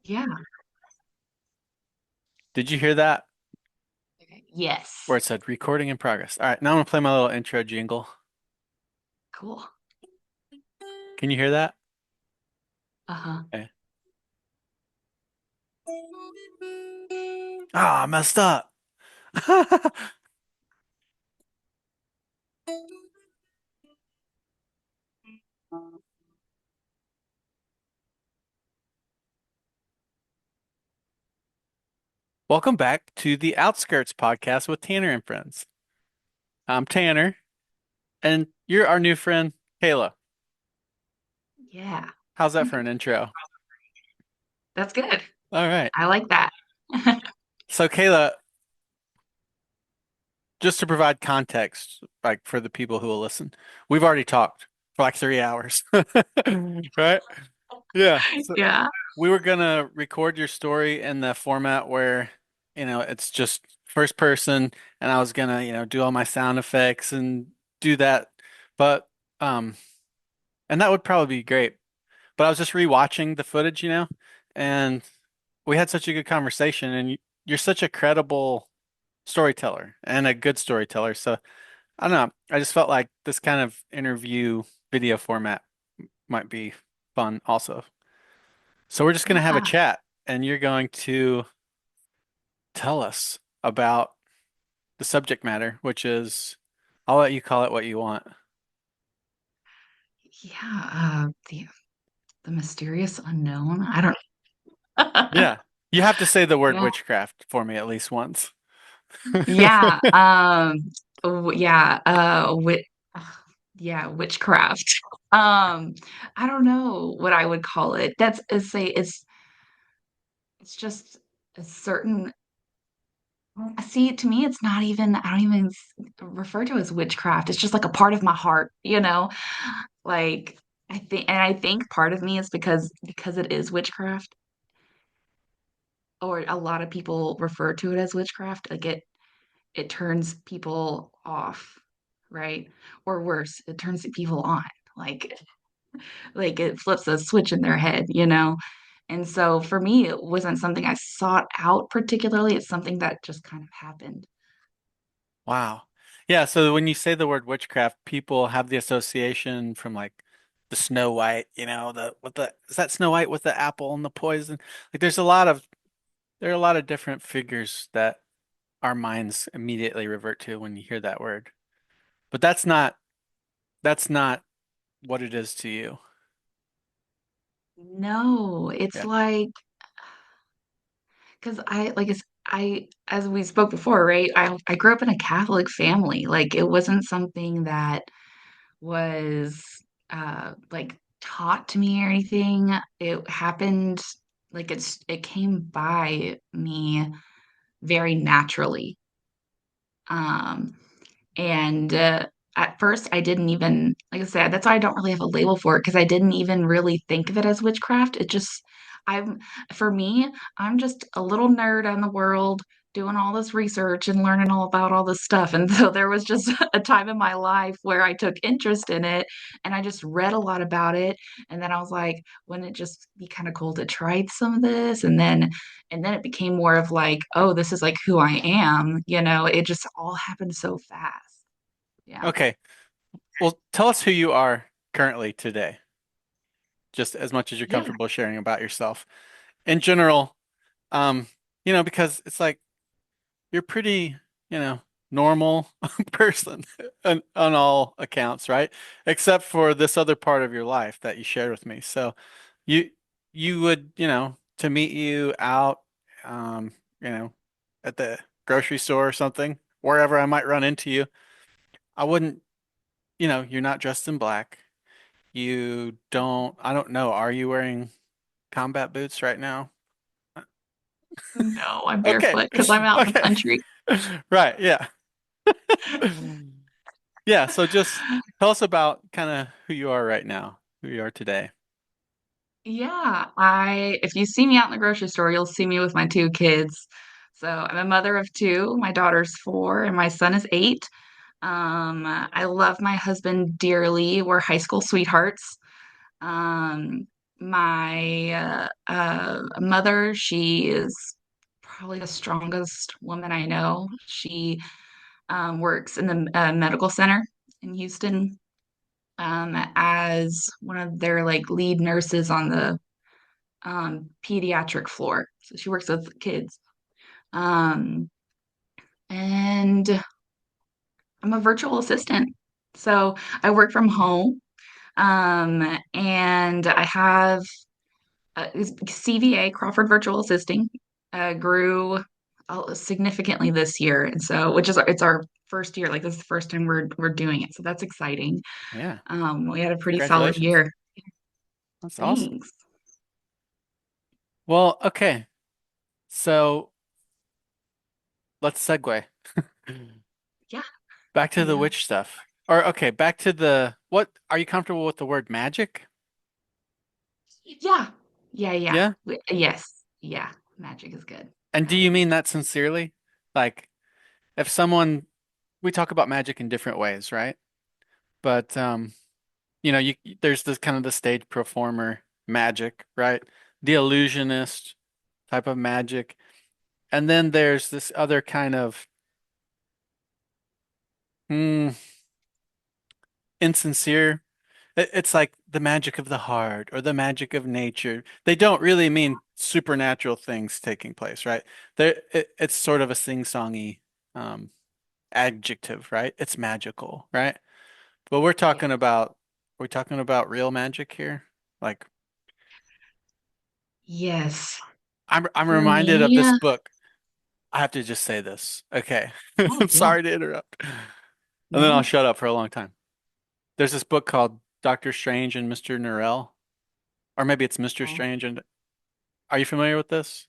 Yeah. Did you hear that? Okay. Yes. Where it said recording in progress. All right, now I'm gonna play my little intro jingle. Cool. Can you hear that? Uh-huh. Okay. Ah, I messed up. Welcome back to the Outskirts Podcast with Tanner and friends. I'm Tanner, and you're our new friend, Kayla. Yeah. How's that for an intro? That's good. All right. I like that. So, Kayla, just to provide context, like for the people who will listen, we've already talked for like 3 hours, right? Yeah. So Yeah. we were gonna record your story in the format where, it's just first person, and I was gonna, do all my sound effects and do that. But, um, and that would probably be great. But I was just rewatching the footage, and we had such a good conversation, and you're such a credible storyteller and a good storyteller. So I don't know. I just felt like this kind of interview video format might be fun also. So we're just going to have a Yeah. chat and you're going to tell us about the subject matter, which is, I'll let you call it what you want. Yeah. The mysterious unknown. I don't. Yeah. You have to say the word Yeah. witchcraft for me at least once. Yeah. Yeah. Yeah. Witchcraft. I don't know what I would call it. It's just a certain. See, to me, it's not even, I don't even refer to it as witchcraft. It's just like a part of my heart, you know? Like, I think part of me is because it is witchcraft, or a lot of people refer to it as witchcraft. Like it turns people off, right? Or worse, it turns people on. Like like it flips a switch in their head, you know? And so for me, it wasn't something I sought out particularly. It's something that just kind of happened. Wow. Yeah, so when you say the word witchcraft, people have the association from like the Snow White, is that Snow White with the apple and the poison? Like there are a lot of different figures that our minds immediately revert to when you hear that word. But that's not what it is to you. No, it's Yeah. like because as we spoke before, right? I grew up in a Catholic family. Like it wasn't something that was like taught to me or anything. It happened like it came by me very naturally. Um and at first I didn't even like I said, that's why I don't really have a label for it because I didn't even really think of it as witchcraft. It just I'm for me, I'm just a little nerd on the world doing all this research and learning all about all this stuff. And so there was just a time in my life where I took interest in it and I just read a lot about it. And then I was like, wouldn't it just be kind of cool to try some of this? And then it became more of like, oh, this is like who I am. It just all happened so fast. Yeah. Okay. Well, tell us who you are currently today, just as much as you're Yeah. comfortable sharing about yourself. In general, um, because it's like you're pretty, normal person on all accounts, right? Except for this other part of your life that you shared with me. So you you would, to meet you out, um, you know, at the grocery store or something, wherever I might run into you, I wouldn't, you're not dressed in black. I don't know, are you wearing combat boots right now? No, I'm Okay. barefoot because I'm out in the Okay. country. Right, yeah. Yeah, so just tell us about kind of who you are right now, who you are today. Yeah, if you see me out in the grocery store, you'll see me with my two kids. So I'm a mother of two. My daughter's 4 and my son is 8. I love my husband dearly. We're high school sweethearts. Um, My mother, she is probably the strongest woman I know. She works in the medical center in Houston as one of their like lead nurses on the pediatric floor. So she works with kids. Um, and I'm a virtual assistant. So I work from home. And I have CVA, Crawford Virtual Assisting, grew significantly this year. And so, which is, it's our first year. Like this is the first time we're doing it. So that's exciting. Yeah. We had a pretty solid Congratulations. year. That's awesome. Thanks. Well, okay. So let's segue Yeah. back to the Yeah. witch stuff. Or okay, back to the what are you comfortable with the word magic? Yeah. Yeah. Yeah. Yeah? Yes. Yeah. Magic is good. And do I you would mean use that sincerely? Like if someone we talk about magic in different ways, right? But you know, you there's this kind of the stage performer magic, right? The illusionist type of magic. And then there's this other kind of hmm, insincere. It's like the magic of the heart or the magic of nature. They don't really mean supernatural things taking place, right? It's sort of a sing-songy um, adjective, right? It's magical, right? But yeah. we're talking about real magic here. Like Yes. I'm For reminded of me, this book. I have to just say this. Okay. oh I'm yeah. sorry to interrupt. And then I'll No. shut up for a long time. There's this book called Doctor Strange and Mr. Norrell, or maybe it's Mr. Okay. Strange and are you familiar with this?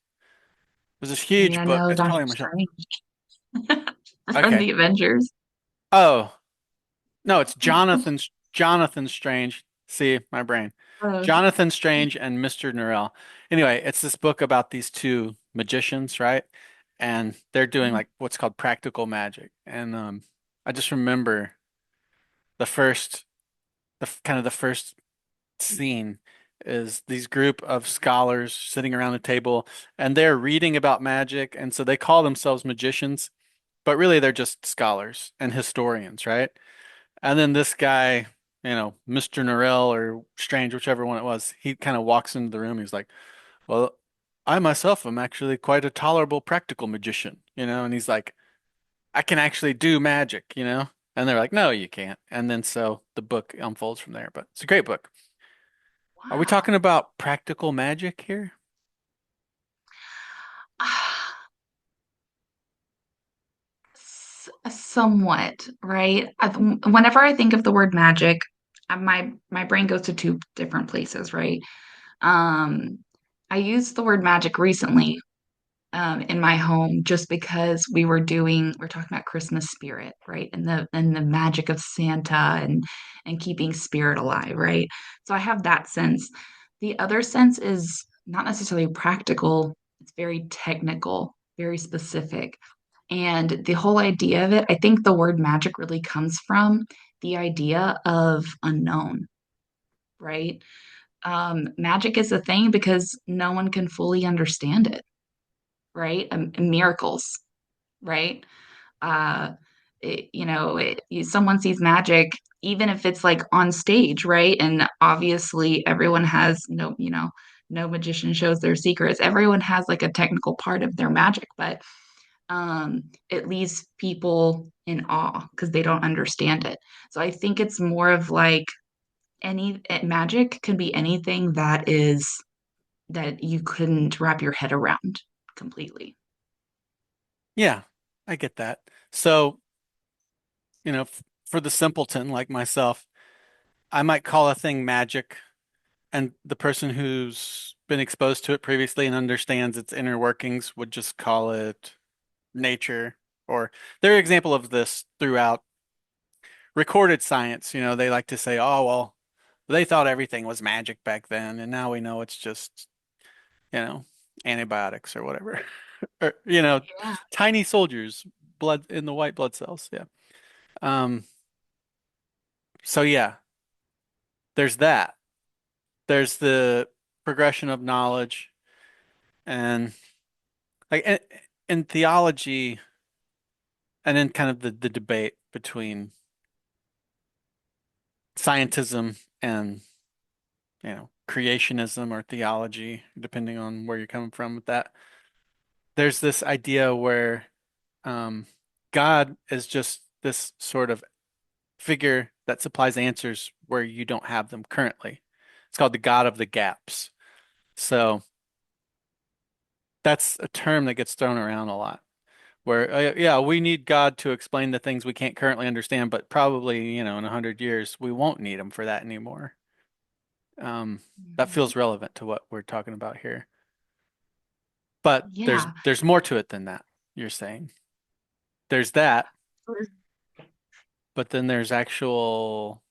It was this I mean, huge I book. know It's Doctor probably on my shelf. Strange from Okay. the Avengers. Oh, no, it's Jonathan Strange. See, my brain. Okay. Jonathan Strange and Mr. Norrell. Anyway, it's this book about these two magicians, right? And they're doing like what's called practical magic. And I just remember the first kind of the first scene is these group of scholars sitting around a table and they're reading about magic and so they call themselves magicians, but really they're just scholars and historians, right? And then this guy, you know, Mr. Norrell or Strange, whichever one it was, he kind of walks into the room. He's like, "Well, I myself am actually quite a tolerable practical magician, you know?" And he's like, "I can actually do magic, you know?" And they're like, "No, you can't." And then so the book unfolds from there, but it's a great book. Are we Wow. talking about practical magic here? Somewhat, right? Whenever I think of the word magic, my brain goes to two different places, right? Um, I used the word magic recently in my home just because we're talking about Christmas spirit, right? And the magic of Santa and keeping spirit alive, right? So I have that sense. The other sense is not necessarily practical, it's very technical, very specific. And the whole idea of it, I think the word magic really comes from the idea of unknown, right? Magic is a thing because no one can fully understand it, right? Miracles, right? Uh, someone sees magic, even if it's like on stage, right? And obviously, everyone has no magician shows their secrets. Everyone has like a technical part of their magic, but it leaves people in awe because they don't understand it. So I think it's more of like magic can be anything that you couldn't wrap your head around completely. Yeah, I get that. So, you know, for the simpleton like myself, I might call a thing magic, and the person who's been exposed to it previously and understands its inner workings would just call it nature. Or there are example of this throughout recorded science. You know, they like to say, "Oh, well, they thought everything was magic back then, and now we know it's just, you know, antibiotics or whatever." Or, you know, Yeah. tiny soldiers, blood in the white blood cells. Yeah. Um, so yeah, there's that. There's the progression of knowledge and like in theology and then kind of the debate between scientism and creationism or theology, depending on where you're coming from with that. There's this idea where um, God is just this sort of figure that supplies answers where you don't have them currently. It's called the God of the gaps. So that's a term that gets thrown around a lot. Where, yeah, we need God to explain the things we can't currently understand, but probably, in 100 years, we won't need him for that anymore. Um, that Mhm. feels relevant to what we're talking about here. But there's Yeah. there's more to it than that, you're saying. There's that, but then there's actual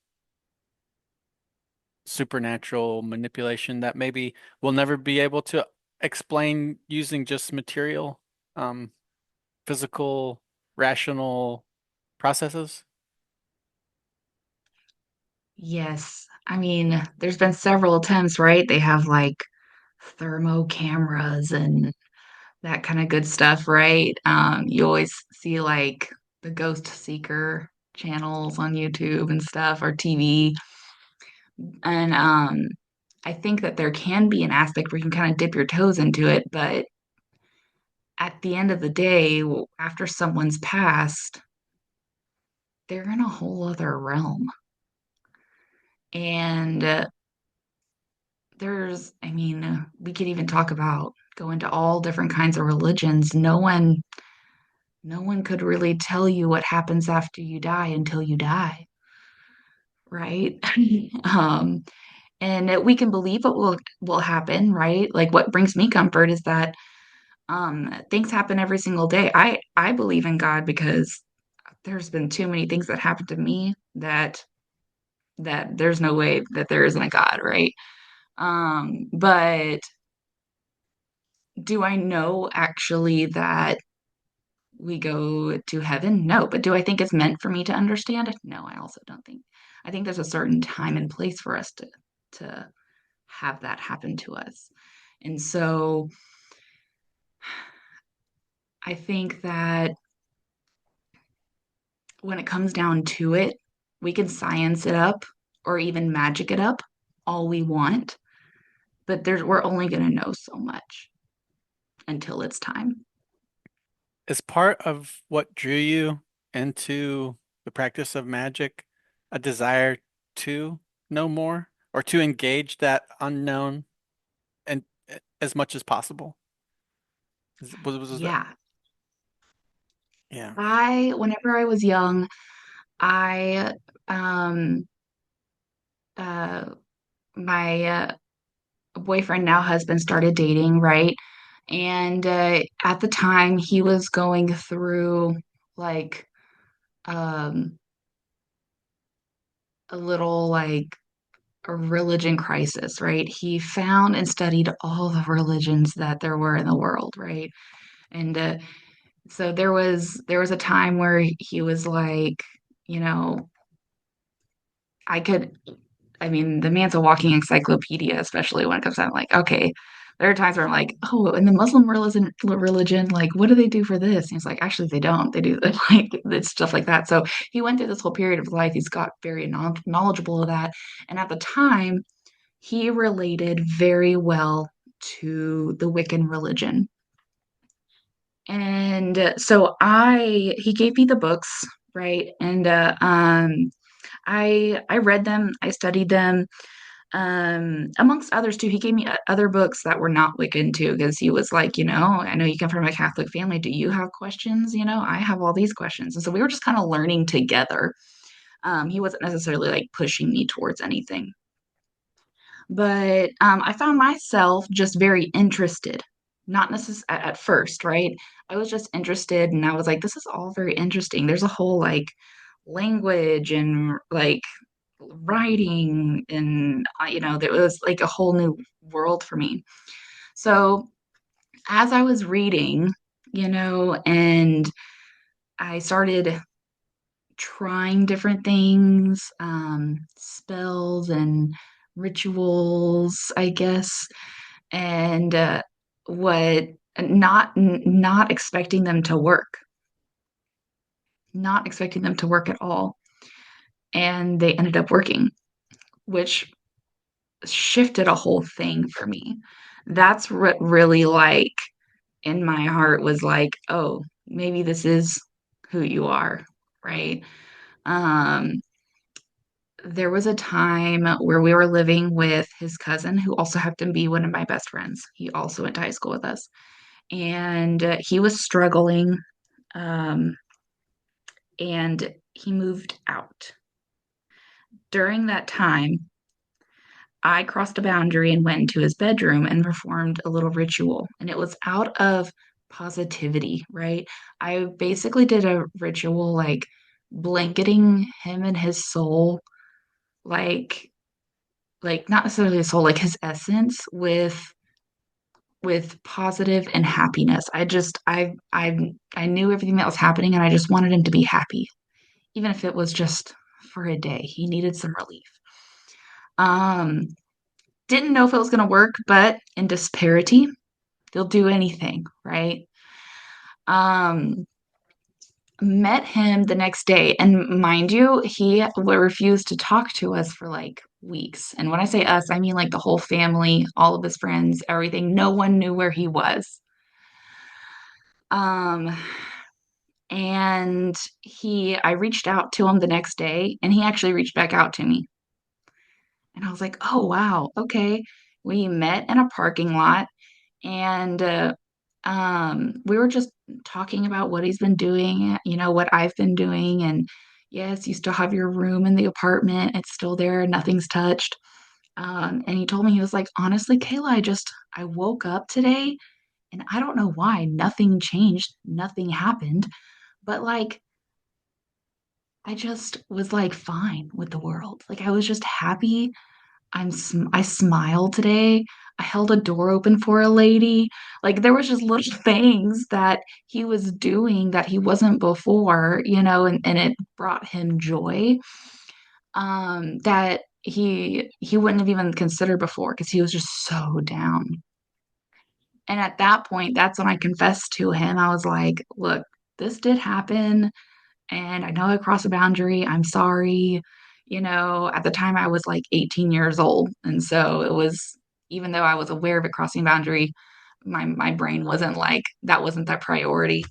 supernatural manipulation that maybe we'll never be able to explain using just material, um, physical, rational processes. Yes. I mean, there's been several attempts, right? They have like thermo cameras and that kind of good stuff, right? You always see like the ghost seeker channels on YouTube and stuff or TV. And I think that there can be an aspect where you can kind of dip your toes into it, but at the end of the day, after someone's passed, they're in a whole other realm. And I mean, we could even talk about go into all different kinds of religions. No one could really tell you what happens after you die until you die, right? um, and we can believe what will happen, right? Like what brings me comfort is that things happen every single day. I believe in God because there's been too many things that happened to me that there's no way that there isn't a God, right? But do I know actually that we go to heaven? No. But do I think it's meant for me to understand it? No, I also don't think. I think there's a certain time and place for us to have that happen to us. And so I think that when it comes down to it, we can science it up or even magic it up all we want, but we're only going to know so much until it's time. Is part of what drew you into the practice of magic a desire to know more or to engage that unknown and as much as possible? Was that? Yeah. Yeah. Whenever I was young, I, um, uh, my boyfriend, now husband, started dating, right? And at the time, he was going through like um, a little like a religion crisis, right? He found and studied all the religions that there were in the world, right? And so there was a time where he was like, you know, I could I mean, the man's a walking encyclopedia, especially when it comes down like, okay, there are times where I'm like, oh, in the Muslim religion, like, what do they do for this? And he's like, actually, they don't. They do like it's stuff like that. So he went through this whole period of life. He's got very knowledgeable of that. And at the time, he related very well to the Wiccan religion. And so he gave me the books, right? And I read them, I studied them, amongst others too. He gave me other books that were not Wiccan too, because he was like, I know you come from a Catholic family. Do you have questions? I have all these questions. And so we were just kind of learning together. He wasn't necessarily like pushing me towards anything. But I found myself just very interested, not necessarily at first, right? I was just interested and I was like, this is all very interesting. There's a whole like language and like writing and there was like a whole new world for me. So as I was reading, and I started trying different things, spells and rituals, I guess, and what not expecting them to work, not expecting them to work at all. And they ended up working, which shifted a whole thing for me. That's what really like in my heart was like, oh, maybe this is who you are, right? Um, there was a time where we were living with his cousin, who also happened to be one of my best friends. He also went to high school with us, and he was struggling, um, and he moved out. During that time, I crossed a boundary and went into his bedroom and performed a little ritual. And it was out of positivity, right? I basically did a ritual like blanketing him and his soul, like not necessarily his soul, like his essence with positive and happiness. I knew everything that was happening and I just wanted him to be happy, even if it was just for a day. He needed some relief. Um, didn't know if it was going to work, but in disparity, they'll do anything, right? Um, met him the next day, and mind you, he refused to talk to us for like weeks. And when I say us, I mean like the whole family, all of his friends, everything. No one knew where he was. Um, and I reached out to him the next day, and he actually reached back out to me. And I was like, oh, wow, okay. We met in a parking lot and we were just talking about what he's been doing, what I've been doing. And yes, you still have your room in the apartment. It's still there. Nothing's touched. And he told me, he was like, honestly, Kayla, I woke up today and I don't know why nothing changed. Nothing happened. But like, I just was like fine with the world. Like I was just happy. I smiled today. I held a door open for a lady. Like there was just little things that he was doing that he wasn't before, and it brought him joy. That he wouldn't have even considered before because he was just so down. And at that point, that's when I confessed to him. I was like, look, this did happen and I know I crossed a boundary. I'm sorry. At the time I was like 18 years old. And so it was, even though I was aware of it crossing a boundary, my brain wasn't like, that wasn't that priority.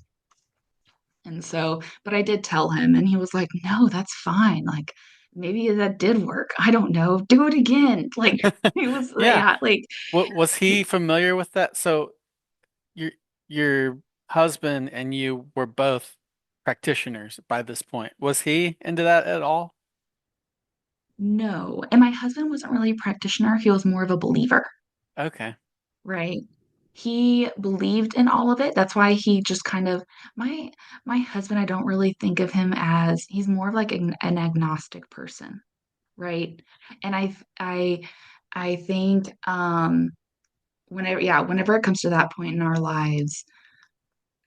And so, but I did tell him, and he was like, no, that's fine. Like, maybe that did work. I don't know. Do it again. Like, he was, Yeah. yeah, like, What was he familiar with that? So your your husband and you were both practitioners by this point. Was he into that at all? no. And my husband wasn't really a practitioner. He was more of a believer. Okay. Right. He believed in all of it. That's why he just kind of my my husband, I don't really think of him as he's more of like an agnostic person, right? And I think whenever it comes to that point in our lives,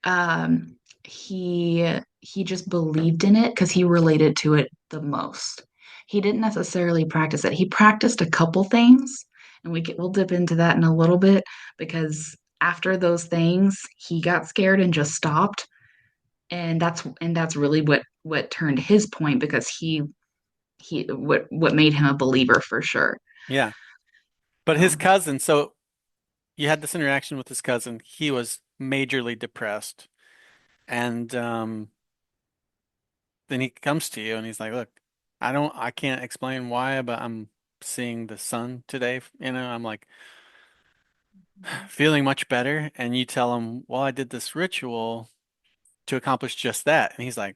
um he just believed in it because he related to it the most. He didn't necessarily practice it. He practiced a couple things, and we'll dip into that in a little bit because after those things he got scared and just stopped. And that's really what turned his point, because he what made him a believer for sure. Yeah. But his um, cousin, so you had this interaction with his cousin. He was majorly depressed. And then he comes to you and he's like, "Look, I can't explain why, but I'm seeing the sun today." I'm like feeling much better. And you tell him, "Well, I did this ritual to accomplish just that." And he's like,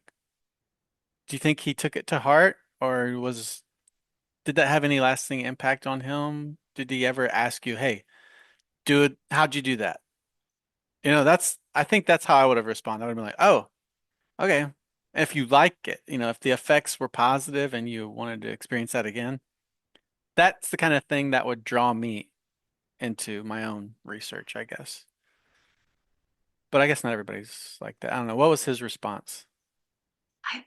"Do you think he took it to heart, or did that have any lasting impact on him? Did he ever ask you, 'Hey, dude, how'd you do that?'" I think that's how I would have responded. I would have been like, "Oh, okay. If you like it, if the effects were positive and you wanted to experience that again, that's the kind of thing that would draw me into my own research, I guess." But I guess not everybody's like that. I don't know. What was his response?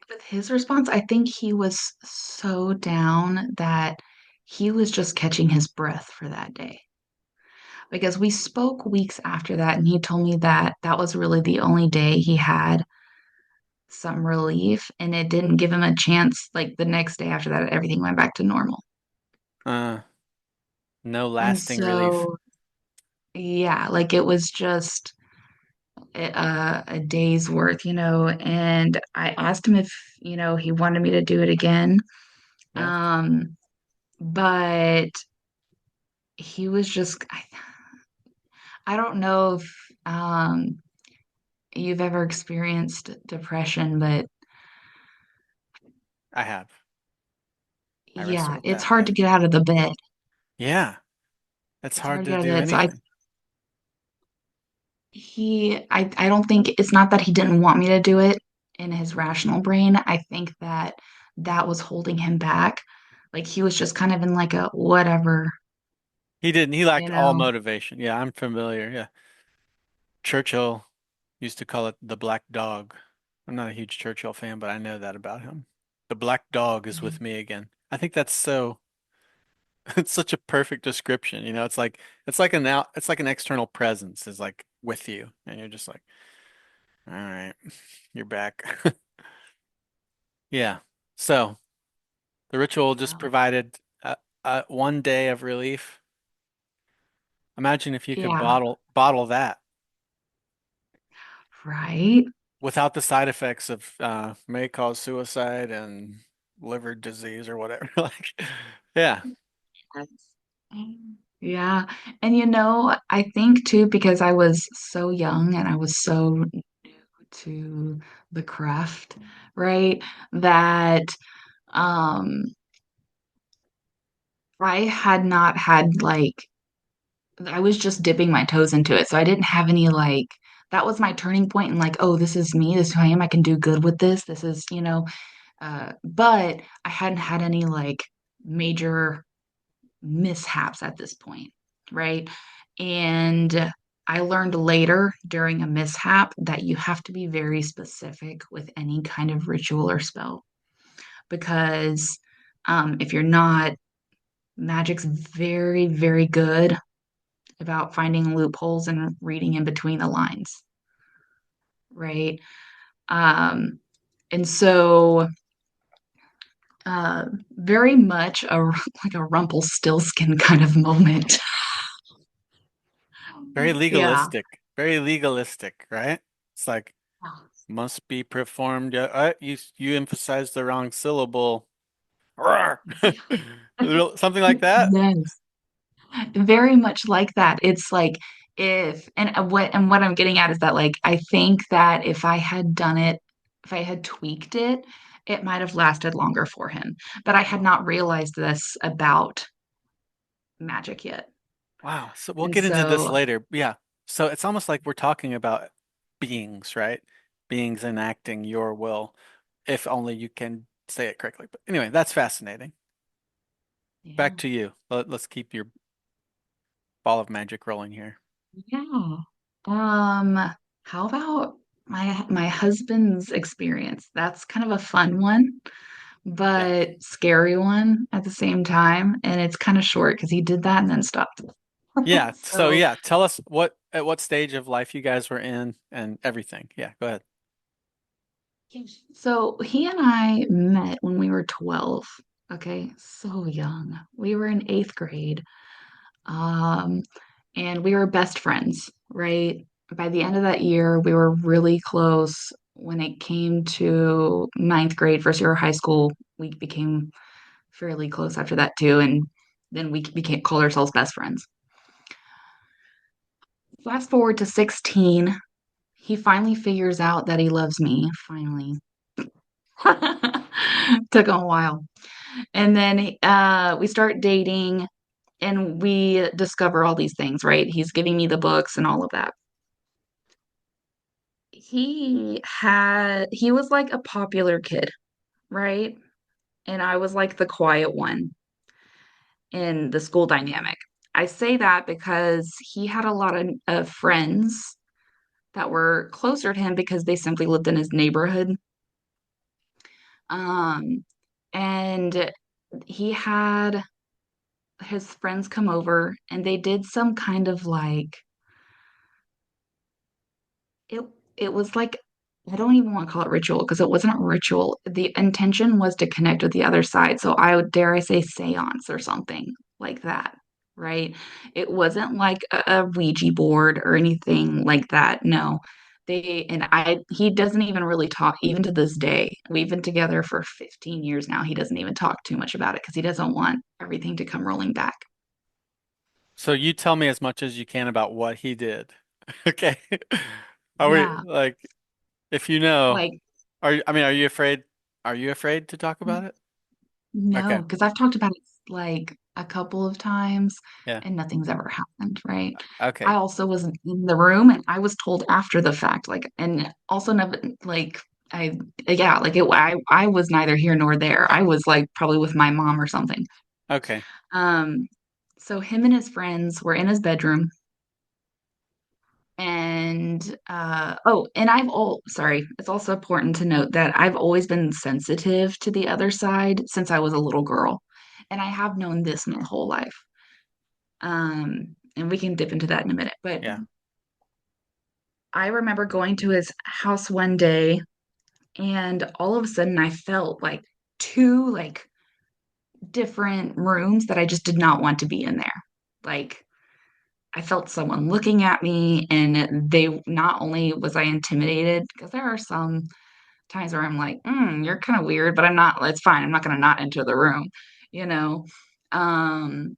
with his response, I think he was so down that he was just catching his breath for that day. Because we spoke weeks after that, and he told me that that was really the only day he had some relief, and it didn't give him a chance. Like the next day after that, everything went back to normal. Uh, no And lasting relief. so, yeah, like it was just a day's worth, and I asked him if, he wanted me to do it again. Yeah, Um, but he was just, I don't know if you've ever experienced depression, but I have. I wrestle yeah, with it's that. hard Yeah. to get out of the bed. Yeah. It's It's hard hard to to get out of do bed. So anything. I don't think it's not that he didn't want me to do it in his rational brain. I think that that was holding him back. Like he was just kind of in like a whatever, He didn't. He you lacked all know. motivation. Yeah, I'm familiar. Yeah. Churchill used to call it the black dog. I'm not a huge Churchill fan, but I know that about him. The black dog is with me again. I think that's so, it's such a perfect description. It's like an external presence is like with you, and you're just like, all right, you're back. Yeah. So the ritual just Yeah. provided one day of relief. Imagine if you could Yeah. bottle that Right. without the side effects of may cause suicide and liver disease or whatever. Like, yeah, Yes. Yeah. And I think too, because I was so young and I was so new to the craft, right? That um I had not had like I was just dipping my toes into it. So I didn't have any like that was my turning point and like, oh, this is me, this is who I am, I can do good with this. This is, but I hadn't had any like major mishaps at this point, right? And I learned later during a mishap that you have to be very specific with any kind of ritual or spell because if you're not, magic's very, very good about finding loopholes and reading in between the lines, right? Um, and so, very much like a Rumpelstiltskin kind of moment. Yeah. very legalistic, right? It's like must be performed. You emphasized the wrong syllable. Roar. Something like that. Yes. Very much like that. It's like if and what I'm getting at is that like I think that if I had done it, if I had tweaked it, it might have lasted longer for him. But I had Oh, not realized this about magic yet. wow. So we'll And get into this so, later. Yeah. So it's almost like we're talking about beings, right? Beings enacting your will, if only you can say it correctly. But anyway, that's fascinating. Back yeah. to you. Let's keep your ball of magic rolling here. Yeah. Um, how about my husband's experience? That's kind of a fun one, Yeah. but scary one at the same time. And it's kind of short because he did that and then stopped. Yeah. So So, yeah, tell us at what stage of life you guys were in and everything. Yeah, go ahead. so he and I met when we were 12. Okay, so young. We were in eighth grade. Um, and we were best friends, right? By the end of that year, we were really close. When it came to ninth grade, first year of high school, we became fairly close after that too. And then we became called ourselves best friends. Fast forward to 16, he finally figures out that he loves me. Finally. Took a while. And then we start dating and we discover all these things, right? He's giving me the books and all of that. He was like a popular kid, right? And I was like the quiet one in the school dynamic. I say that because he had a lot of friends that were closer to him because they simply lived in his neighborhood. Um, and he had his friends come over and they did some kind of like it it was like I don't even want to call it ritual because it wasn't a ritual. The intention was to connect with the other side. So I would dare I say seance or something like that, right? It wasn't like a Ouija board or anything like that. No. He doesn't even really talk, even to this day. We've been together for 15 years now. He doesn't even talk too much about it because he doesn't want everything to come rolling back. So you tell me as much as you can about what he did. Okay. Are we Yeah. like, if you know, Like, I mean, are you afraid? Are you afraid to talk about it? no, Okay. because I've talked about it like a couple of times Yeah. and nothing's ever happened, right? I Okay. also was in the room and I was told after the fact, like, and also never, like, I, yeah, like I was neither here nor there. I was like probably with my mom or something. Okay. Um, so him and his friends were in his bedroom and oh, and sorry, it's also important to note that I've always been sensitive to the other side since I was a little girl. And I have known this my whole life. And we can dip into that in a minute. But Yeah. I remember going to his house one day and all of a sudden I felt like two like different rooms that I just did not want to be in there. Like I felt someone looking at me, and they not only was I intimidated, because there are some times where I'm like, you're kind of weird, but I'm not, it's fine. I'm not going to not enter the room, you know? Um,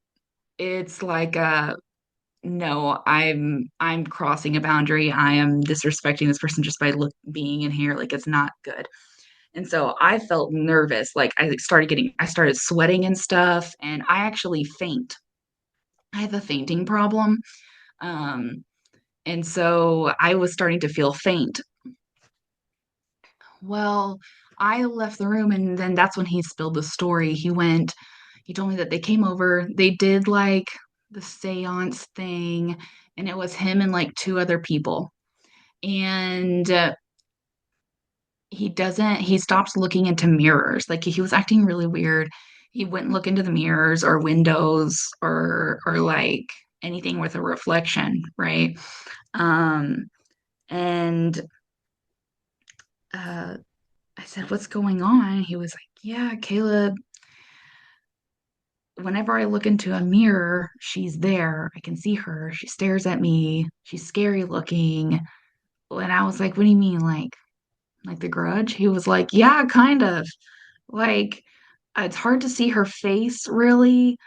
it's like, no, I'm crossing a boundary. I am disrespecting this person just by being in here. Like, it's not good. And so I felt nervous. Like, I started sweating and stuff, and I actually faint. I have a fainting problem. Um, And so I was starting to feel faint. Well, I left the room and then that's when he spilled the story. He told me that they came over, they did like the seance thing, and it was him and like two other people. And he stopped looking into mirrors. Like he was acting really weird. He wouldn't look into the mirrors or windows or like anything with a reflection, right? Um, and uh I said, "What's going on?" He was like, "Yeah, Kayla, whenever I look into a mirror, she's there. I can see her. She stares at me. She's scary looking." And I was like, "What do you mean, like the grudge?" He was like, "Yeah, kind of. Like it's hard to see her face really,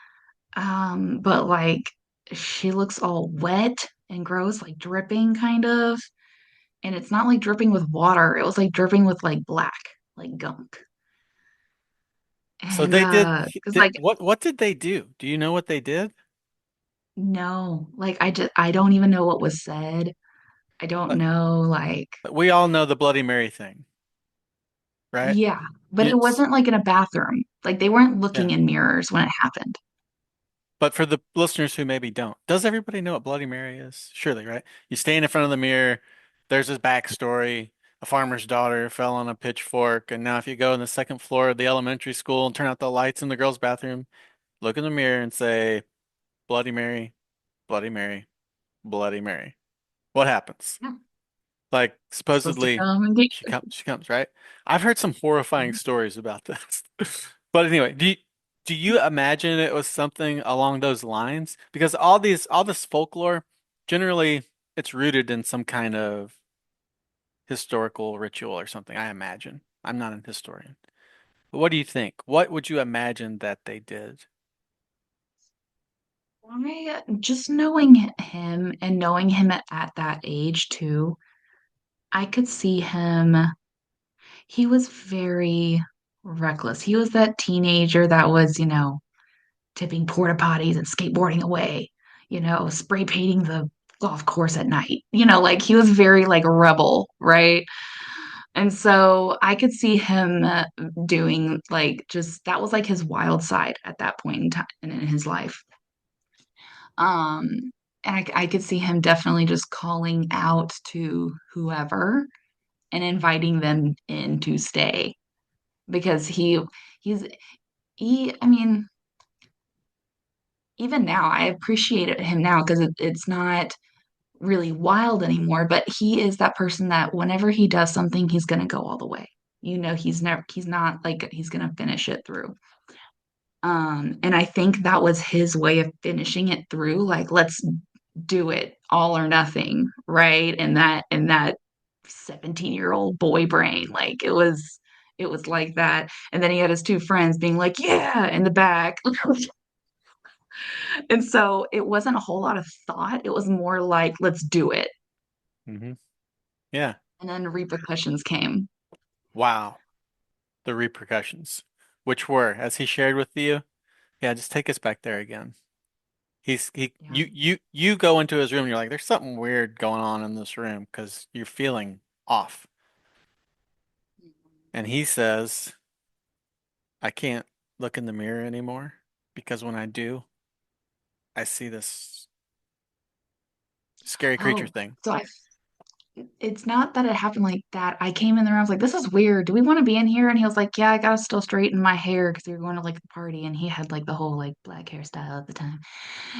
but like she looks all wet and gross, like dripping kind of. And it's not like dripping with water. It was like dripping with like black, like gunk." So And they did, because like what did they do? Do you know what they did? no, like I don't even know what was said. I don't Like, know, like we all know the Bloody Mary thing, right? yeah, but it Yes. wasn't like in a bathroom. Like they weren't looking Yeah. in mirrors when it happened. But for the listeners who maybe don't, does everybody know what Bloody Mary is? Surely, right? You stand in front of the mirror, there's his backstory. A farmer's daughter fell on a pitchfork, and now if you go in the second floor of the elementary school and turn out the lights in the girls' bathroom, look in the mirror and say, Bloody Mary, Bloody Mary, Bloody Mary. What happens? Yeah, Like supposed to supposedly come and get she comes, right? I've heard some horrifying you. stories about this. But anyway, do you imagine it was something along those lines? Because all this folklore, generally it's rooted in some kind of historical ritual or something, I imagine. I'm not an historian. But what do you think? What would you imagine that they did? I just knowing him and knowing him at that age too, I could see him. He was very reckless. He was that teenager that was, tipping porta potties and skateboarding away, spray painting the golf course at night. Like he was very like rebel, right? And so I could see him doing like just that was like his wild side at that point in time in his life. Um, and I could see him definitely just calling out to whoever and inviting them in to stay because he's I mean even now, I appreciate him now because it's not really wild anymore, but he is that person that whenever he does something, he's going to go all the way. He's not like he's going to finish it through. And I think that was his way of finishing it through, like, let's do it all or nothing, right? And that 17-year-old boy brain, like it was like that. And then he had his two friends being like, yeah, in the back. And so it wasn't a whole lot of thought. It was more like, let's do it. Hmm. Yeah. And then repercussions came. Wow. The repercussions, which were, as he shared with you, yeah, just take us back there again. Yeah. You go into his room and you're like, there's something weird going on in this room because you're feeling off. And he says, I can't look in the mirror anymore because when I do, I see this scary creature Oh, thing. so it's not that it happened like that. I came in there, I was like, this is weird. Do we want to be in here? And he was like, yeah, I gotta still straighten my hair because we were going to like the party. And he had like the whole like black hairstyle at the time.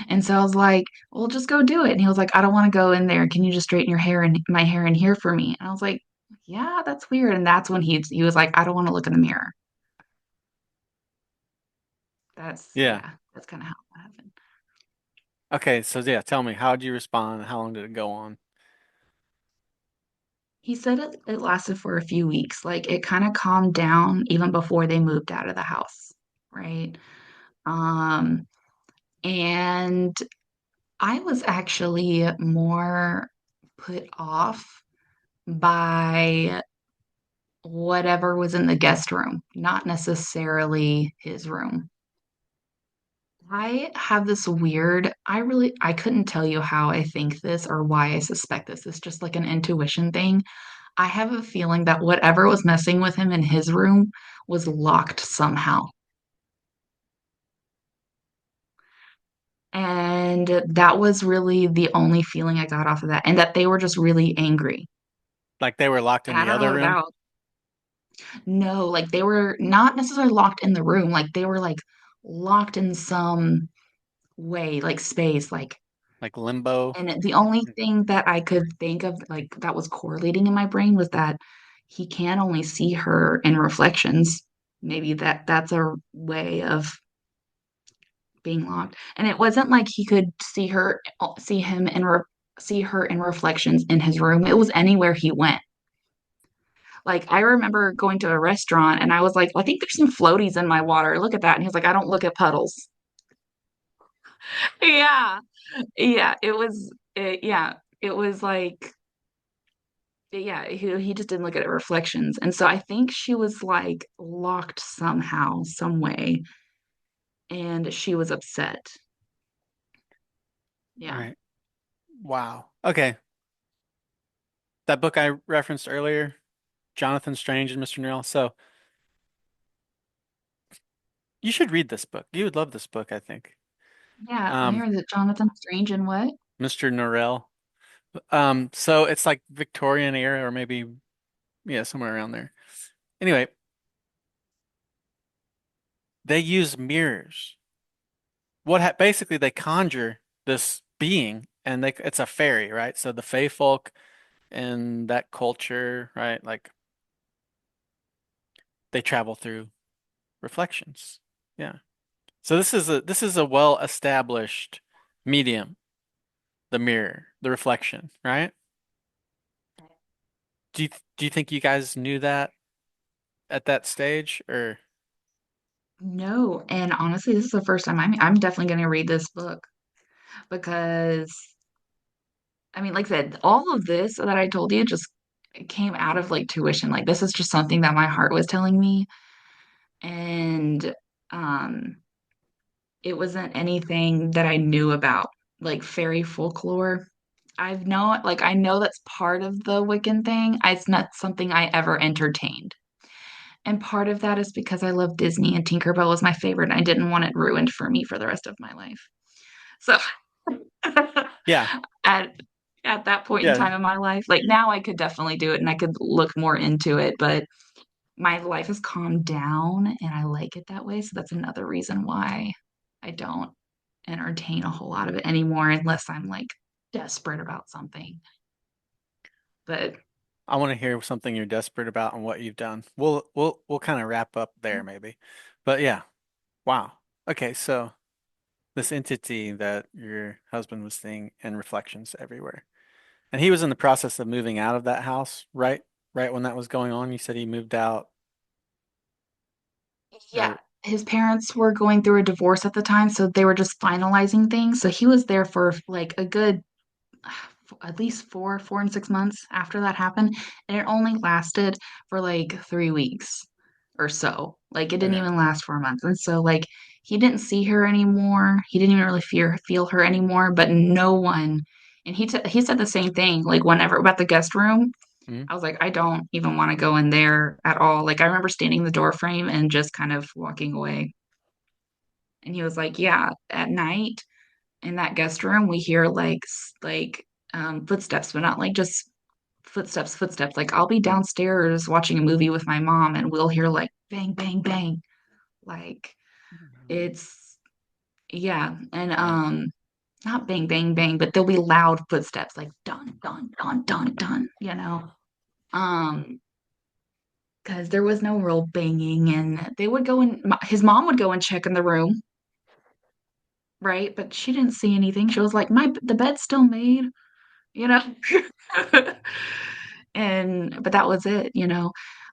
And so I was like, well, just go do it. And he was like, I don't want to go in there. Can you just straighten your hair and my hair in here for me? And I was like, yeah, that's weird. And that's when he was like, I don't want to look in the mirror. Yeah. That's kind of how that happened. Okay, so yeah, tell me, how did you respond? How long did it go on? He said it lasted for a few weeks. Like it kind of calmed down even before they moved out of the house, right? Um, and I was actually more put off by whatever was in the guest room, not necessarily his room. I have this weird, I couldn't tell you how I think this or why I suspect this. It's just like an intuition thing. I have a feeling that whatever was messing with him in his room was locked somehow. And that was really the only feeling I got off of that, and that they were just really angry. Like they were locked in And I the don't know other room, about, no, like they were not necessarily locked in the room, like they were like locked in some way, like space, like, like limbo. and the only thing that I could think of like that was correlating in my brain was that he can only see her in reflections. Maybe that's a way of being locked. And it wasn't like he could see him and see her in reflections in his room. It was anywhere he went. Like I remember going to a restaurant and I was like, I think there's some floaties in my water. Look at that. And he was like, I don't look at puddles. Yeah. Yeah. It was like, yeah, he just didn't look at reflections. And so I think she was like locked somehow, some way, and she was upset. All Yeah. right. Wow. Okay. That book I referenced earlier, Jonathan Strange and Mr. Norrell. So you should read this book. You would love this book, I think. Yeah. Um, Where is it? Jonathan Strange and what? Mr. Norrell. So it's like Victorian era or maybe, yeah, somewhere around there. Anyway, they use mirrors. Basically they conjure this being and it's a fairy, right? So the Fae folk in that culture, right? Like they travel through reflections. Yeah. So this is a well-established medium, the mirror, the reflection, right? Do you think you guys knew that at that stage or No, and honestly, this is the first time I'm definitely going to read this book because I mean, like I said, all of this that I told you just came out of like tuition. Like this is just something that my heart was telling me, and um, it wasn't anything that I knew about, like fairy folklore. I know that's part of the Wiccan thing. It's not something I ever entertained. And part of that is because I love Disney and Tinkerbell was my favorite and I didn't want it ruined for me for the rest of my life. So yeah, at at that point in yeah. time in my life, like now I could definitely do it and I could look more into it, but my life has calmed down and I like it that way. So that's another reason why I don't. entertain a whole lot of it anymore unless I'm like desperate about something. But I want to hear something you're desperate about and what you've done. We'll kind of wrap up there maybe. But yeah, wow. Okay, so this entity that your husband was seeing in reflections everywhere. And he was in the process of moving out of that house, right? Right when that was going on, you said he moved out yeah, or his parents were going through a divorce at the time, so they were just finalizing things. So he was there for like a good at least 4 and 6 months after that happened, and it only lasted for like 3 weeks or so. Like it didn't okay. even last for a month, and so like he didn't see her anymore. He didn't even really feel her anymore. But no one, and he said the same thing. Like whenever about the guest room, Hmm. I was like, I don't even want to go in there at all. Like I remember standing in the door frame and just kind of walking away. And he was like, yeah, at night in that guest room, we hear footsteps, but not like just footsteps. Like I'll be downstairs watching a movie with my mom and we'll hear like bang, bang, bang. Like it's yeah. And Nice. not bang, bang, bang, but there'll be loud footsteps like dun, dun, dun, dun, dun, you know. Um, because there was no real banging and they would go and his mom would go and check in the room, right? But she didn't see anything. She was like, the bed's still made, you know. And but that was it, you know.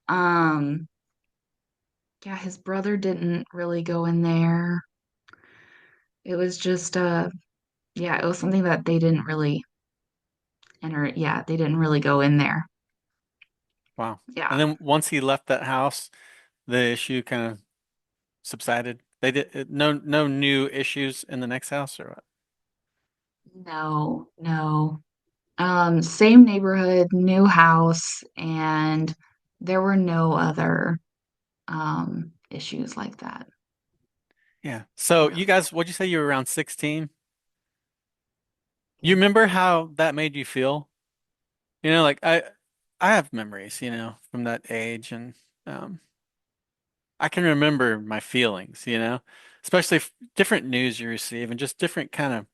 Um, yeah, his brother didn't really go in there. It was just yeah, it was something that they didn't really enter. Yeah, they didn't really go in there. Wow. And Yeah. then once he left that house, the issue kind of subsided. They did no new issues in the next house or what? No, no. Same neighborhood, new house, and there were no other issues like that. Yeah. So you Really. guys, what'd you say you were around 16? You Yeah. remember how that made you feel? You know, like I have memories, from that age and um I can remember my feelings, especially if different news you receive and just different kind of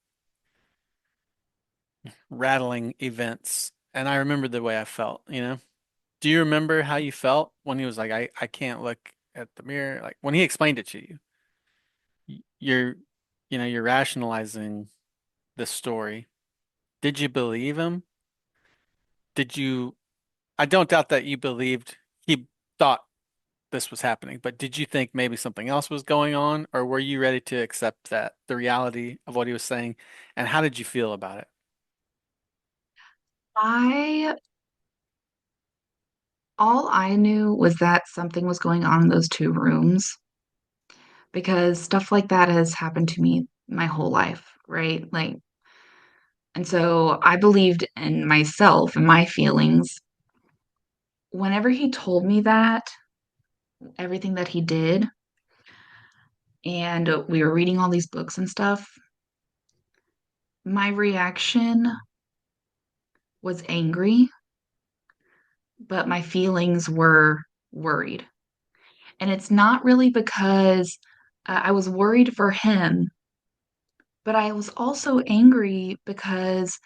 rattling events. And I remember the way I felt. Do you remember how you felt when he was like, I can't look at the mirror? Like when he explained it to you, you're, you're rationalizing the story. Did you believe him? Did you, I don't doubt that you believed he thought this was happening, but did you think maybe something else was going on, or were you ready to accept that, the reality of what he was saying? And how did you feel about it? I All I knew was that something was going on in those two rooms because stuff like that has happened to me my whole life, right? Like, and so I believed in myself and my feelings. Whenever he told me that, everything that he did, and we were reading all these books and stuff, my reaction was angry, but my feelings were worried. And it's not really because I was worried for him, but I was also angry because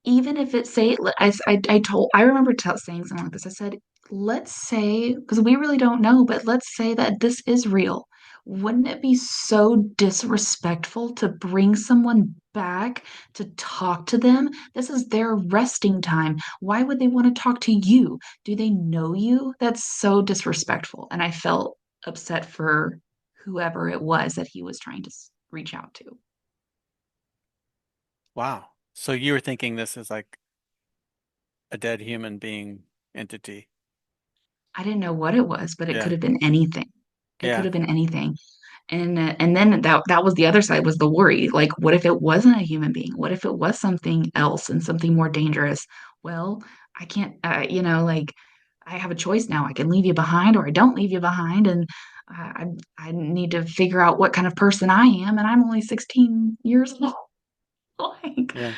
even if it say I remember saying something like this. I said, let's say, because we really don't know, but let's say that this is real. Wouldn't it be so disrespectful to bring someone back to talk to them? This is their resting time. Why would they want to talk to you? Do they know you? That's so disrespectful. And I felt upset for whoever it was that he was trying to reach out to. Wow. So you were thinking this is like a dead human being entity. I didn't know what it was, but it could Yeah. have been anything. It could Yeah. have been anything. And then that was the other side was the worry. Like, what if it wasn't a human being? What if it was something else and something more dangerous? Well, I can't, like I have a choice now. I can leave you behind or I don't leave you behind. And I need to figure out what kind of person I am. And I'm only 16 years old. Like, Yeah.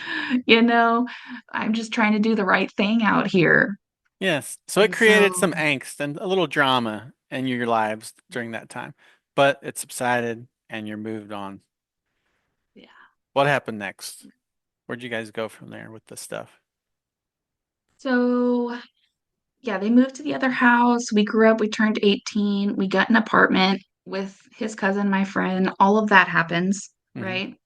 you know, I'm just trying to do the right thing out here. Yes. So it And so created some angst and a little drama in your lives during that time, but it subsided and you're moved on. what happened next? Where'd you guys go from there with the stuff? So, yeah, they moved to the other house. We grew up, we turned 18, we got an apartment with his cousin, my friend. All of that happens, Hmm. right?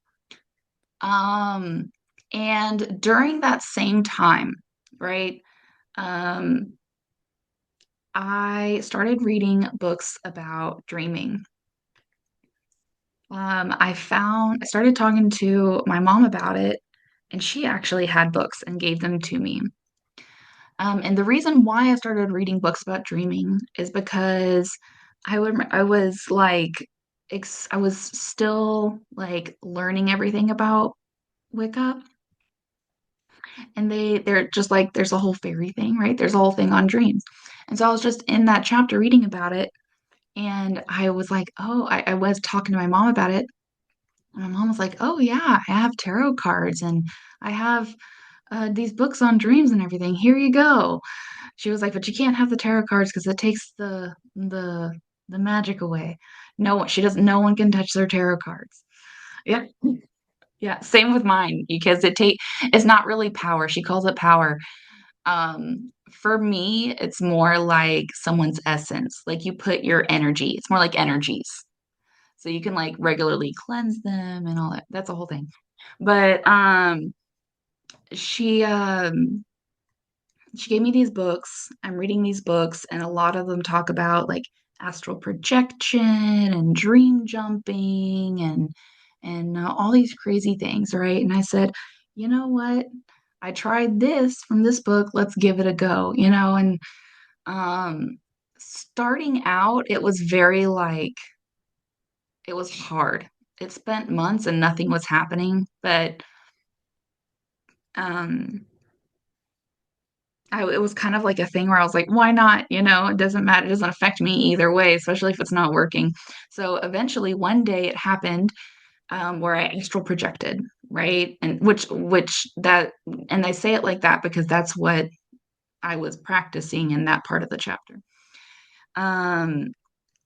Um, and during that same time, right, um, I started reading books about dreaming. I started talking to my mom about it, and she actually had books and gave them to me. And the reason why I started reading books about dreaming is because I was like, I was still like learning everything about Wicca, and they're just like there's a whole fairy thing, right? There's a whole thing on dreams, and so I was just in that chapter reading about it, and I was like, oh, I was talking to my mom about it. And my mom was like, "Oh yeah, I have tarot cards and I have these books on dreams and everything. Here you go." She was like, "But you can't have the tarot cards because it takes the magic away. No one, she doesn't. No one can touch their tarot cards." Yeah, yeah. Same with mine because it's not really power. She calls it power. For me, it's more like someone's essence. Like you put your energy. It's more like energies. So you can like regularly cleanse them and all that. That's a whole thing. But she she gave me these books. I'm reading these books, and a lot of them talk about like astral projection and dream jumping and all these crazy things, right? And I said, you know what? I tried this from this book. Let's give it a go, and starting out, it was very like it was hard. It spent months and nothing was happening, but um it was kind of like a thing where I was like, why not? It doesn't matter. It doesn't affect me either way, especially if it's not working. So eventually one day it happened where I astral projected, right? And and I say it like that because that's what I was practicing in that part of the chapter. Um,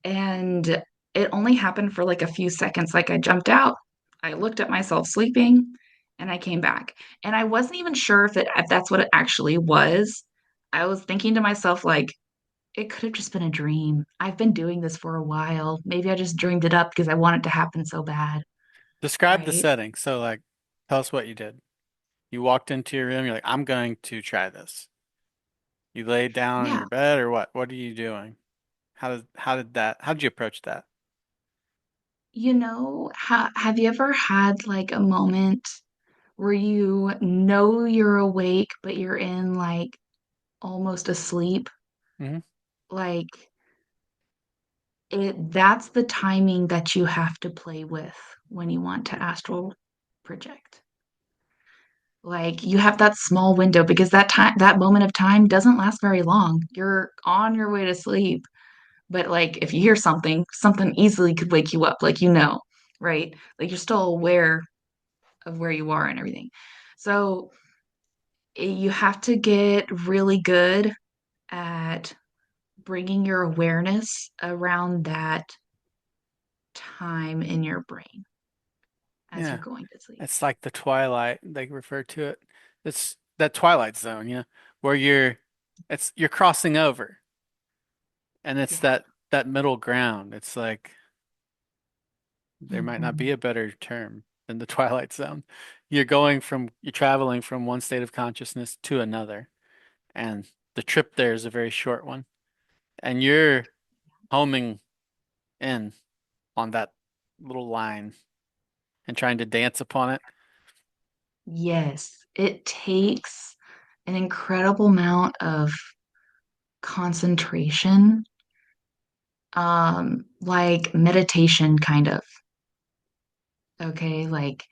and it only happened for like a few seconds. Like I jumped out, I looked at myself sleeping, and I came back. And I wasn't even sure if that's what it actually was. I was thinking to myself like it could have just been a dream. I've been doing this for a while. Maybe I just dreamed it up because I want it to happen so bad, Describe the right? setting. So, like, tell us what you did. You walked into your room, you're like, I'm going to try this. You laid down on Yeah. your bed or what? What are you doing? How did you approach that? Have you ever had like a moment where you know you're awake, but you're in like almost asleep? Hmm. Like that's the timing that you have to play with when you want to astral project. Like you have that small window because that moment of time doesn't last very long. You're on your way to sleep, but like if you hear something easily could wake you up, like right? Like you're still aware of where you are and everything. So you have to get really good at bringing your awareness around that time in your brain as you're Yeah. going to sleep. It's like the twilight, they refer to it. It's that twilight zone, where you're crossing over and it's Yeah. that middle ground. It's like there might not be Mhm. a better term than the twilight zone. You're traveling from one state of consciousness to another, and the trip there is a very short one. And you're homing in on that little line and trying to dance upon it. Yes, it takes an incredible amount of concentration, like meditation kind of. Okay, like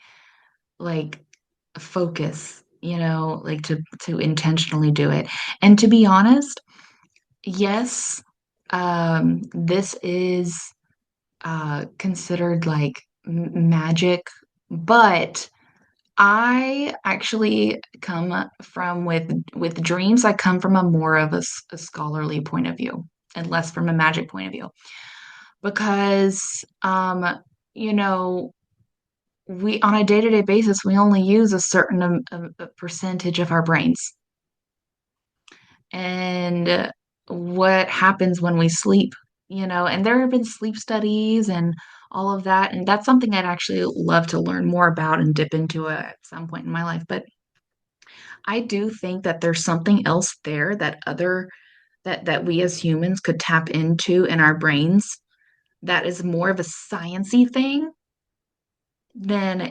focus, like to intentionally do it. And to be honest, yes, this is considered like magic, but I actually come from with dreams. I come from a more of a scholarly point of view and less from a magic point of view because you know we on a day-to-day basis, we only use a certain a percentage of our brains. And what happens when we sleep, and there have been sleep studies and all of that, and that's something I'd actually love to learn more about and dip into at some point in my life. But I do think that there's something else there that we as humans could tap into in our brains that is more of a sciency thing and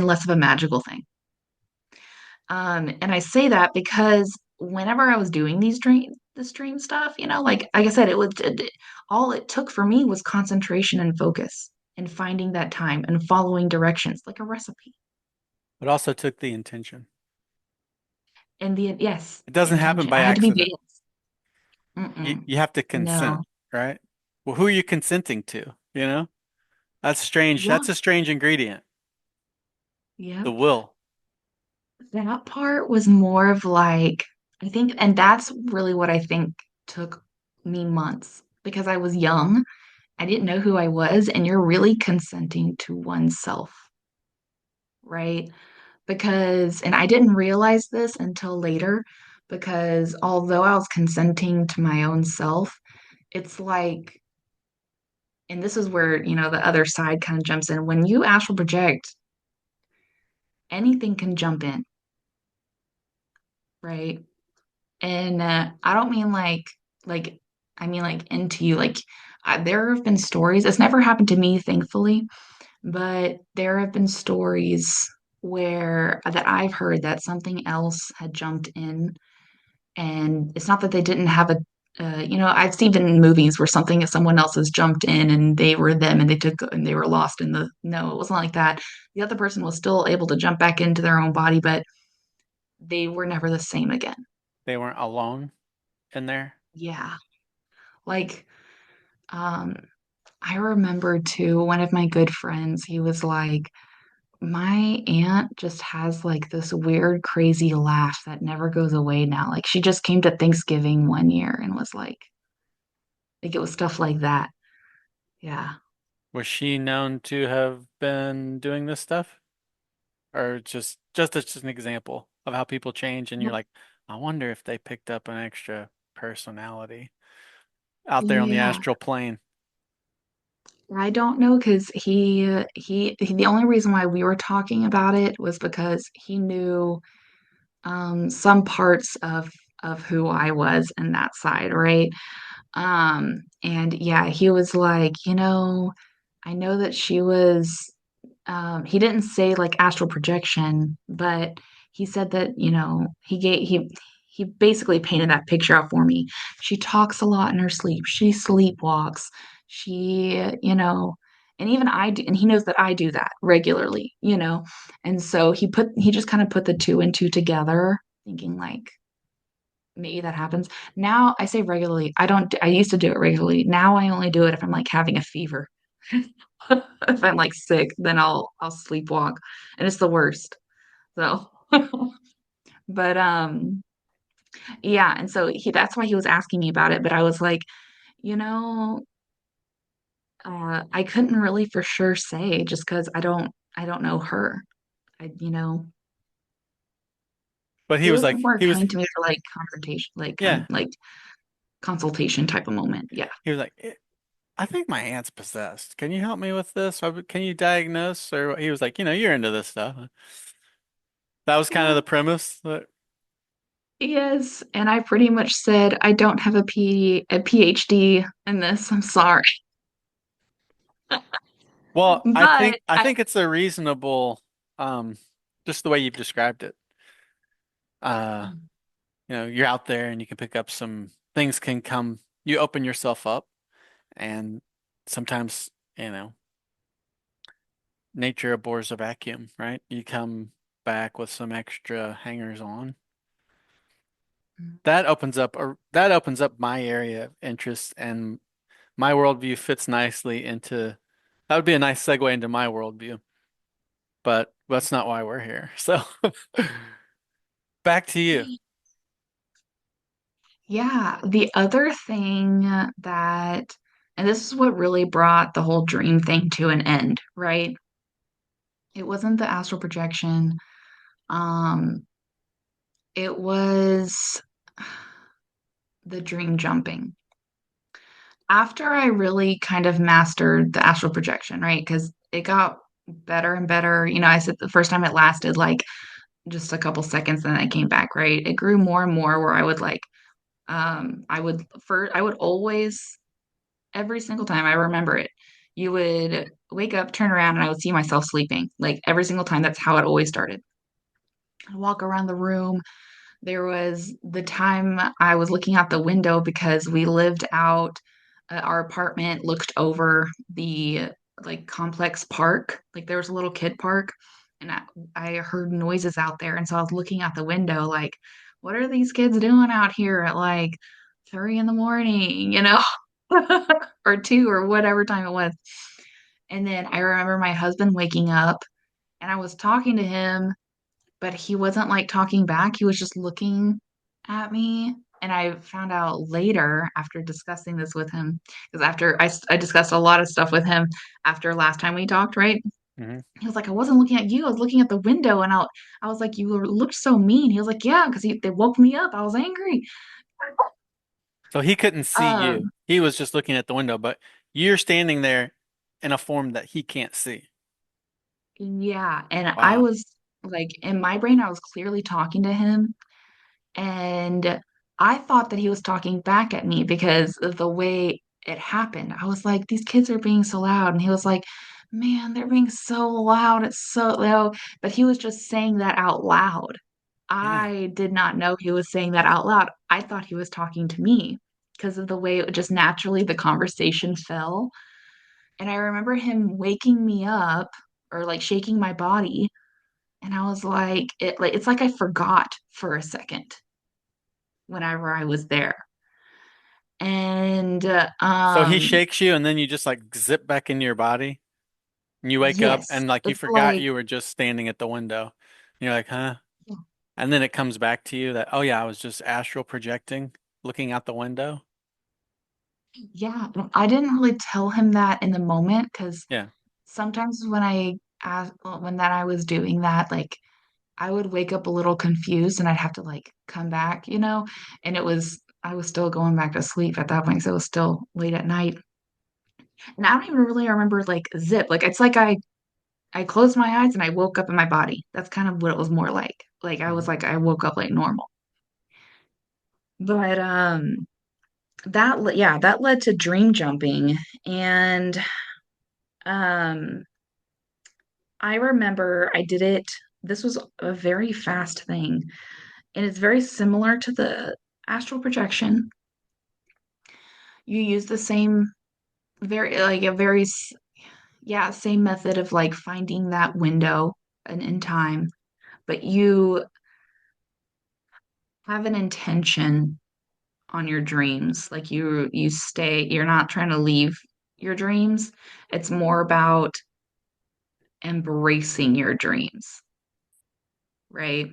less of a magical thing. And I say that because whenever I was doing this dream stuff, like I said, all it took for me was concentration and focus and finding that time and following directions like a recipe. It also took the intention. And yes, It the doesn't happen intention. by I had to be accident. balanced. Mm-mm, You have to consent, no. right? Well, who are you consenting to? You know? That's strange. Yeah. That's a strange ingredient. The Yep. will. That part was more of like, I think, and that's really what I think took me months because I was young. I didn't know who I was, and you're really consenting to oneself, right? And I didn't realize this until later, because although I was consenting to my own self, it's like, and this is where, the other side kind of jumps in. When you astral project, anything can jump in, right? And I don't mean like, I mean like into you. Like, there have been stories, it's never happened to me, thankfully, but there have been stories where that I've heard that something else had jumped in, and it's not that they didn't have I've seen in movies where someone else has jumped in and they were them and they were lost in the no, it wasn't like that. The other person was still able to jump back into their own body, but they were never the same again. They weren't alone in there. Yeah. Like, um, I remember too, one of my good friends, he was like, my aunt just has like this weird, crazy laugh that never goes away now. Like she just came to Thanksgiving one year and was like it was stuff like that. Yeah. Was she known to have been doing this stuff? Or just as just an example of how people change and you're like, I wonder if they picked up an extra personality out there on the Yeah. astral plane. I don't know because the only reason why we were talking about it was because he knew some parts of who I was in that side, right? And yeah, he was like, I know that she was, he didn't say like astral projection, but he said that, he basically painted that picture out for me. She talks a lot in her sleep. She sleepwalks. She, and even I do, and he knows that I do that regularly. And so he just kind of put the two and two together, thinking like, maybe that happens. Now I say regularly. I used to do it regularly. Now I only do it if I'm like having a fever. If I'm like sick, then I'll sleepwalk. And it's the worst. So but yeah, and so that's why he was asking me about it. But I was like, you know, I couldn't really for sure say just because I don't know her. I But he was more coming to me for like confrontation, yeah, like consultation type of moment. Yeah. he was like, I think my aunt's possessed. Can you help me with this? Can you diagnose? Or he was like, you're into this stuff. That was kind of Yeah. the premise. Yes, and I pretty much said I don't have a PhD in this. I'm sorry. Well, I think But I think it's a reasonable, um, just the way you've described it. Uh, you're out there and you can pick up some things can come. You open yourself up, and sometimes, nature abhors a vacuum, right? You come back with some extra hangers on. That opens up my area of interest, and my worldview fits nicely into. That would be a nice segue into my worldview, but that's not why we're here. So back to you. yeah, the other thing and this is what really brought the whole dream thing to an end, right? It wasn't the astral projection. Um, it was the dream jumping. After I really kind of mastered the astral projection, right? Because it got better and better. I said the first time it lasted like just a couple seconds, and then it came back, right? It grew more and more where I would like, I would always, every single time I remember it, you would wake up, turn around, and I would see myself sleeping. Like every single time, that's how it always started. I'd walk around the room. There was the time I was looking out the window because we lived out, our apartment looked over the like complex park. Like there was a little kid park, and I heard noises out there. And so I was looking out the window, like, what are these kids doing out here at like 3 in the morning, or two or whatever time it was. And then I remember my husband waking up and I was talking to him, but he wasn't like talking back. He was just looking at me. And I found out later after discussing this with him, because I discussed a lot of stuff with him after last time we talked, right? Hmm. He was like, I wasn't looking at you. I was looking at the window. And I was like, looked so mean. He was like, yeah, because they woke me up. I was angry. So he couldn't see you. Um, He was just looking at the window, but you're standing there in a form that he can't see. yeah. And I Wow. was like, in my brain, I was clearly talking to him. And I thought that he was talking back at me because of the way it happened. I was like, these kids are being so loud. And he was like, man, they're being so loud. It's so loud. But he was just saying that out loud. Yeah. I did not know he was saying that out loud. I thought he was talking to me because of the way it just naturally the conversation fell. And I remember him waking me up or like shaking my body. And I was like it's like I forgot for a second whenever I was there. And So he shakes you and then you just like zip back into your body and you wake up yes, and like you it's forgot like you were just standing at the window. And you're like, huh? And then it comes back to you that, oh yeah, I was just astral projecting, looking out the window. yeah, I didn't really tell him that in the moment because Yeah. sometimes when I was doing that, like I would wake up a little confused and I'd have to like come back, and I was still going back to sleep at that point, so it was still late at night. And I don't even really remember like zip. Like it's like I closed my eyes and I woke up in my body. That's kind of what it was more like. Like I was Mhm. like I woke up like normal. But that led to dream jumping. And um I remember I did it. This was a very fast thing, and it's very similar to the astral projection. You use the same very like a very yeah, same method of like finding that window in time, but you have an intention on your dreams. Like you're not trying to leave your dreams. It's more about embracing your dreams, right?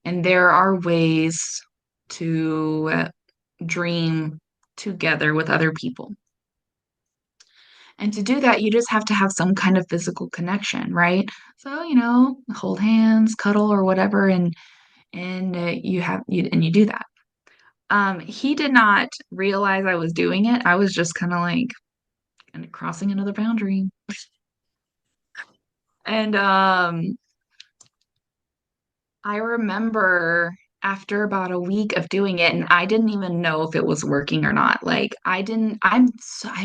And there are ways to dream together with other people. And to do that, you just have to have some kind of physical connection, right? So, hold hands, cuddle or whatever, and you do that. He did not realize I was doing it. I was just kind of crossing another boundary. And I remember after about a week of doing it, and I didn't even know if it was working or not. Like, I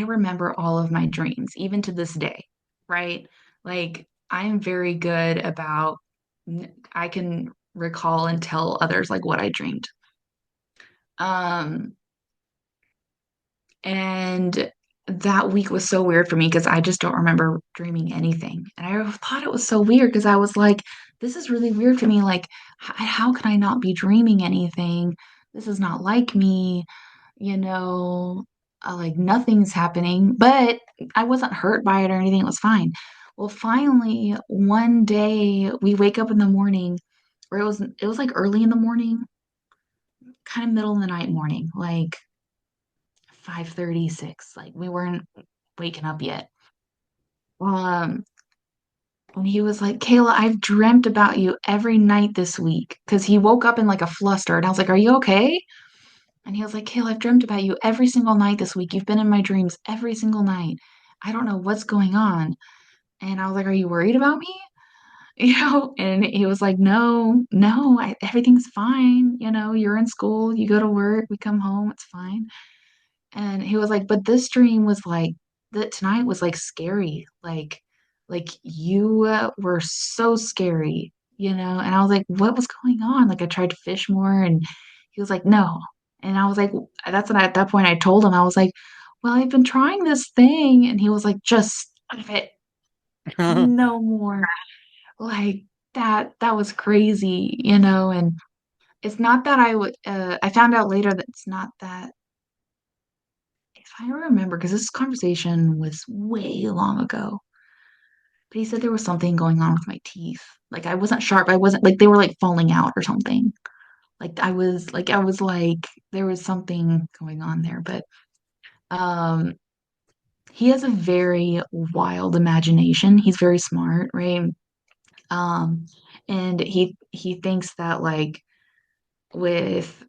remember all of my dreams, even to this day, right? Like, I'm very good about, I can recall and tell others like what I dreamed. Um, and that week was so weird for me because I just don't remember dreaming anything. And I thought it was so weird because I was like, this is really weird to me. Like, how can I not be dreaming anything? This is not like me, you know, like nothing's happening. But I wasn't hurt by it or anything. It was fine. Well, finally, one day we wake up in the morning, or it was like early in the morning, kind of middle of the night morning, like 5:36. Like we weren't waking up yet. Um, And he was like, Kayla, I've dreamt about you every night this week. Because he woke up in like a fluster. And I was like, are you okay? And he was like, Kayla, I've dreamt about you every single night this week. You've been in my dreams every single night. I don't know what's going on. And I was like, are you worried about me? And he was like, no, no, everything's fine. You're in school, you go to work, we come home, it's fine. And he was like, but this dream was like that tonight was like scary. Like you were so scary. And I was like, what was going on? Like I tried to fish more and he was like, no. And I was like, that's when at that point I told him, I was like, well, I've been trying this thing. And he was like, just stop it. No more. Like that was crazy. And it's not that I found out later that it's not that if I remember, because this conversation was way long ago, but he said there was something going on with my teeth. Like I wasn't sharp. I wasn't like they were like falling out or something. Like there was something going on there. But um he has a very wild imagination. He's very smart, right? Um and he thinks that like with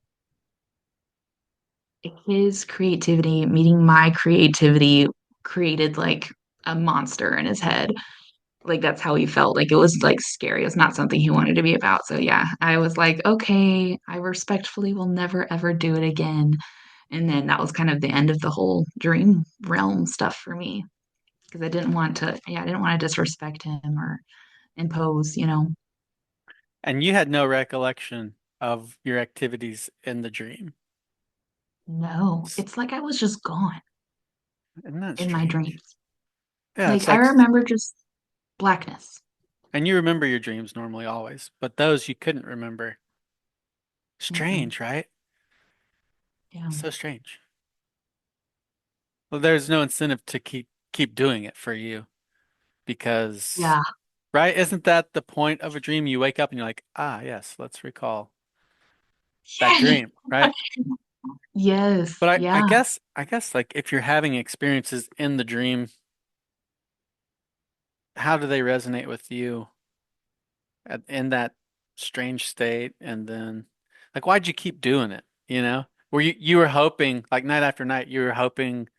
his creativity meeting my creativity created like a monster in his head. Like that's how he felt. Like it was like scary. It's not something he wanted to be about. So yeah, I was like, okay, I respectfully will never ever do it again. And then that was kind of the end of the whole dream realm stuff for me because I didn't want to disrespect him or impose. And you had no recollection of your activities in the dream. No, it's like I was just gone Isn't that in my strange? dreams. Yeah, Like it's I like, remember just blackness. and you remember your dreams normally always, but those you couldn't remember. Mm-mm. Strange, right? Yeah. So strange. Well, there's no incentive to keep doing it for you because, Yeah. right? Isn't that the point of a dream? You wake up and you're like, ah, yes, let's recall that Yay. dream, right? Yes. But I Yeah. guess like if you're having experiences in the dream, how do they resonate with you in that strange state? And then like why'd you keep doing it? Were you were hoping like night after night, you were hoping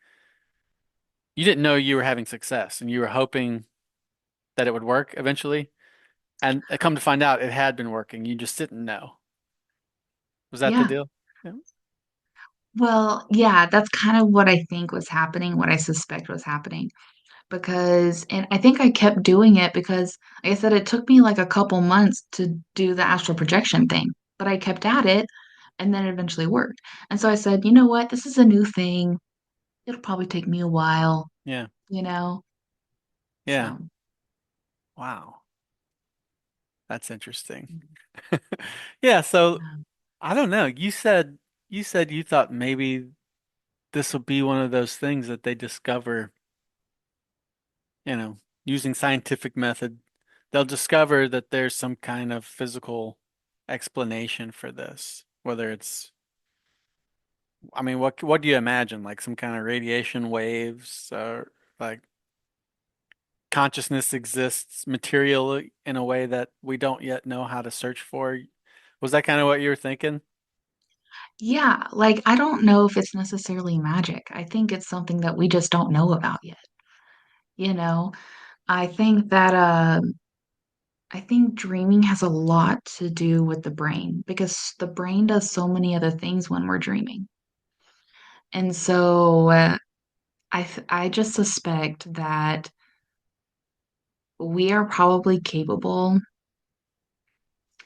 you didn't know you were having success and you were hoping that it would work eventually. And come to find out it had been working. You just didn't know. Was that the Yeah. deal? Yeah. Well, yeah, that's kind of what I think was happening, what I suspect was happening. And I think I kept doing it because, like I said, it took me like a couple months to do the astral projection thing, but I kept at it and then it eventually worked. And so I said, you know what? This is a new thing. It'll probably take me a while, Yeah. you know? Yeah. So, Wow. That's interesting. Yeah, so yeah. I don't know. You said you thought maybe this will be one of those things that they discover, using scientific method. They'll discover that there's some kind of physical explanation for this, whether it's, I mean, what do you imagine? Like some kind of radiation waves or like consciousness exists materially in a way that we don't yet know how to search for. Was that kind of what you were thinking? Yeah, like I don't know if it's necessarily magic. I think it's something that we just don't know about yet, you know? I think that I think dreaming has a lot to do with the brain because the brain does so many other things when we're dreaming. And so I just suspect that we are probably capable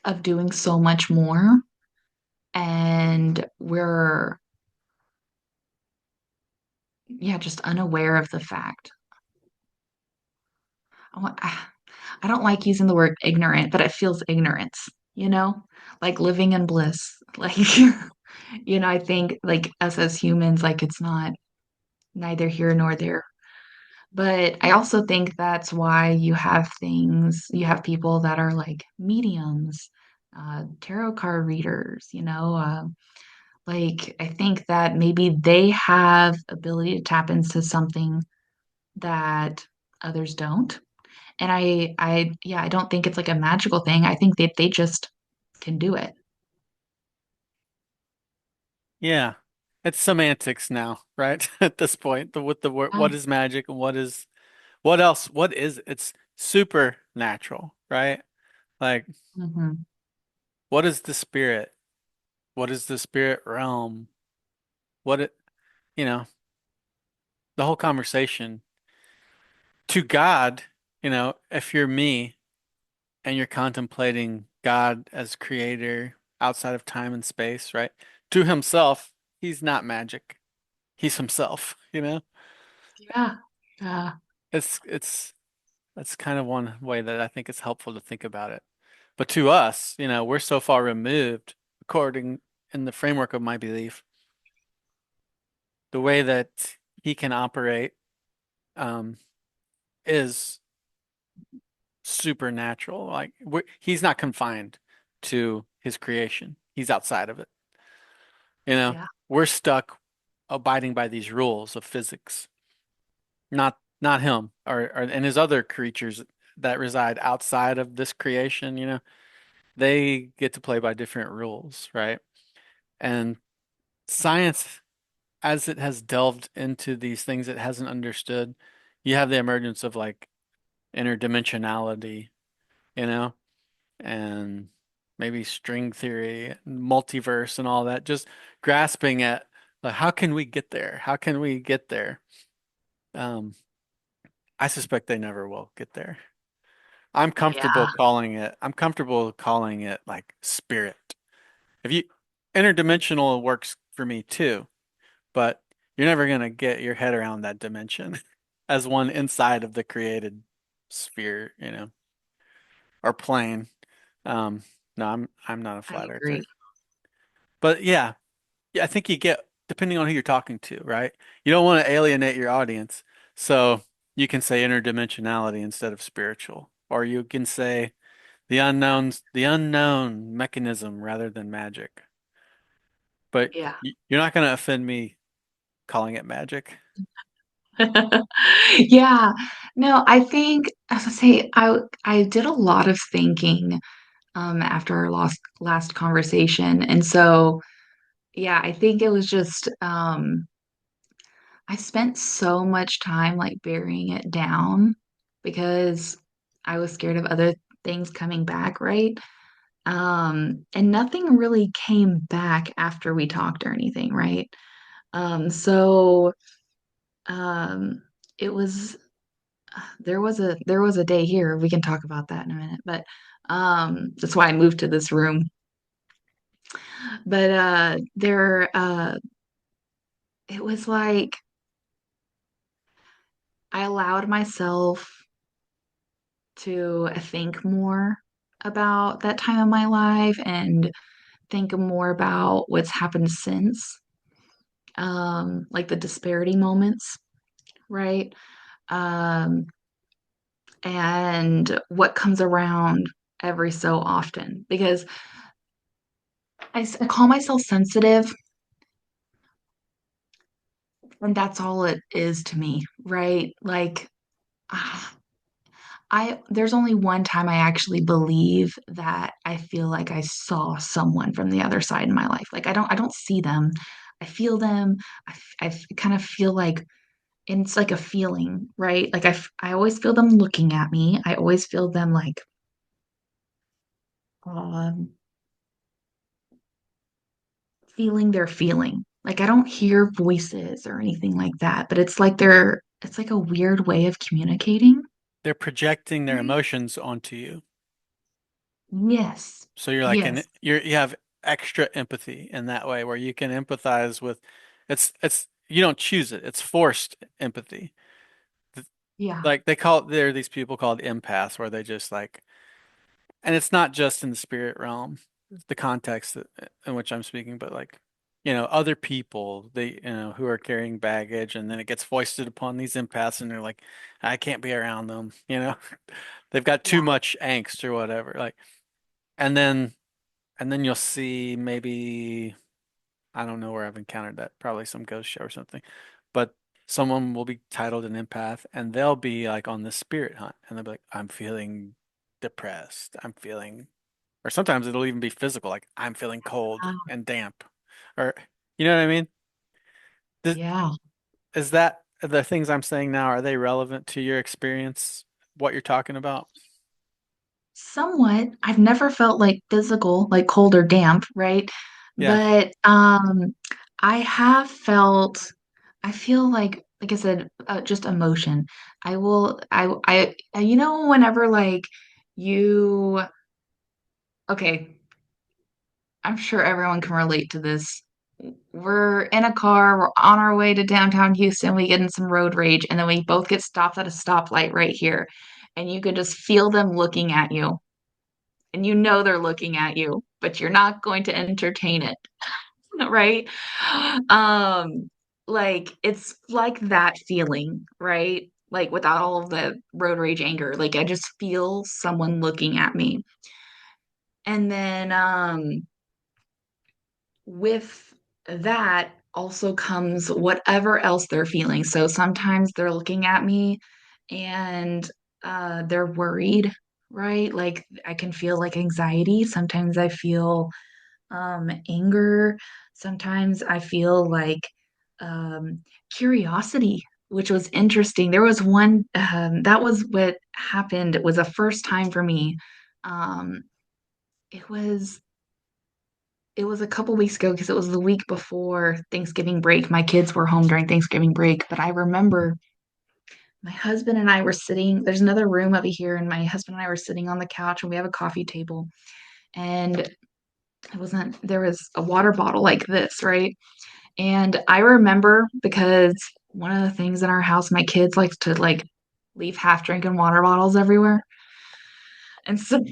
of doing so much more and we're yeah, just unaware of the fact. I want, I don't like using the word ignorant, but it feels ignorance, you know? Like living in bliss. Like I think like us as humans like it's not neither here nor there. But I also think that's why you have people that are like mediums, tarot card readers, like I think that maybe they have ability to tap into something that others don't. And yeah, I don't think it's like a magical thing. I think that they just can do it. Yeah. It's semantics now, right? At this point, with the word, Yeah. what is magic and what else? What is it's supernatural, right? Like, Hmm. what is the spirit? What is the spirit realm? What it, you know, the whole conversation to God, if you're me and you're contemplating God as creator outside of time and space, right? To himself, he's not magic. He's himself, you know? Yeah. Yeah. It's that's kind of one way that I think it's helpful to think about it. But to us, we're so far removed, according in the framework of my belief, the way that he can operate um, is supernatural. Like he's not confined to his creation. He's outside of it. Yeah. We're stuck abiding by these rules of physics, not him or and his other creatures that reside outside of this creation, they get to play by different rules, right? And science, as it has delved into these things it hasn't understood, you have the emergence of like interdimensionality, you know, and maybe string theory, multiverse, and all that, just grasping at like, how can we get there? How can we get there? Um, I suspect they never will get there. Yeah. I'm comfortable calling it like spirit. If you interdimensional works for me too, but you're never gonna get your head around that dimension as one inside of the created sphere, or plane. Um, no, I'm not a I flat earther. agree. But yeah, I think you get depending on who you're talking to, right? You don't want to alienate your audience, so you can say interdimensionality instead of spiritual, or you can say the unknown mechanism rather than magic. But Yeah. you're not going to offend me calling it magic. Yeah. No, I think, as I say, I did a lot of thinking after our last conversation. And so, yeah, I think it was just I spent so much time like burying it down because I was scared of other things coming back, right? And nothing really came back after we talked or anything, right? So um it was there was a day here. We can talk about that in a minute, but that's why I moved to this room. But it was like I allowed myself to think more about that time of my life and think more about what's happened since, like the disparity moments, right? Um, and what comes around every so often because I call myself sensitive, and that's all it is to me, right? Like, ah, there's only one time I actually believe that I feel like I saw someone from the other side in my life. Like I don't see them. I feel them. I kind of feel like and it's like a feeling, right? Like I always feel them looking at me. I always feel them like um feeling their feeling. Like I don't hear voices or anything like that, but it's like a weird way of communicating. They're projecting their Right? emotions onto you. Yes. So you're like Yes. you have extra empathy in that way where you can empathize with it's you don't choose it. It's forced empathy. Th- Yeah. Like there are these people called empaths where they just like, and it's not just in the spirit realm, the context in which I'm speaking, but like, other people, who are carrying baggage, and then it gets foisted upon these empaths, and they're like, I can't be around them, they've got too Yeah. much angst or whatever, like, and then you'll see maybe, I don't know where I've encountered that, probably some ghost show or something, but someone will be titled an empath and they'll be like on the spirit hunt and they'll be like, I'm feeling depressed. I'm feeling, or sometimes it'll even be physical, like I'm feeling cold Ah, and damp. Or, you know what I mean? Th- yeah. Is that the things I'm saying now, are they relevant to your experience, what you're talking about? Somewhat. I've never felt like physical, like cold or damp, right? Yeah. But I have felt, I feel like I said, just emotion. You know, whenever like you, okay, I'm sure everyone can relate to this. We're in a car, we're on our way to downtown Houston, we get in some road rage, and then we both get stopped at a stoplight right here. And you can just feel them looking at you, and you know they're looking at you, but you're not going to entertain it, right? Um, like it's like that feeling, right? Like without all of the road rage anger, like I just feel someone looking at me. And then with that also comes whatever else they're feeling. So sometimes they're looking at me and they're worried, right? Like I can feel like anxiety. Sometimes I feel anger. Sometimes I feel like um, curiosity, which was interesting. There was one that was what happened. It was a first time for me. Um, it was it was a couple weeks ago because it was the week before Thanksgiving break. My kids were home during Thanksgiving break, but I remember my husband and I were sitting. There's another room over here, and my husband and I were sitting on the couch, and we have a coffee table. And it wasn't, there was a water bottle like this, right? And I remember because one of the things in our house, my kids like to like leave half drinking water bottles everywhere. And so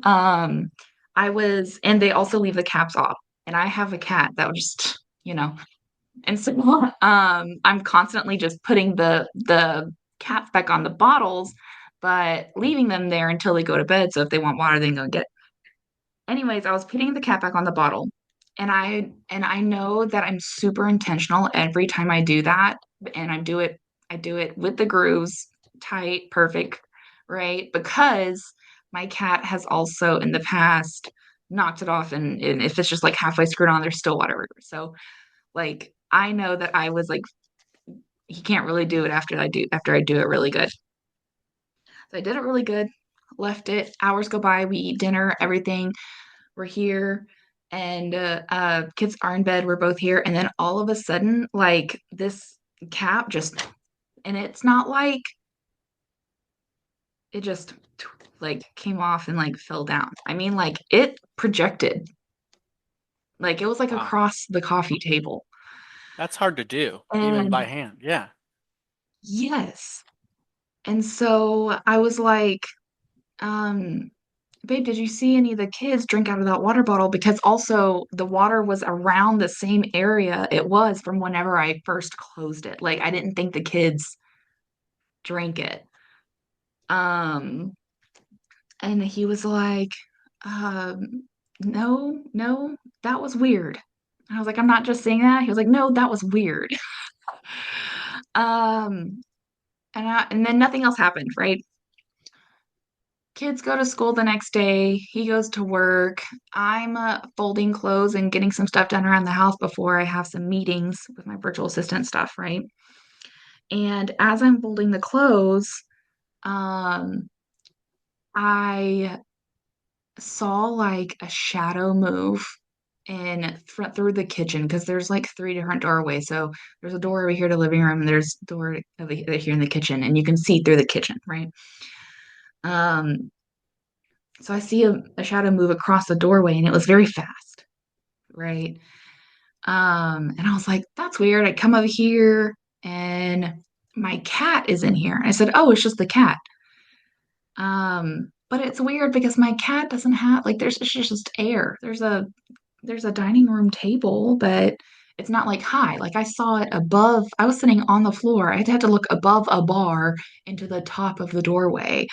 um and they also leave the caps off. And I have a cat that would just, you know, and so I'm constantly just putting the caps back on the bottles, but leaving them there until they go to bed. So if they want water, they can go get it. Anyways, I was putting the cap back on the bottle. And I know that I'm super intentional every time I do that. And I do it with the grooves tight, perfect, right? Because my cat has also in the past knocked it off, and if it's just like halfway screwed on, there's still water. So like I know that I was like he can't really do it after I do it really good. So I did it really good, left it, hours go by, we eat dinner, everything. We're here, and kids are in bed, we're both here, and then all of a sudden like this cap just, and it's not like it just like came off and like fell down. I mean, like it projected, like it was like Wow. across the coffee table. That's hard to do, even And by hand. Yeah. yes, and so I was like, um babe, did you see any of the kids drink out of that water bottle? Because also the water was around the same area it was from whenever I first closed it. Like I didn't think the kids drank it. Um, and he was like, no, no, that was weird. I was like, I'm not just saying that. He was like, no, that was weird. Um, and then nothing else happened, right? Kids go to school the next day. He goes to work. I'm folding clothes and getting some stuff done around the house before I have some meetings with my virtual assistant stuff, right? And as I'm folding the clothes, um, I saw like a shadow move in front through the kitchen because there's like three different doorways. So there's a door over here to living room, and there's a door over here in the kitchen, and you can see through the kitchen, right? Um, so I see a shadow move across the doorway, and it was very fast, right? And I was like, that's weird. I come over here and my cat is in here. I said, oh, it's just the cat. But it's weird because my cat doesn't have like it's just air. There's a dining room table, but it's not like high. Like I saw it above. I was sitting on the floor. I had to look above a bar into the top of the doorway,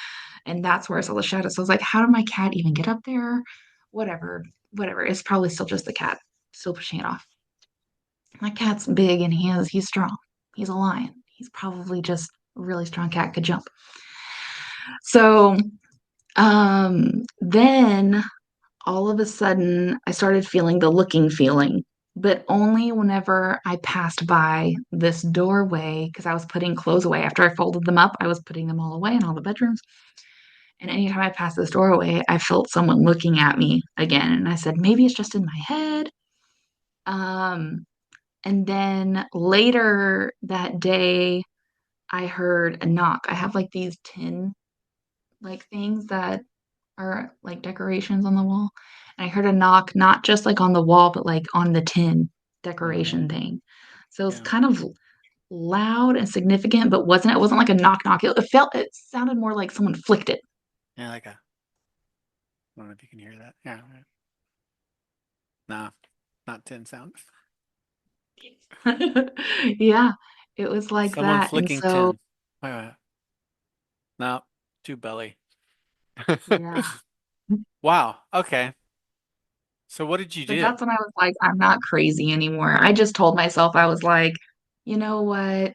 and that's where I saw the shadow. So I was like, how did my cat even get up there? Whatever, whatever. It's probably still just the cat, still pushing it off. My cat's big and he's strong. He's a lion. He's probably just a really strong cat, could jump. So then all of a sudden I started feeling the looking feeling, but only whenever I passed by this doorway because I was putting clothes away. After I folded them up, I was putting them all away in all the bedrooms. And anytime I passed this doorway, I felt someone looking at me again. And I said, maybe it's just in my head. Um, and then later that day, I heard a knock. I have like these tin like things that are like decorations on the wall. And I heard a knock, not just like on the wall, but like on the tin Hmm. decoration thing. So it's Yeah. kind of loud and significant, but it wasn't like a knock knock. It sounded more like someone flicked it. Yeah, like a, I don't know if you can hear that. Yeah. No, not tin sound. Yeah, it was like Someone that. And flicking so, tin. Wait, wait. No, too belly. yeah. Wow. Okay. So what did you But do? that's when I was like, I'm not crazy anymore. I just told myself, I was like, you know what?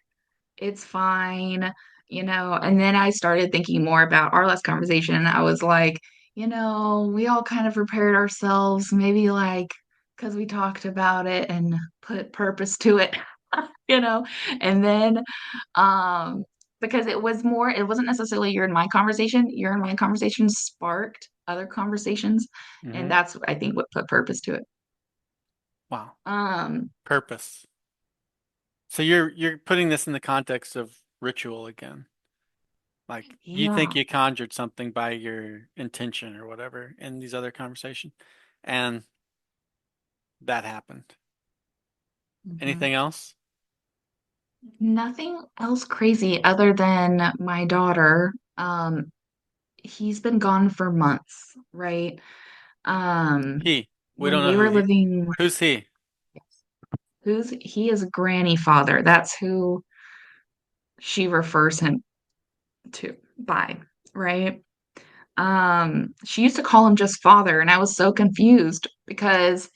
It's fine, And then I started thinking more about our last conversation. I was like, we all kind of prepared ourselves, maybe like because we talked about it and put purpose to it, you know? And then, um, because it wasn't necessarily your and my conversation sparked other conversations. And Hmm. that's, I think, what put purpose to it. Wow. Um, Purpose. So you're putting this in the context of ritual again. Like you think yeah. you conjured something by your intention or whatever in these other conversations, and that happened. Mhm. Anything else? Nothing else crazy other than my daughter. He's been gone for months, right? He. We When don't know we who were he. living, Who's he? he is granny father. That's who she refers him to by, right? She used to call him just father, and I was so confused because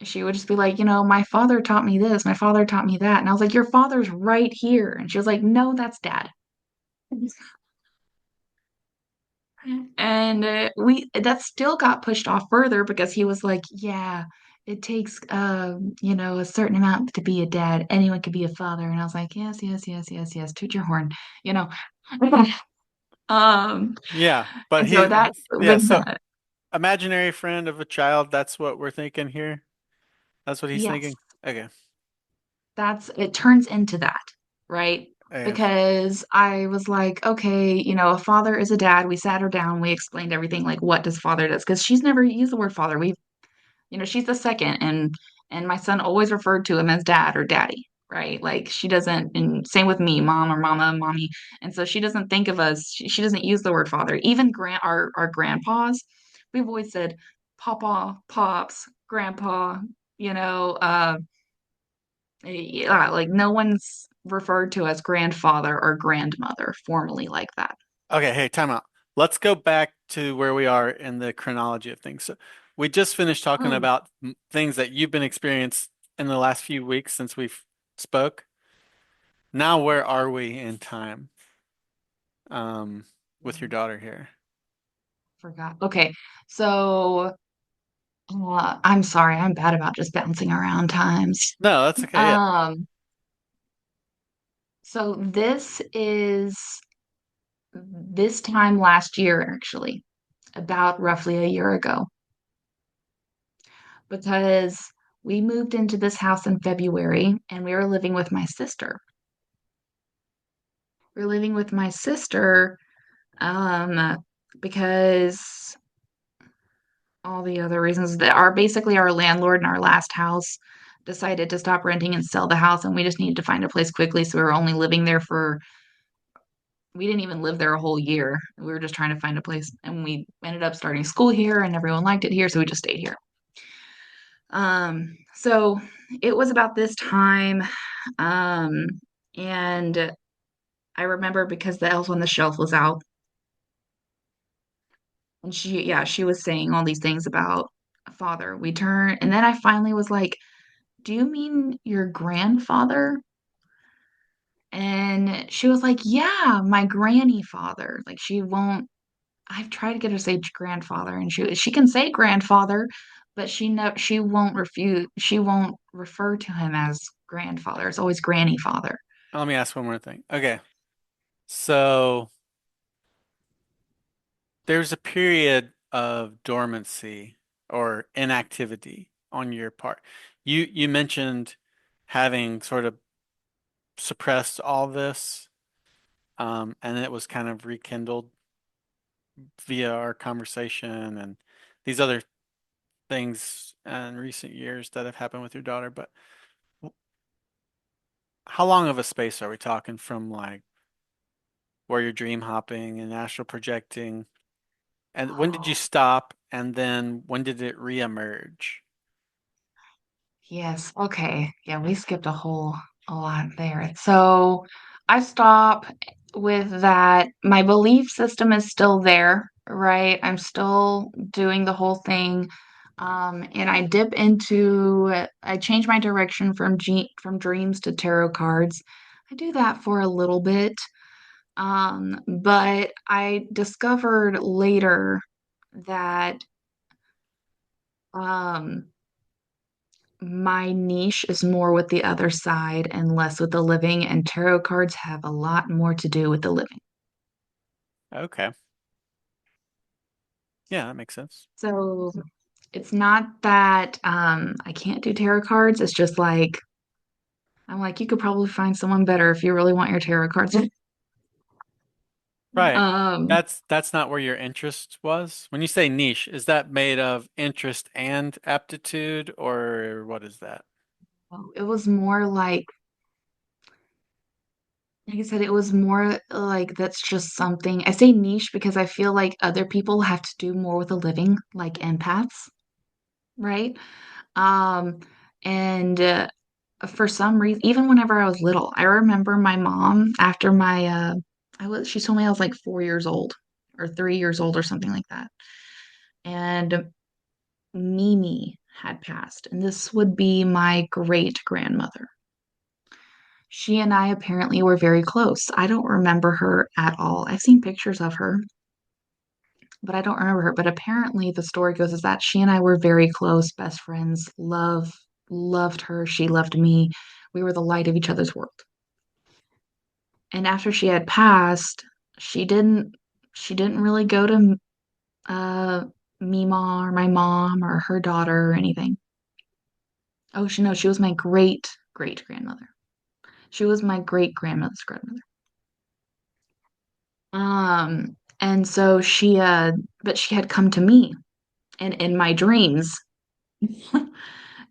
she would just be like, my father taught me this, my father taught me that. And I was like, your father's right here. And she was like, no, that's dad. And we that still got pushed off further because he was like, "Yeah, it takes a certain amount to be a dad. Anyone could be a father." And I was like, "Yes, yes, yes, yes, yes. Toot your horn," you know. Um, Yeah, but and so yeah, but so that, imaginary friend of a child, that's what we're thinking here. That's what he's yes, thinking. Okay. it turns into that, right? Okay. Because I was like, okay, a father is a dad. We sat her down, we explained everything, like what does father does, because she's never used the word father. She's the second, and my son always referred to him as dad or daddy, right? Like she doesn't, and same with me, mom or mama, mommy. And so she doesn't think of us, she doesn't use the word father. Even our grandpas, we've always said papa, pops, grandpa, you know, yeah, like no one's referred to as grandfather or grandmother formally like that. Okay, hey, time out. Let's go back to where we are in the chronology of things. So we just finished talking Oh, about things that you've been experienced in the last few weeks since we've spoke. Now, where are we in time, um, with your daughter here? forgot. Okay, so I'm sorry, I'm bad about just bouncing around times. No, that's okay. Yeah. Um, so this time last year, actually, about roughly a year ago, because we moved into this house in February and we were living with my sister. We were living with my sister, because all the other reasons that are basically our landlord in our last house decided to stop renting and sell the house, and we just needed to find a place quickly. So we were only living there we didn't even live there a whole year. We were just trying to find a place, and we ended up starting school here, and everyone liked it here, so we just stayed here. So it was about this time, um, and I remember because the elf on the shelf was out, and she was saying all these things about father. We turned, and then I finally was like, "Do you mean your grandfather?" And she was like, yeah, my granny father. Like she won't, I've tried to get her to say grandfather, and she can say grandfather, but she won't refuse, she won't refer to him as grandfather. It's always granny father. Let me ask one more thing. Okay. So there's a period of dormancy or inactivity on your part. You mentioned having sort of suppressed all this, and it was kind of rekindled via our conversation and these other things in recent years that have happened with your daughter. But how long of a space are we talking from like where you're dream hopping and astral projecting? And when did you Oh, stop? And then when did it reemerge? yes. Okay. Yeah, we skipped a lot there. So I stop with that. My belief system is still there, right? I'm still doing the whole thing. And I dip into, I change my direction from dreams to tarot cards. I do that for a little bit. But I discovered later that um my niche is more with the other side and less with the living, and tarot cards have a lot more to do with the living. Okay. Yeah, that makes sense. So it's not that I can't do tarot cards. It's just like I'm like, you could probably find someone better if you really want your tarot cards. Right. Um, That's not where your interest was. When you say niche, is that made of interest and aptitude, or what is that? it was more like I said, it was more like that's just something. I say niche because I feel like other people have to do more with a living, like empaths, right? Um, and for some reason, even whenever I was little, I remember my mom after she told me I was like 4 years old or 3 years old or something like that. And Mimi had passed, and this would be my great grandmother. She and I apparently were very close. I don't remember her at all. I've seen pictures of her, but I don't remember her. But apparently, the story goes is that she and I were very close, best friends. Loved her. She loved me. We were the light of each other's world. And after she had passed, she didn't she didn't really go to uh Mima or my mom or her daughter or anything. Oh, she was my great grandmother. She was my great grandmother's grandmother. And so but she had come to me and in my dreams.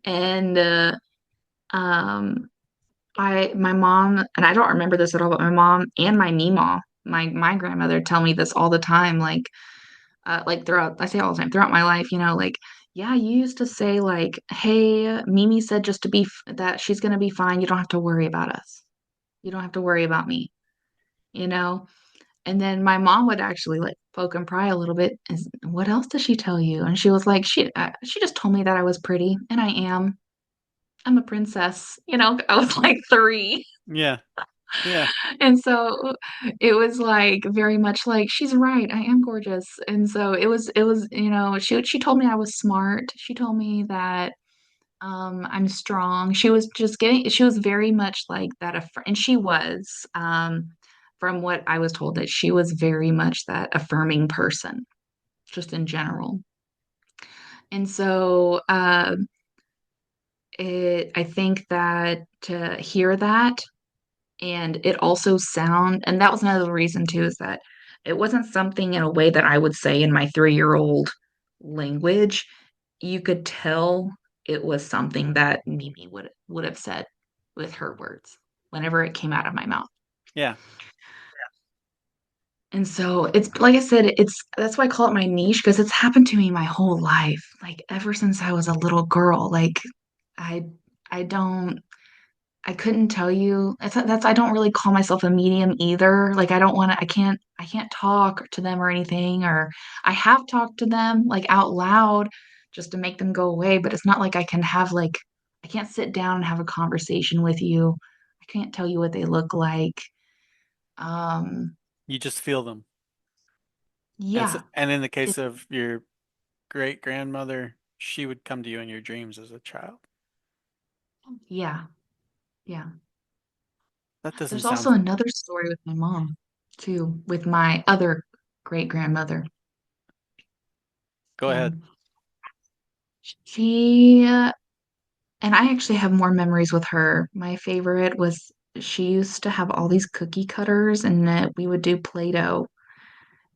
And um my mom, and I don't remember this at all, but my mom and my Mima, my grandmother tell me this all the time, like throughout, I say all the time, throughout my life, like, yeah, you used to say like, hey, Mimi said just to that she's gonna be fine. You don't have to worry about us. You don't have to worry about me, you know? And then my mom would actually like poke and pry a little bit. What else did she tell you? And she was like, she just told me that I was pretty, and I am. I'm a princess. I was like 3. Yeah. Yeah. And so it was like very much like she's right, I am gorgeous. And so it was, she told me I was smart. She told me that I'm strong. She was very much like that and she was from what I was told that she was very much that affirming person just in general. And so I think that to hear that, and it also and that was another reason too, is that it wasn't something in a way that I would say in my 3-year-old language. You could tell it was something that Mimi would have said with her words whenever it came out of my mouth. Yeah. And so it's like I said, that's why I call it my niche, because it's happened to me my whole life. Like ever since I was a little girl. Like I I don't I couldn't tell you. I don't really call myself a medium either. Like I don't want to, I can't talk to them or anything, or I have talked to them like out loud just to make them go away, but it's not like I can't sit down and have a conversation with you. I can't tell you what they look like. Um, You just feel them. yeah, And in the it, case of your great grandmother, she would come to you in your dreams as a child. yeah, yeah. That doesn't There's sound. also another story with my mom, too, with my other great grandmother. Go ahead. And she, and I actually have more memories with her. My favorite was she used to have all these cookie cutters, and we would do Play-Doh,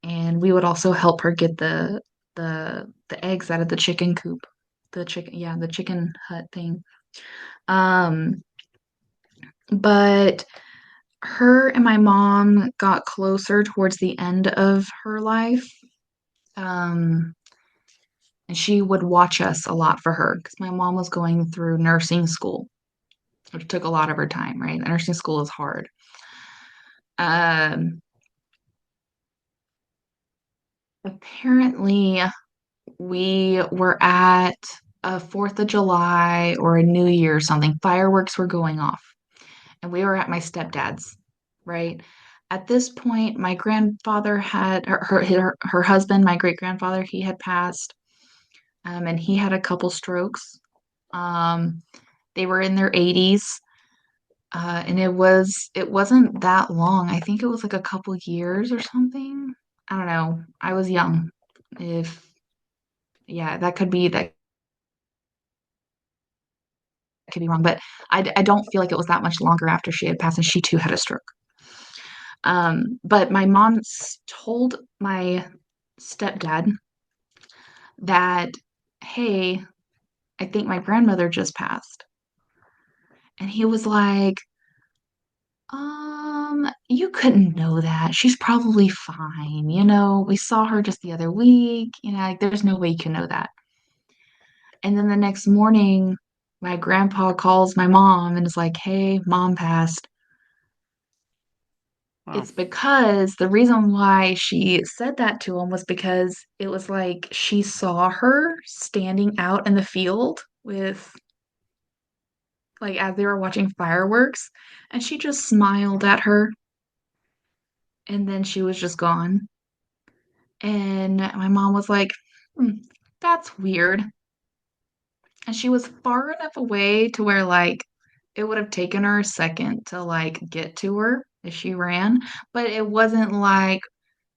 and we would also help her get the eggs out of the chicken coop, the chicken, yeah, the chicken hut thing. Um, but her and my mom got closer towards the end of her life. Um, and she would watch us a lot for her because my mom was going through nursing school, which took a lot of her time, right? Nursing school is hard. Um, apparently, we were at a 4th of July or a New Year or something. Fireworks were going off, and we were at my stepdad's, right? At this point, my grandfather had her husband, my great grandfather, he had passed, and he had a couple strokes. Um, they were in their 80s. And it wasn't that long. I think it was like a couple years or something. I don't know. I was young. If yeah, that could be wrong, but I don't feel like it was that much longer after she had passed, and she too had a stroke. But my mom told my stepdad that, hey, I think my grandmother just passed, and he was like, you couldn't know that. She's probably fine. We saw her just the other week. Like, there's no way you can know that. And then the next morning, my grandpa calls my mom and is like, hey, mom passed. Wow. It's because the reason why she said that to him was because it was like she saw her standing out in the field with, like, as they were watching fireworks, and she just smiled at her, and then she was just gone. And my mom was like, "Hmm, that's weird." And she was far enough away to where, like, it would have taken her a second to, like, get to her if she ran, but it wasn't, like,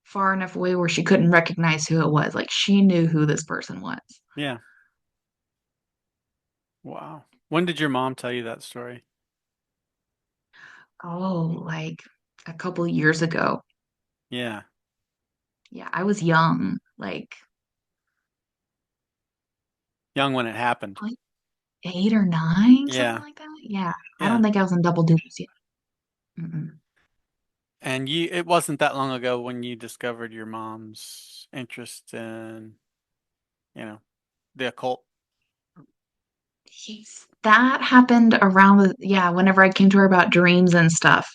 far enough away where she couldn't recognize who it was. Like, she knew who this person was. Yeah. Wow. When did your mom tell you that story? Oh, like a couple years ago. Yeah. Yeah, I was young, Young when it happened. like 8 or 9, something Yeah. like that. Yeah, I don't Yeah. think I was in double digits yet. Mm-mm. And it wasn't that long ago when you discovered your mom's interest in, you know, the occult. That happened around yeah, whenever I came to her about dreams and stuff.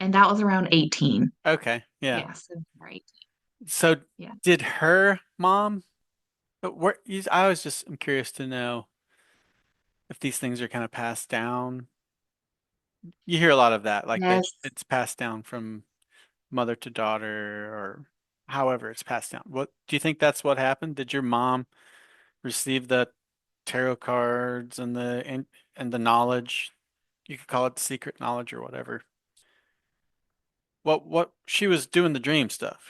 And that was around 18. Okay. Yeah. Yeah, so right. So Yeah. did her mom, I was just, I'm curious to know if these things are kind of passed down. You hear a lot of that, like that Yes. it's passed down from mother to daughter or however it's passed down. What do you think that's what happened? Did your mom receive the tarot cards and the knowledge? You could call it secret knowledge or whatever. What she was doing the dream stuff.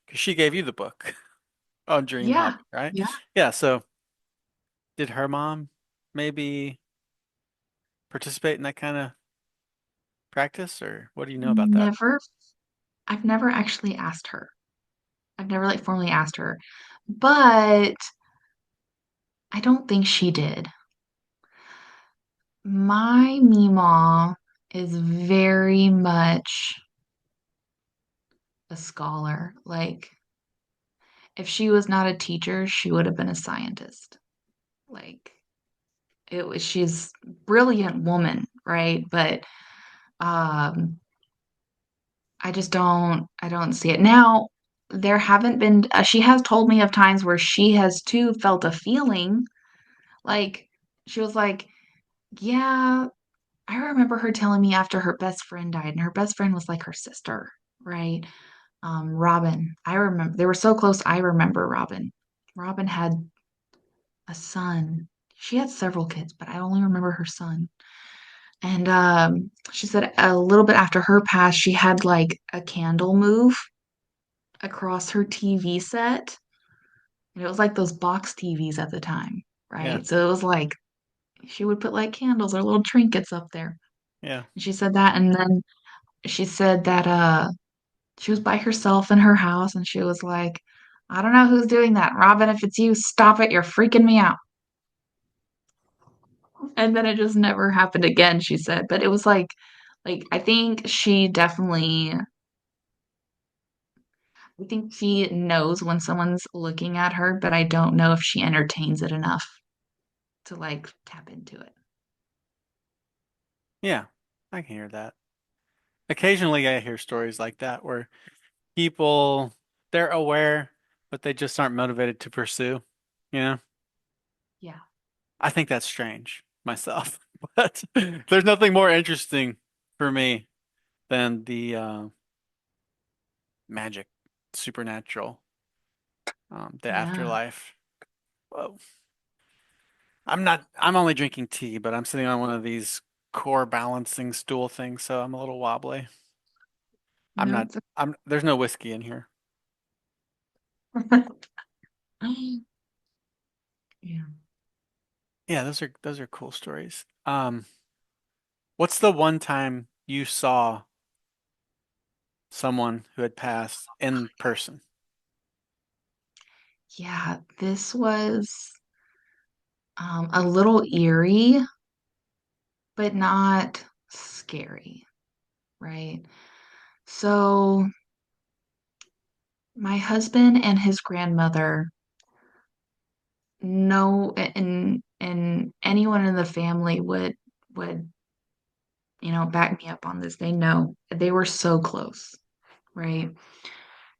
Because she gave you the book on dream Yeah. hopping, right? Yeah. Yeah, so did her mom maybe participate in that kind of practice, or what do you know about that? Never, I've never actually asked her. I've never like formally asked her, but I don't think she did. My Meemaw is very much a scholar. Like, if she was not a teacher, she would have been a scientist. Like, she's a brilliant woman, right? But um, I don't see it. Now, there haven't been, she has told me of times where she has too felt a feeling like she was like, yeah, I remember her telling me after her best friend died, and her best friend was like her sister, right? Robin. I remember they were so close. I remember Robin. Robin had a son. She had several kids, but I only remember her son. And she said a little bit after her pass, she had like a candle move across her TV set. And it was like those box TVs at the time, Yeah. right? So it was like she would put like candles or little trinkets up there. Yeah. And she said that, and then she said that she was by herself in her house, and she was like, I don't know who's doing that. Robin, if it's you, stop it. You're freaking me out. And then it just never happened again, she said. But it was like I think she definitely I think she knows when someone's looking at her, but I don't know if she entertains it enough to like tap into it. Yeah. I can hear that. Occasionally I hear stories like that where people they're aware, but they just aren't motivated to pursue, you know? Yeah. I think that's strange myself. But there's nothing more interesting for me than the magic, supernatural, the Yeah. afterlife. Whoa. I'm only drinking tea, but I'm sitting on one of these core balancing stool things, so I'm a little wobbly. I'm No, not, it's there's no whiskey in here. yeah. Yeah, those are cool stories. What's the one time you saw someone who had passed in person? Yeah, this was a little eerie, but not scary, right? So my husband and his grandmother know, and anyone in the family would back me up on this. They know they were so close, right?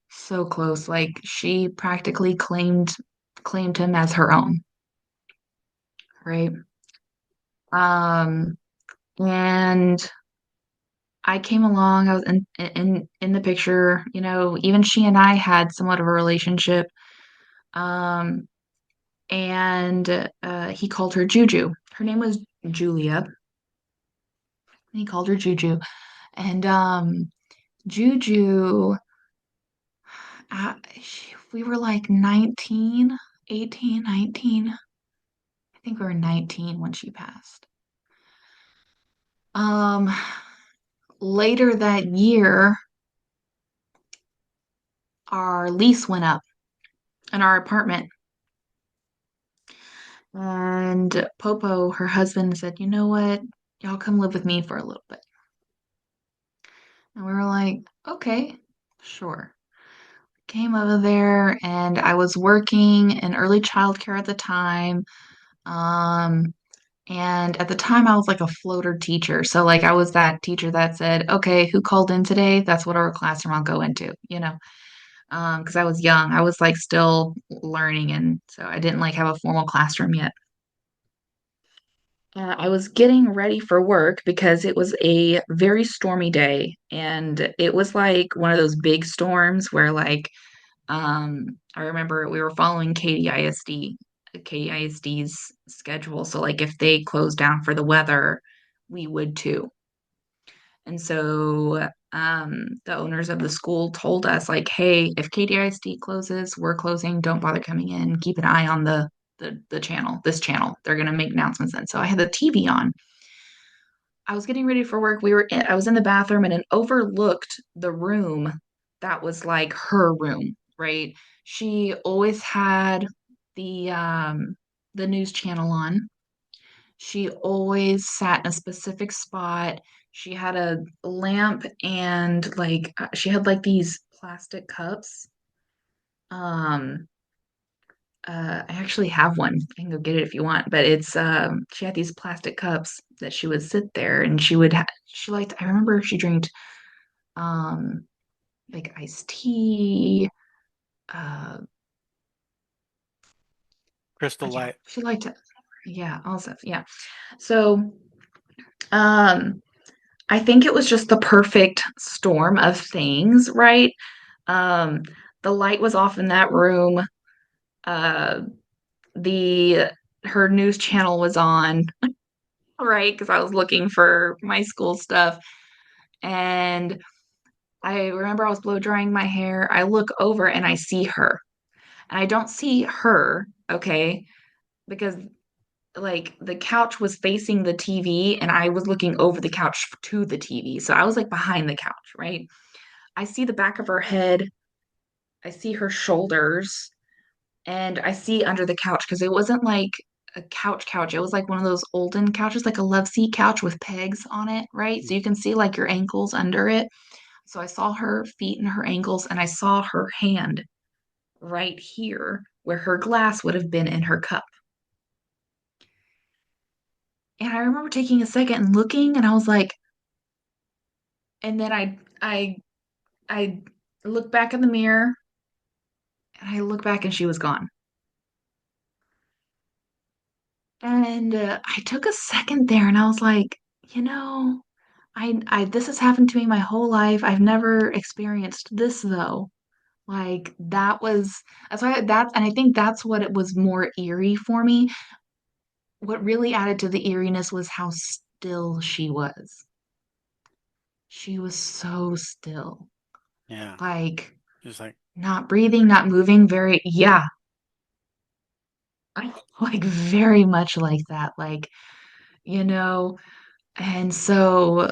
So close. Like she practically claimed him as her own, right? Um, and I came along, I was in the picture, even she and I had somewhat of a relationship. Um, and he called her Juju. Her name was Julia, and he called her Juju. And Juju, we were like 19, 18, 19. I think we were 19 when she passed. Um, Later that year, our lease went up in our apartment. And Popo, her husband, said, you know what? Y'all come live with me for a little bit. And we were like, okay, sure. Came over there and I was working in early childcare at the time. Um, and at the time I was like a floater teacher. So like I was that teacher that said, okay, who called in today? That's what our classroom I'll go into. Because I was young. I was like still learning and so I didn't like have a formal classroom yet. I was getting ready for work because it was a very stormy day, and it was like one of those big storms where, like, I remember we were following KDISD's schedule. So, like, if they closed down for the weather, we would too. And so, the owners of the school told us, like, hey, if KDISD closes, we're closing. Don't bother coming in. Keep an eye on the channel, this channel. They're gonna make announcements then. So I had the TV on. I was getting ready for work. I was in the bathroom and it overlooked the room that was like her room, right? She always had the news channel on. She always sat in a specific spot. She had a lamp and like she had like these plastic cups. Um I actually have one. I can go get it if you want, but it's she had these plastic cups that she would sit there and she liked I remember she drank um like iced tea. Uh Crystal yeah, Light. she liked it. Yeah, all stuff. Yeah. So um I think it was just the perfect storm of things, right? Um, the light was off in that room. Uh, the her news channel was on, right? Because I was looking for my school stuff. And I remember I was blow drying my hair. I look over and I see her. And I don't see her, okay? Because like the couch was facing the TV and I was looking over the couch to the TV. So I was like behind the couch, right? I see the back of her head. I see her shoulders and I see under the couch because it wasn't like a couch. It was like one of those olden couches, like a love seat couch with pegs on it, right? So you can see like your ankles under it. So I saw her feet and her ankles, and I saw her hand right here where her glass would have been in her cup. And I remember taking a second and looking, and I was like, and then I looked back in the mirror, and I looked back, and she was gone. And I took a second there, and I was like, you know, I this has happened to me my whole life. I've never experienced this though. Like that was that's why that and I think that's what it was more eerie for me. What really added to the eeriness was how still she was. She was so still. Yeah. Like Just like, not breathing, not moving, very yeah, like very much like that. Like, you know, and so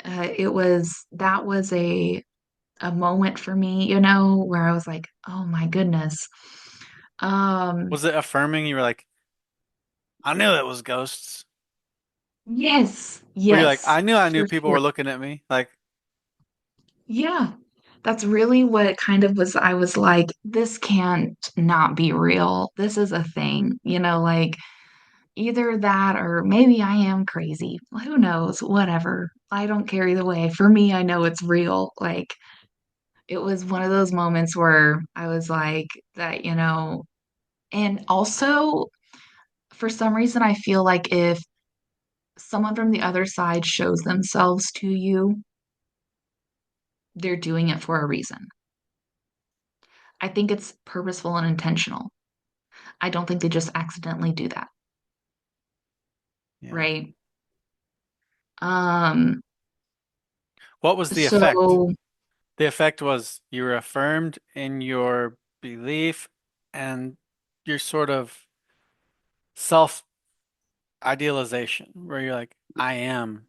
it was that was a moment for me, where I was like, "Oh my goodness." Um, was it affirming? You were like, I knew it was ghosts. yes, Were you like, yes, I knew for people sure. were looking at me? Like, Yeah. That's really what kind of was I was like, this can't not be real. This is a thing, like either that or maybe I am crazy. Who knows? Whatever. I don't care either way. For me, I know it's real. Like it was one of those moments where I was like that, and also for some reason I feel like if someone from the other side shows themselves to you, they're doing it for a reason. I think it's purposeful and intentional. I don't think they just accidentally do that, yeah. right? Um, What was the effect? so The effect was you were affirmed in your belief and your sort of self-idealization, where you're like, I am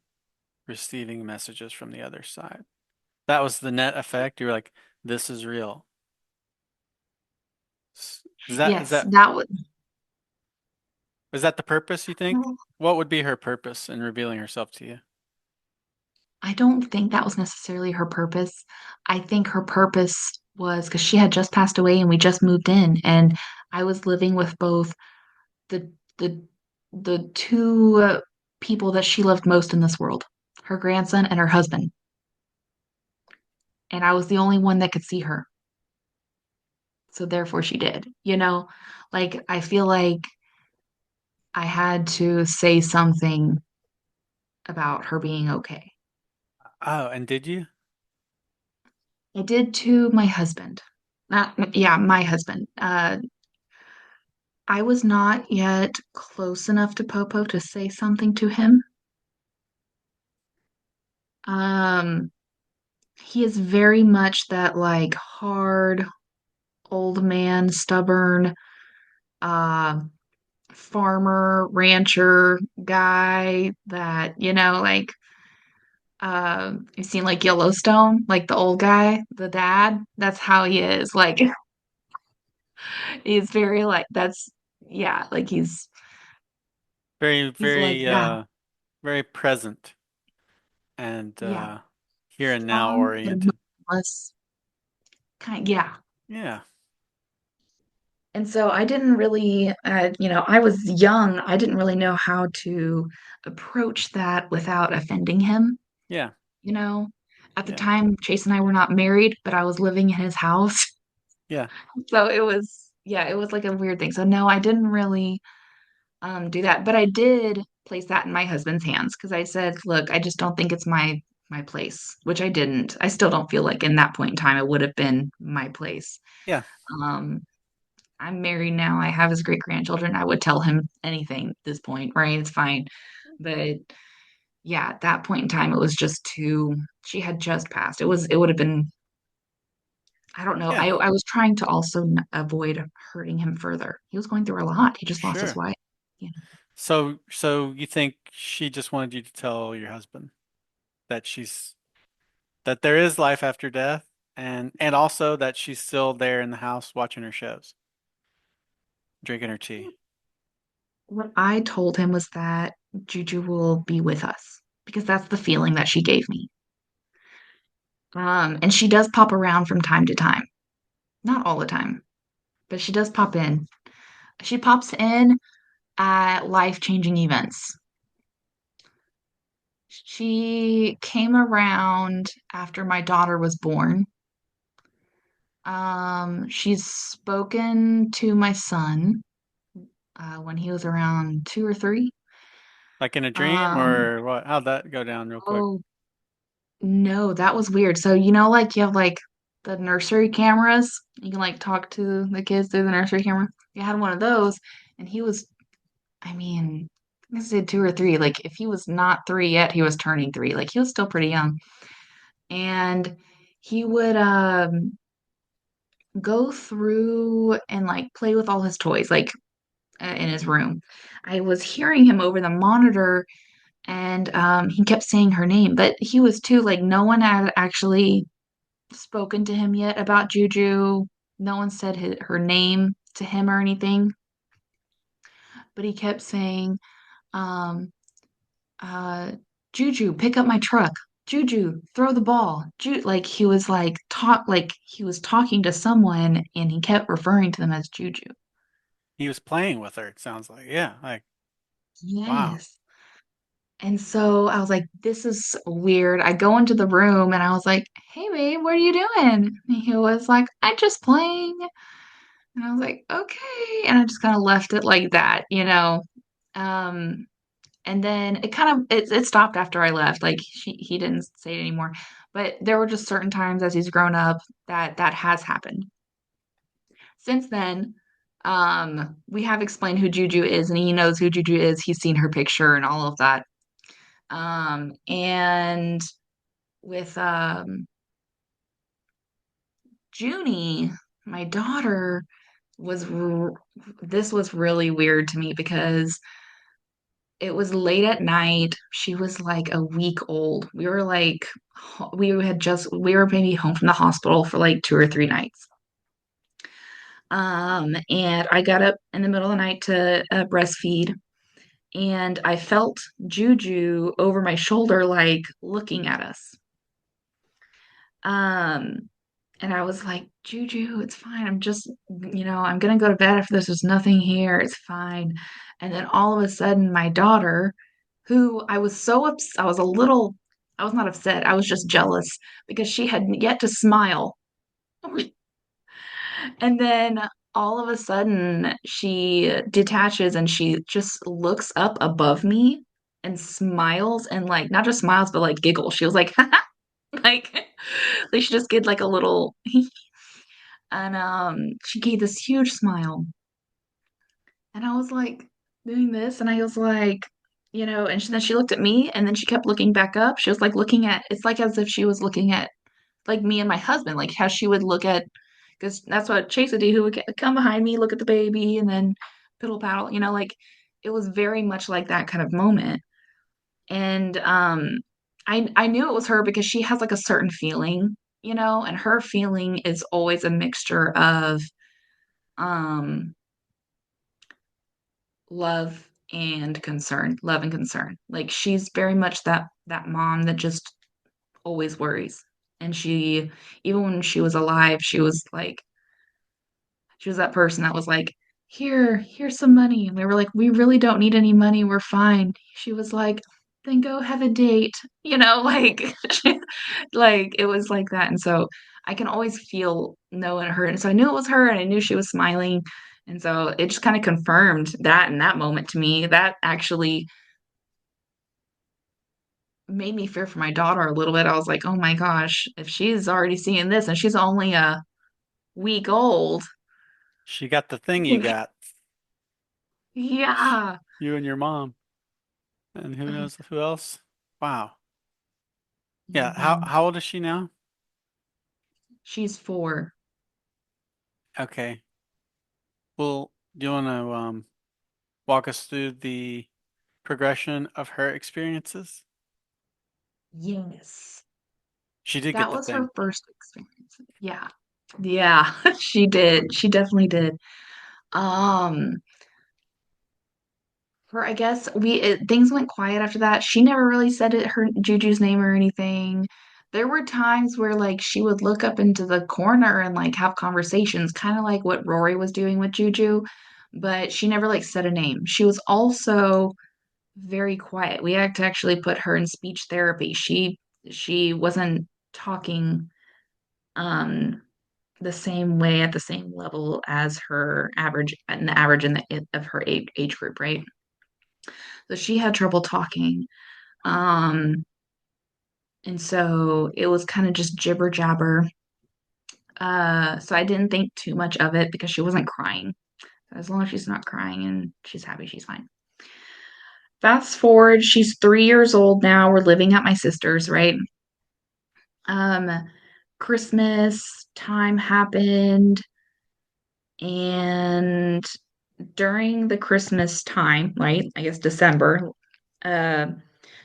receiving messages from the other side. That was the net effect. You were like, this is real. Is that is yes, that that would is that the purpose, you think? What would be her purpose in revealing herself to you? I don't think that was necessarily her purpose. I think her purpose was because she had just passed away and we just moved in, and I was living with both the the the two people that she loved most in this world, her grandson and her husband, and I was the only one that could see her. So therefore she did. Like I feel like I had to say something about her being okay. Oh, and did you? I did to my husband. Not, yeah, my husband. I was not yet close enough to Popo to say something to him. Um, he is very much that like hard old man, stubborn, uh, farmer, rancher guy that, like you've seen like Yellowstone, like the old guy, the dad. That's how he is. Like he's very like that's yeah, like Very, he's like very, that. very present and Yeah. here and now Strong but oriented. emotionless. Yeah. Yeah, And so I didn't really, I was young. I didn't really know how to approach that without offending him, yeah, you know. At the yeah, time, Chase and I were not married, but I was living in his house. yeah. So it was like a weird thing. So no, I didn't really do that, but I did place that in my husband's hands because I said, look, I just don't think it's my place, which I didn't. I still don't feel like in that point in time it would have been my place. Yeah. Um, I'm married now. I have his great grandchildren. I would tell him anything at this point, right? It's fine. But yeah, at that point in time, it was just too, she had just passed. It would have been, I don't know. Yeah. I was trying to also avoid hurting him further. He was going through a lot. He just lost his Sure. wife. You So you think she just wanted you to tell your husband that that there is life after death and also that she's still there in the house watching her shows, drinking her tea. know, what I told him was that Juju will be with us because that's the feeling that she gave me. And she does pop around from time to time. Not all the time, but she does pop in. She pops in at life-changing events. She came around after my daughter was born. She's spoken to my son when he was around 2 or 3. Like in a dream Um, or what? How'd that go down real quick? oh no, that was weird. So you know, like you have like the nursery cameras. You can like talk to the kids through the nursery camera. You had one of those, and he was, I mean, I said 2 or 3. Like if he was not 3 yet, he was turning 3. Like he was still pretty young. And he would go through and like play with all his toys like in his room. I was hearing him over the monitor and he kept saying her name, but he was too like no one had actually spoken to him yet about Juju. No one said her name to him or anything, but he kept saying um uh Juju, pick up my truck. Juju, throw the ball. Like he was like he was talking to someone and he kept referring to them as Juju. He was playing with her, it sounds like. Yeah, like wow. Yes. And so I was like, this is weird. I go into the room and I was like, hey babe, what are you doing? And he was like, I'm just playing. And I was like, okay. And I just kind of left it like that, you know. Um, and then it stopped after I left. Like he didn't say it anymore. But there were just certain times as he's grown up that has happened. Since then, we have explained who Juju is, and he knows who Juju is. He's seen her picture and all of that. And with Junie, my daughter was this was really weird to me because it was late at night. She was like a week old. We were like we were maybe home from the hospital for like 2 or 3 nights. And I got up in the middle of the night to breastfeed, and I felt Juju over my shoulder, like looking at us. Um, and I was like, Juju, it's fine. I'm just, I'm gonna go to bed after this. There's nothing here. It's fine. And then all of a sudden, my daughter, who I was so upset, I was not upset. I was just jealous because she had yet to smile. And then all of a sudden, she detaches and she just looks up above me and smiles and like not just smiles, but like giggles. She was like, like, like she just did like a little, and she gave this huge smile. And I was like doing this, and I was like, and then she looked at me, and then she kept looking back up. She was like looking at, it's like as if she was looking at like me and my husband, like how she would look at, because that's what Chase would do, who would come behind me, look at the baby, and then piddle paddle, like it was very much like that kind of moment. And I knew it was her because she has like a certain feeling, and her feeling is always a mixture of um love and concern, love and concern. Like she's very much that mom that just always worries. And she, even when she was alive, she was that person that was like, here's some money. And we were like, we really don't need any money. We're fine. She was like, then go have a date, like, like it was like that. And so I can always feel knowing her. And so I knew it was her and I knew she was smiling. And so it just kind of confirmed that in that moment to me. That actually made me fear for my daughter a little bit. I was like, oh my gosh, if she's already seeing this and she's only a week old, She got the thing you got, yeah. you and your mom, and who knows who else. Wow. Yeah. How Mhm. how old is she now? She's 4. Okay. Well, do you want to walk us through the progression of her experiences? Yes. She did get That the was thing. her first experience. Yeah. Yeah, she did. She definitely did. Um, for I guess things went quiet after that. She never really said her Juju's name or anything. There were times where like she would look up into the corner and like have conversations, kind of like what Rory was doing with Juju, but she never like said a name. She was also very quiet. We had to actually put her in speech therapy. She wasn't talking um the same way at the same level as her average and the average in the of her age group, right? So she had trouble talking. Um, and so it was kind of just jibber jabber. So I didn't think too much of it because she wasn't crying. As long as she's not crying and she's happy, she's fine. Fast forward, she's 3 years old now. We're living at my sister's, right? Um, Christmas time happened, and during the Christmas time, right? I guess December, uh,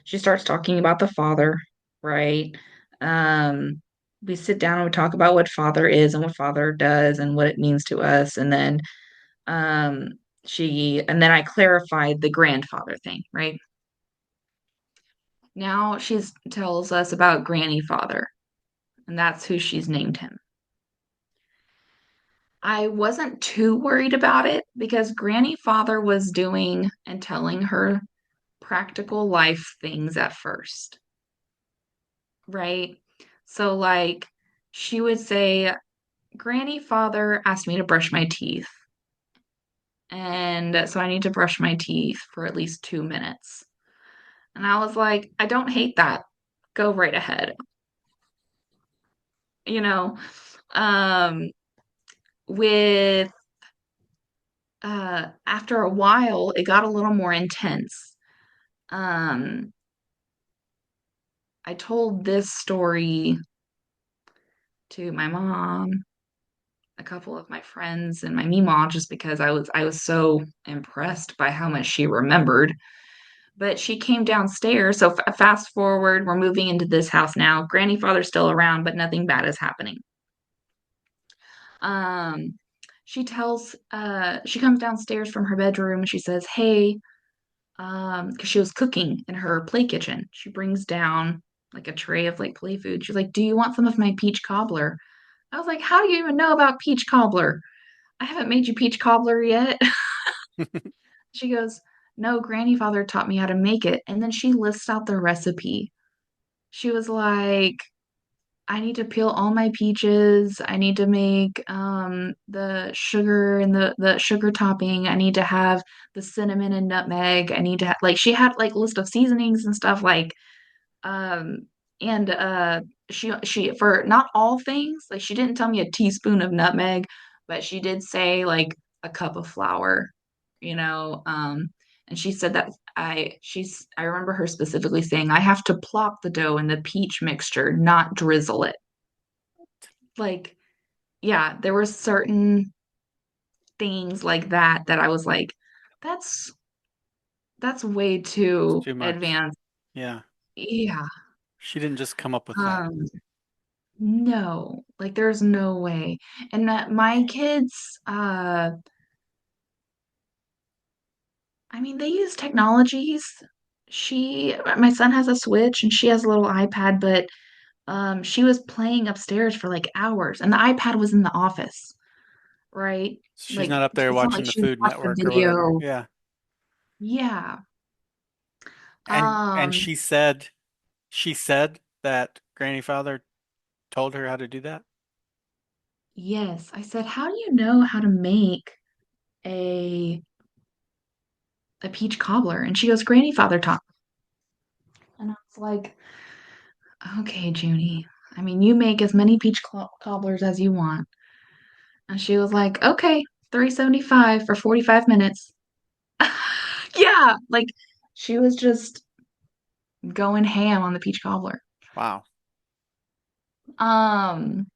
she starts talking about the father, right? Um, we sit down and we talk about what father is and what father does and what it means to us. And then um and then I clarified the grandfather thing, right? Now she's tells us about Granny Father, and that's who she's named him. I wasn't too worried about it because Granny Father was doing and telling her practical life things at first, right? So, like, she would say, Granny Father asked me to brush my teeth. And so I need to brush my teeth for at least 2 minutes. And I was like, I don't hate that. Go right ahead. You know, um, with after a while, it got a little more intense. Um, I told this story to my mom, a couple of my friends, and my Meemaw just because I was so impressed by how much she remembered. But she came downstairs. So fast forward, we're moving into this house now. Granny Father's still around, but nothing bad is happening. Um, she comes downstairs from her bedroom and she says, "Hey," because she was cooking in her play kitchen. She brings down like a tray of like play food. She's like, "Do you want some of my peach cobbler?" I was like, "How do you even know about peach cobbler? I haven't made you peach cobbler yet." She goes, "No, Granny Father taught me how to make it." And then she lists out the recipe. She was like, I need to peel all my peaches. I need to make the sugar and the sugar topping. I need to have the cinnamon and nutmeg. I need to like she had like a list of seasonings and stuff like um and she for not all things, like she didn't tell me a teaspoon of nutmeg, but she did say like a cup of flour, you know. And she said that I remember her specifically saying I have to plop the dough in the peach mixture, not drizzle it. Like, yeah, there were certain things like that that I was like, that's that's way It's too too much. advanced. Yeah. Yeah. She didn't just come up with that. Um, no, like there's no way. And that my kids, I mean, they use technologies. My son has a Switch and she has a little iPad, but she was playing upstairs for like hours and the iPad was in the office, right? She's Like not up there it's not like watching the she Food watched a Network or whatever. video. Yeah. Yeah. And Um, she said that Granny Father told her how to do that. yes. I said, how do you know how to make a a peach cobbler? And she goes, Granny Father taught me. It's like, okay, Junie. I mean, you make as many cobblers as you want. And she was like, okay, 375 for 45 minutes. Yeah, like she was just going ham on the peach cobbler. Wow. Um,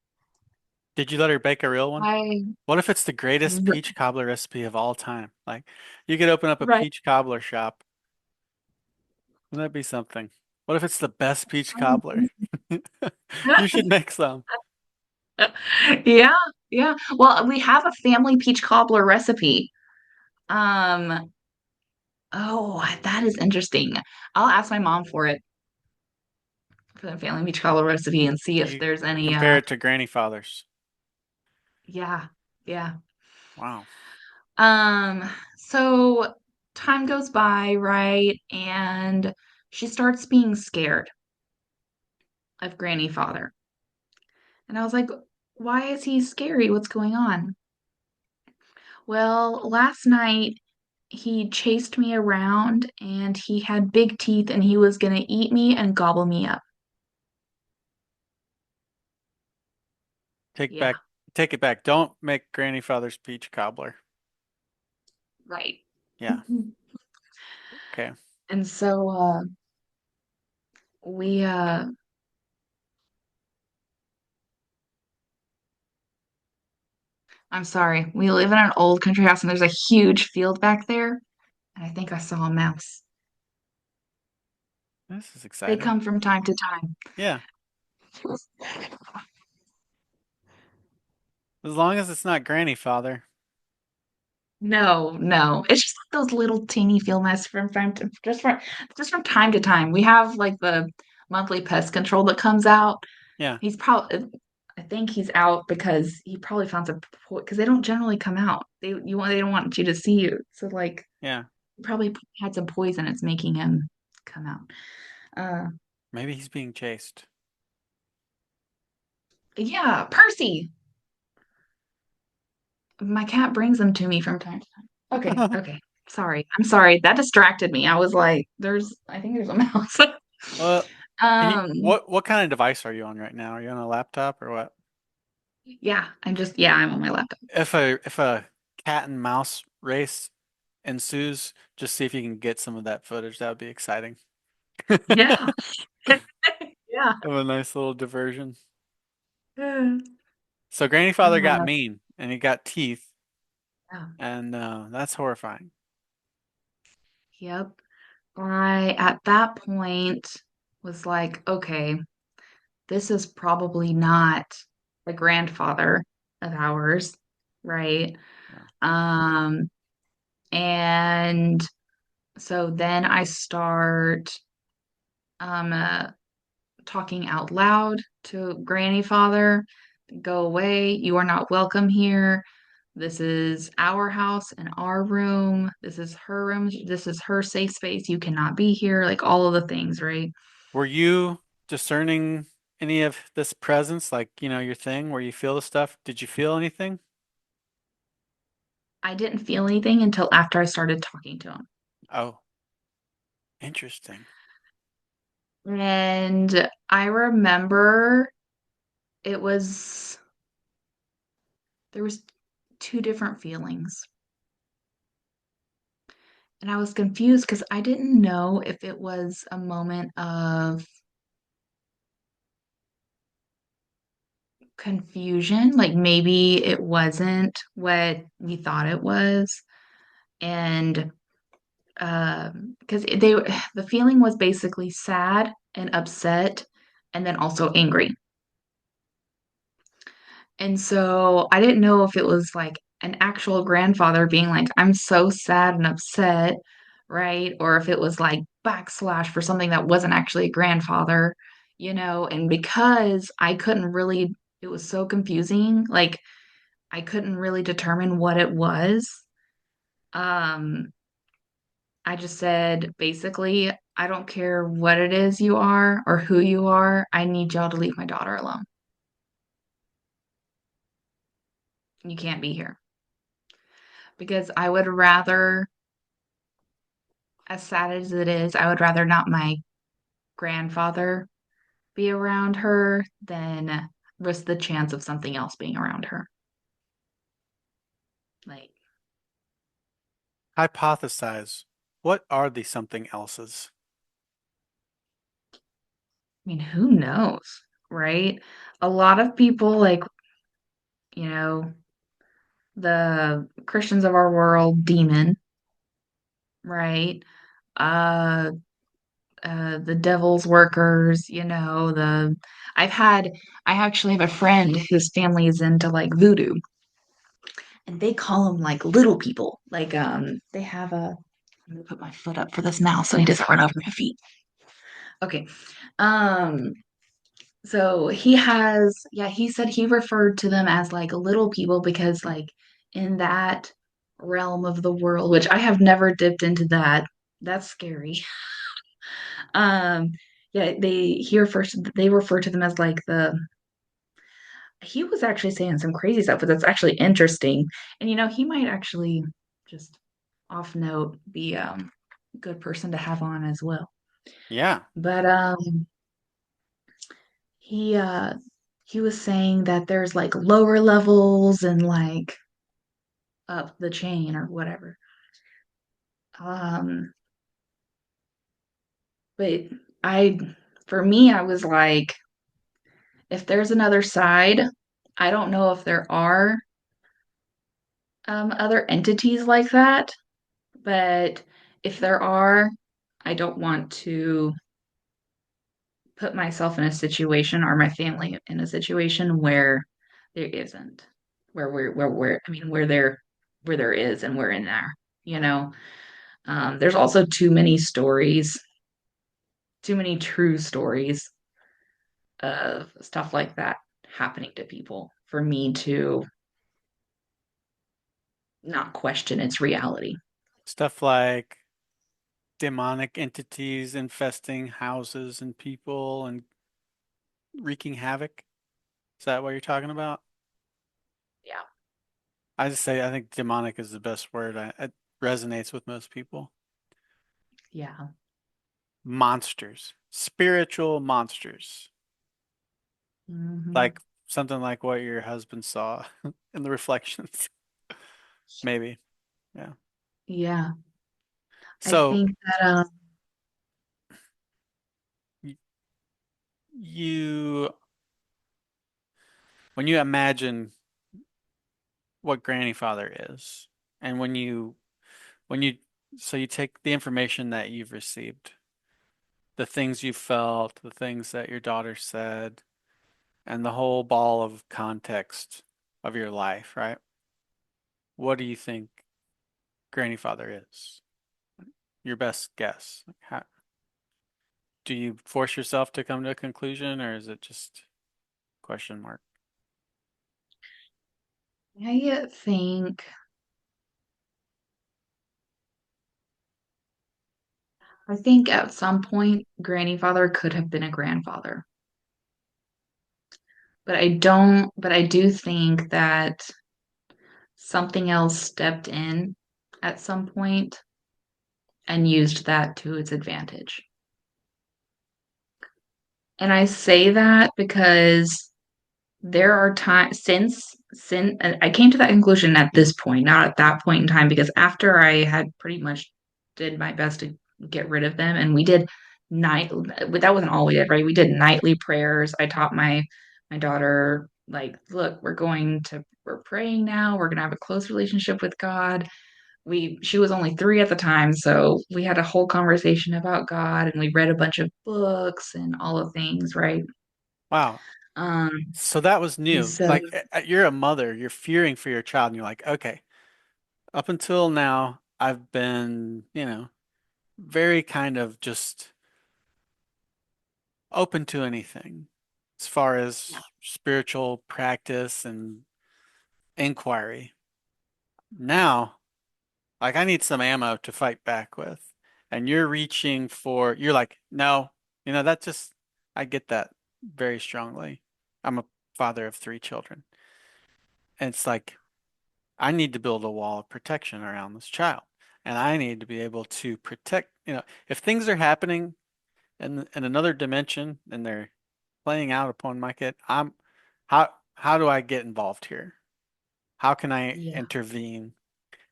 Did you let her bake a real one? I What if it's the greatest peach cobbler recipe of all time? Like, you could open up a right. peach cobbler shop. Wouldn't that be something? What if it's the best peach cobbler? Um, You should make some. yeah, yeah. Well, we have a family peach cobbler recipe. Um, oh, that is interesting. I'll ask my mom for the family peach cobbler recipe and see if You there's any compare it to Granny Father's. yeah, yeah. Wow. So time goes by, right? And she starts being scared of Granny Father. And I was like, why is he scary? What's going on? Well, last night he chased me around and he had big teeth and he was gonna eat me and gobble me up. Take Yeah, back, take it back. Don't make Granny Father's peach cobbler. right. Yeah. Okay. And so we I'm sorry. We live in an old country house and there's a huge field back there, and I think I saw a mouse. This is They exciting. come from time to time. Yeah. As long as it's not Granny Father. No, no. It's just like those little teeny field mice just from time to time. We have like the monthly pest control that comes out. Yeah. He's probably I think he's out because he probably found some because they don't generally come out. They don't want you to see you. So like Yeah. he probably had some poison. It's making him come out. Uh, Maybe he's being chased. yeah, Percy. My cat brings them to me from time to time. Okay, okay. Sorry. I'm sorry. That distracted me. I was like, I think there's a mouse. Well, can you, Um, what kind of device are you on right now? Are you on a laptop or what? yeah, I'm on my laptop. If a cat and mouse race ensues, just see if you can get some of that footage. That would be exciting. Yeah. Yeah. Of a nice little diversion. Uh, So Granny Father got mean and he got teeth, yeah. and that's horrifying. Yep. I, at that point, was like, okay, this is probably not the grandfather of ours, right? Yeah. Um, and so then I start uh, talking out loud to Granny Father, go away. You are not welcome here. This is our house and our room. This is her room. This is her safe space. You cannot be here. Like all of the things, right? Were you discerning any of this presence, like, your thing where you feel the stuff? Did you feel anything? I didn't feel anything until after I started talking to him. Oh, interesting. And I remember it was, there was two different feelings. And I was confused because I didn't know if it was a moment of confusion, like maybe it wasn't what we thought it was. And because the feeling was basically sad and upset and then also angry. And so I didn't know if it was like an actual grandfather being like, I'm so sad and upset, right? Or if it was like backslash for something that wasn't actually a grandfather, and because I couldn't really, it was so confusing, like I couldn't really determine what it was. Um, I just said basically, I don't care what it is you are or who you are. I need y'all to leave my daughter alone. You can't be here because I would rather, as sad as it is, I would rather not my grandfather be around her than risk the chance of something else being around her. Like, Hypothesize. What are the something else's? I mean, who knows, right? A lot of people, like, you know, the Christians of our world, demon, right? Uh, the devil's workers, I've had, I actually have a friend whose family is into like voodoo, and they call them like little people. Like, they have a, I'm gonna put my foot up for this mouse so he doesn't run over my feet. Okay. Um, So he said he referred to them as like little people because, like, in that realm of the world, which I have never dipped into that, that's scary. Um, yeah, they refer to them as like he was actually saying some crazy stuff, but that's actually interesting. And he might actually just off note be a good person to have on as well. Yeah. But he uh he was saying that there's like lower levels and like up the chain or whatever. Um, but I, for me, I was like, if there's another side, I don't know if there are other entities like that, but if there are, I don't want to put myself in a situation or my family in a situation where there isn't, where there is and we're in there, you know. There's also too many stories, too many true stories of stuff like that happening to people for me to not question its reality. Stuff like demonic entities infesting houses and people and wreaking havoc. Is that what you're talking about? Yeah, I just say I think demonic is the best word. It resonates with most people. yeah. Monsters, spiritual monsters, Hmm. like something like what your husband saw in the reflections. Maybe. Yeah. Yeah, I So think that y- you, when you imagine what Granny Father is, and when you, so you take the information that you've received, the things you felt, the things that your daughter said, and the whole ball of context of your life, right? What do you think Granny Father is? Your best guess. Do you force yourself to come to a conclusion, or is it just question mark? I think at some point Granny Father could have been a grandfather. But I do think that something else stepped in at some point and used that to its advantage. And I say that because there are times since I came to that conclusion at this point, not at that point in time, because after I had pretty much did my best to get rid of them, and we did night, but that wasn't all we did, right? We did nightly prayers. I taught my daughter, like, look, we're praying now. We're gonna have a close relationship with God. She was only 3 at the time, so we had a whole conversation about God, and we read a bunch of books and all the things, right? Wow. Um, So that was and new. so Like you're a mother, you're fearing for your child, and you're like, okay, up until now, I've been, very kind of just open to anything as far as spiritual practice and inquiry. Now, like I need some ammo to fight back with. And you're like, no, that just, I get that very strongly. I'm a father of 3 children. And it's like, I need to build a wall of protection around this child. And I need to be able to protect, if things are happening in another dimension and they're playing out upon my kid, how do I get involved here? How can I Yeah. intervene?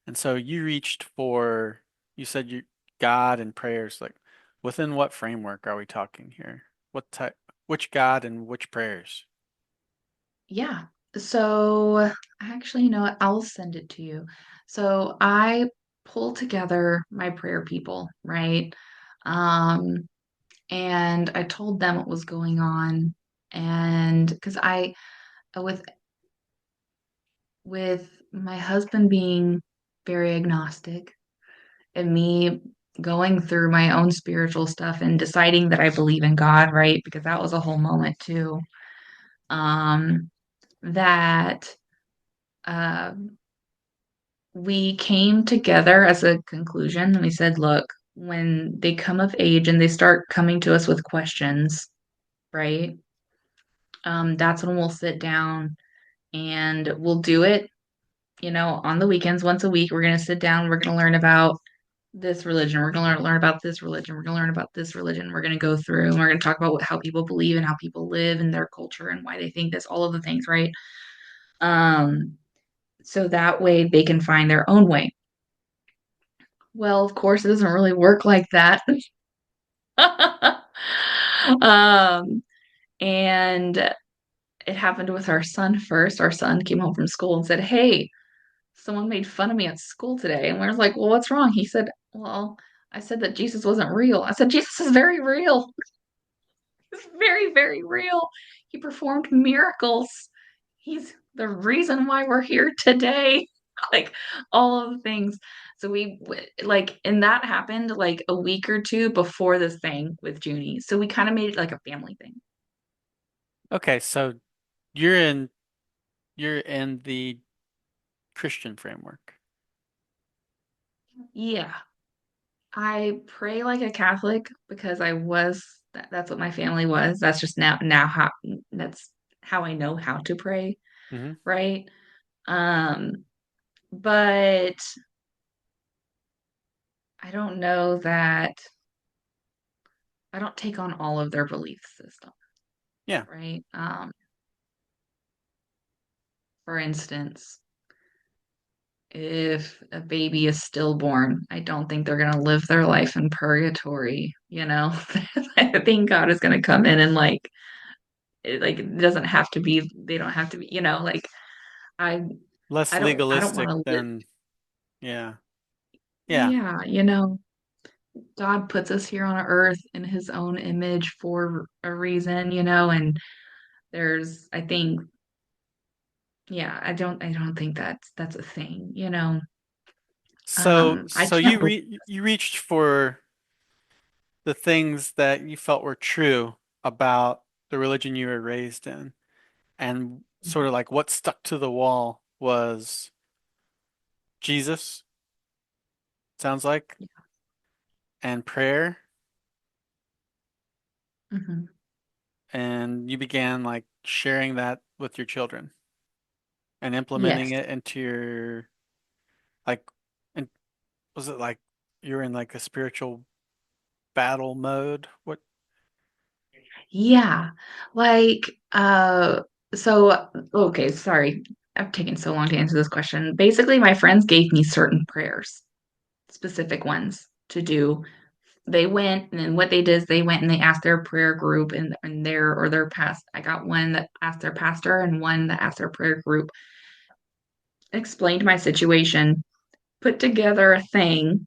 And so you reached for, you said you God and prayers, like within what framework are we talking here? What type, which God and which prayers? Yeah. So actually, you know what? I'll send it to you. So I pulled together my prayer people, right? Um, and I told them what was going on. And because with with my husband being very agnostic and me going through my own spiritual stuff and deciding that I believe in God, right? Because that was a whole moment too. Um, that uh, we came together as a conclusion and we said, look, when they come of age and they start coming to us with questions, right? That's when we'll sit down and we'll do it, you know, on the weekends, once a week. We're going to sit down, we're going to learn about this religion, we're going to learn about this religion, we're going to learn about this religion, we're going to go through and we're going to talk about how people believe and how people live and their culture and why they think this, all of the things, right? Um, so that way they can find their own way. Well, of course, it doesn't really work like that. um, and it happened with our son first. Our son came home from school and said, "Hey, someone made fun of me at school today." And we are like, "Well, what's wrong?" He said, "Well, I said that Jesus wasn't real." I said, "Jesus is very real. He's very, very real. He performed miracles. He's the reason why we're here today." Like all of the things. So like, and that happened like a week or two before this thing with Junie. So we kind of made it like a family thing. Okay, so you're in you're in the Christian framework. Yeah. I pray like a Catholic because that's what my family was. That's just now how that's how I know how to pray, Hmm. right? Um, but I don't know that I don't take on all of their belief system, Yeah. right? For instance, if a baby is stillborn, I don't think they're gonna live their life in purgatory, you know? I think God is gonna come in and like it doesn't have to be they don't have to be, you know, like I Less I don't want legalistic to live. than, yeah. Yeah. Yeah, you know, God puts us here on earth in his own image for a reason, you know, and I think, yeah, I don't think that's a thing, you know. So I so can't you reached for the things that you felt were true about the religion you were raised in, and sort of like what stuck to the wall was Jesus, sounds like, and prayer, Mhm. and you began like sharing that with your children and implementing Yes. it into your like, and was it like you're in like a spiritual battle mode? What? Yeah. Like so okay, sorry. I've taken so long to answer this question. Basically, my friends gave me certain prayers, specific ones to do. They went and then what they did is they went and they asked their prayer group and their past. I got one that asked their pastor and one that asked their prayer group, explained my situation, put together a thing,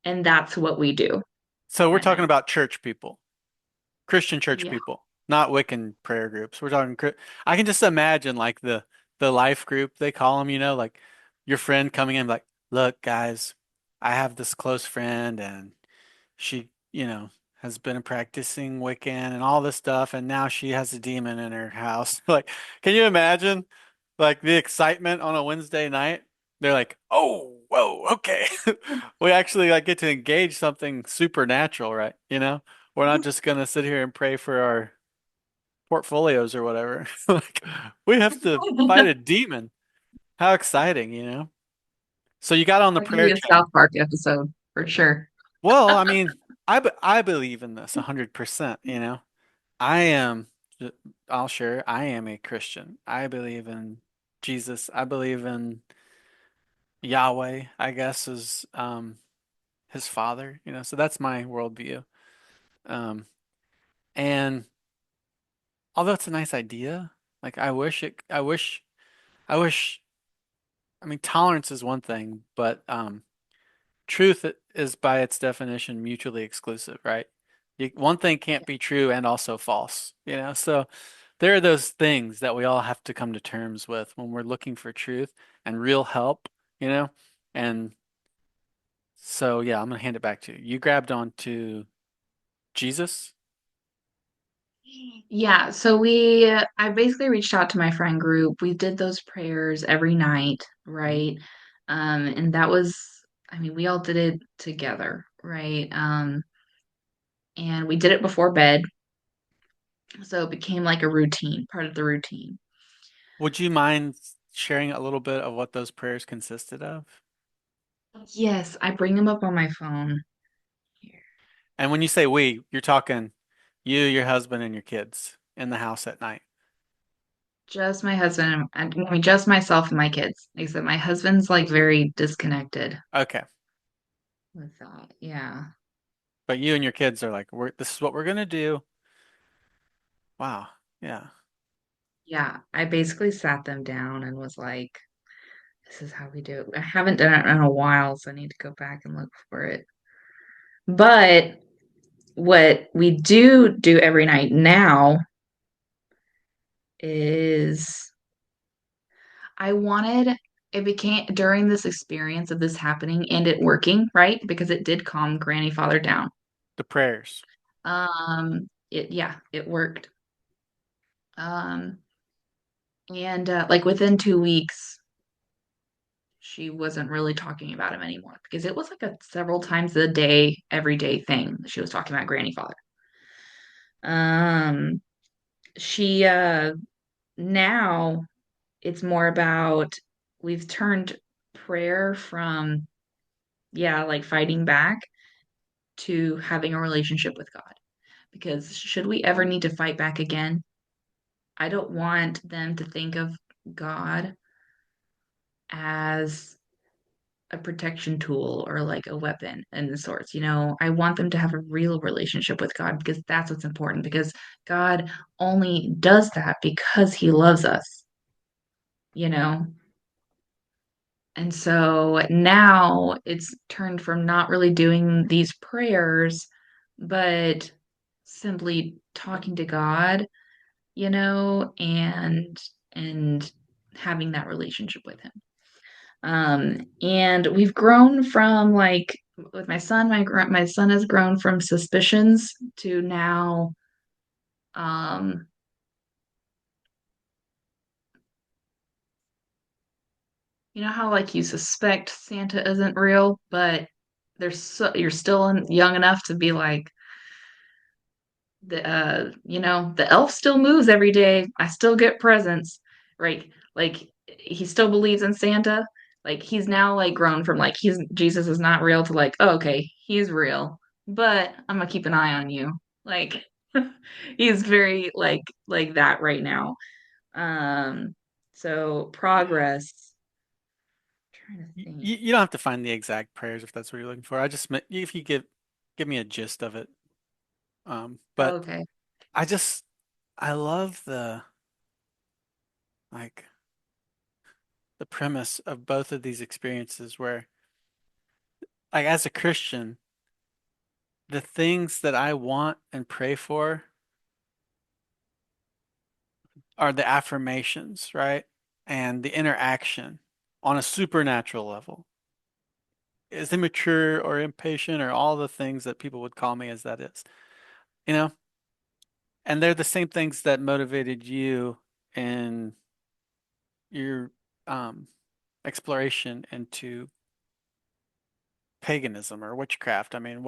and that's what we do So we're at talking night. about church people. Christian church Yeah. people, not Wiccan prayer groups. We're talking, I can just imagine like the life group they call them, like your friend coming in like, look, guys, I have this close friend and she, has been practicing Wiccan and all this stuff, and now she has a demon in her house. Like, can you imagine like the excitement on a Wednesday night? They're like, oh, whoa, okay. We actually like get to engage something supernatural, right? We're not just gonna sit here and pray for our portfolios or whatever. Like, we have to fight a demon. How exciting? So you got on the That could prayer be a chain. South Park episode for sure. Well, I mean, I believe in this 100%, you know. I am, I'll share, I am a Christian. I believe in Jesus. I believe in Yahweh, I guess, is his father, you know. So that's my worldview. Um, and although it's a nice idea, like I wish, I mean, tolerance is one thing, but truth is by its definition mutually exclusive, right? One thing can't be true and also false, you know? So there are those things that we all have to come to terms with when we're looking for truth and real help, you know? And so, yeah, I'm gonna hand it back to you. You grabbed onto Jesus, Yeah, I basically reached out to my friend group. We did those prayers every night, Mhm. right? And that was, I mean, we all did it together, right? And we did it before bed, so it became like a routine, part of the routine. Would you mind sharing a little bit of what those prayers consisted of? Yes, I bring them up on my phone here. And when you say we, you're talking you, your husband, and your kids in the house at night. Just my husband I mean, just myself and my kids. Like I said, my husband's like very disconnected Okay. with that. Yeah. But you and your kids are like, this is what we're gonna do. Wow. Yeah. Yeah. I basically sat them down and was like, this is how we do it. I haven't done it in a while, so I need to go back and look for it. But what we do every night now is I wanted it became during this experience of this happening and it working, right? Because it did calm Granny Father down. The prayers. It worked. Um, and like within 2 weeks, she wasn't really talking about him anymore because it was like a several times a day, everyday thing. She was talking about Granny Father. Um, she Now it's more about we've turned prayer from like fighting back to having a relationship with God. Because should we ever need to fight back again, I don't want them to think of God as a protection tool or like a weapon and the sorts. I want them to have a real relationship with God because that's what's important because God only does that because he loves us, you know? And so now it's turned from not really doing these prayers, but simply talking to God, and having that relationship with him. And we've grown from like with my son, my son has grown from suspicions to now, um, you know how like you suspect Santa isn't real, but you're still young enough to be like the elf still moves every day. I still get presents, right? Like he still believes in Santa. Like he's now like grown from like he's Jesus is not real to like, oh, okay, he's real, but I'm gonna keep an eye on you. Like he's very like that right now. Um, so progress. Trying to think. You don't have to find the exact prayers if that's what you're looking for. If you give me a gist of it. Oh, But okay. I just I love like the premise of both of these experiences where like as a Christian, the things that I want and pray for are the affirmations, right? And the interaction on a supernatural level. As immature or impatient or all the things that people would call me as that is, you know? And they're the same things that motivated you in your um, exploration into paganism or witchcraft. I mean,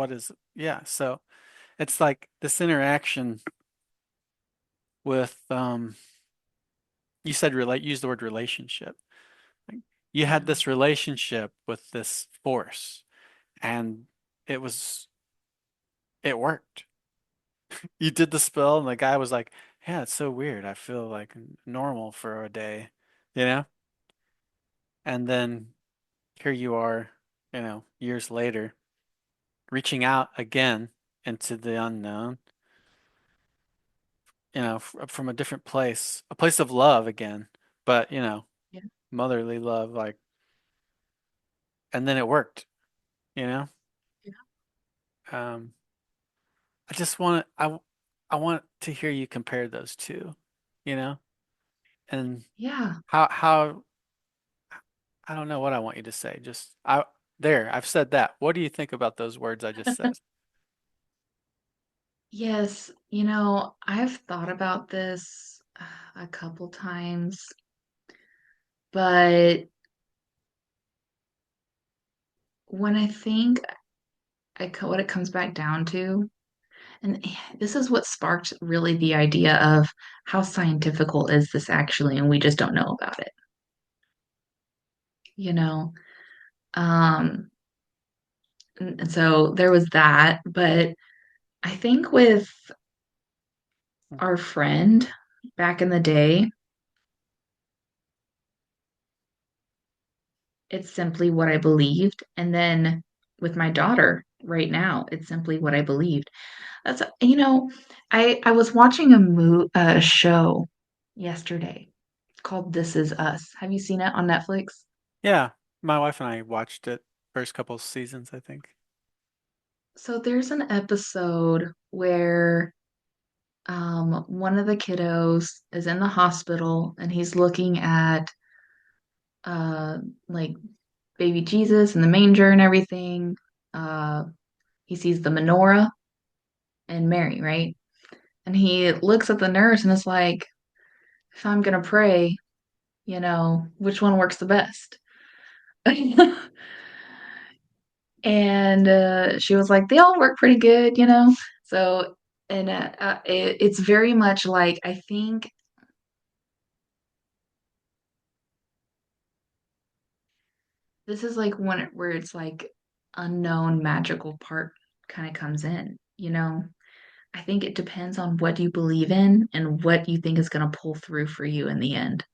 yeah. So it's like this interaction with, you said relate, use the word relationship. Like, you had Yeah. this relationship with this force, and it was it worked. You did the spell, and the guy was like, "Yeah, it's so weird. I feel like normal for a day, you know?" And then here you are, years later, reaching out again into the unknown, from a different place, a place of love again, but, Yeah. motherly love, like, and then it worked, you know? Yeah. Um, I just want I want to hear you compare those two, you know? And Yeah. how I don't know what I want you to say. I've said that. What do you think about those words I just said? Yes, I've thought about this a couple times, but when I think what it comes back down to, and this is what sparked really the idea of how scientifical is this actually, and we just don't know about it, you know? Um, and so there was that, but I think with our friend back in the day, it's simply what I believed. And then with my daughter right now, it's simply what I believed. I was watching a show yesterday called This Is Us. Have you seen it on Netflix? Yeah, my wife and I watched it first couple seasons, I think. So there's an episode where one of the kiddos is in the hospital and he's looking at uh like baby Jesus and the manger and everything. Uh he sees the menorah and Mary, right? And he looks at the nurse and is like, if I'm gonna pray, which one works the best? And she was like, they all work pretty good. So, and it's very much like I think this is like where it's like unknown magical part kind of comes in. I think it depends on what you believe in and what you think is going to pull through for you in the end.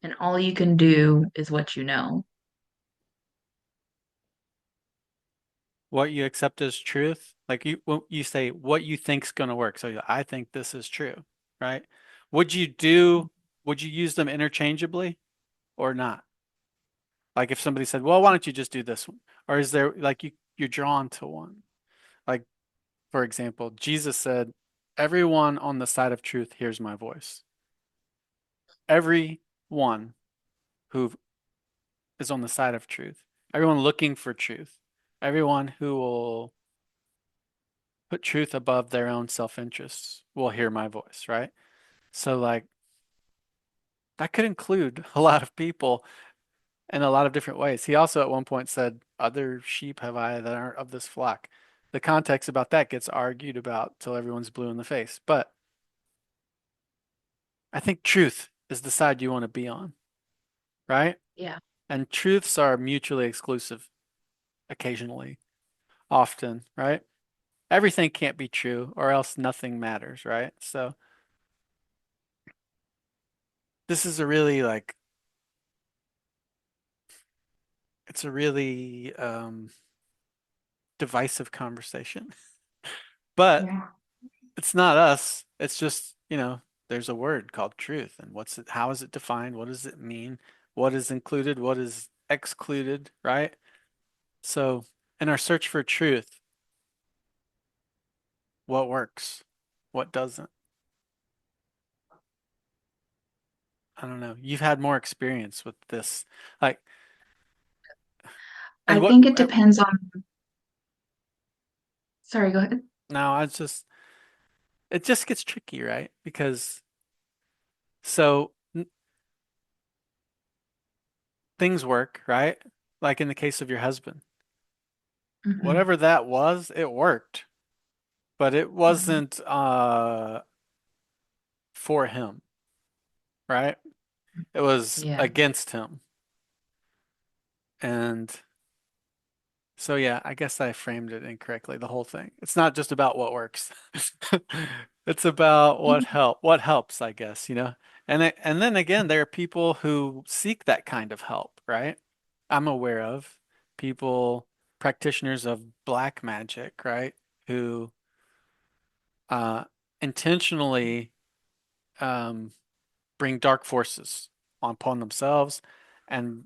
And all you can do is what you know. What you accept as truth, like when you say what you think's going to work. So I think this is true, right? Would you do, would you use them interchangeably or not? Like if somebody said, well, why don't you just do this one? Or is there like you're drawn to one? Like, for example, Jesus said, everyone on the side of truth hears my voice. Everyone who is on the side of truth, everyone looking for truth, everyone who will put truth above their own self-interests will hear my voice, right? So like that could include a lot of people in a lot of different ways. He also at one point said, other sheep have I that aren't of this flock. The context about that gets argued about till everyone's blue in the face. But I think truth is the side you want to be on, right? Yeah. And truths are mutually exclusive occasionally, often, right? Everything can't be true or else nothing matters, right? So this is a really like it's a really divisive conversation. But Yeah. it's not us. It's just, there's a word called truth. And how is it defined? What does it mean? What is included? What is excluded, right? So, in our search for truth, what works? What doesn't? I don't know. You've had more experience with this. Like, and I what, think it depends on, sorry, go ahead. now it just gets tricky, right? Because so things work, right? Like in the case of your husband, Hmm. whatever that was, it worked, but it Hmm. wasn't for him, right? It was Yeah. against him. And So yeah, I guess I framed it incorrectly, the whole thing. It's not just about what works. It's about what helps, I guess, you know. And then again, there are people who seek that kind of help, right? I'm aware of people, practitioners of black magic, right? Who uh intentionally um bring dark forces upon themselves and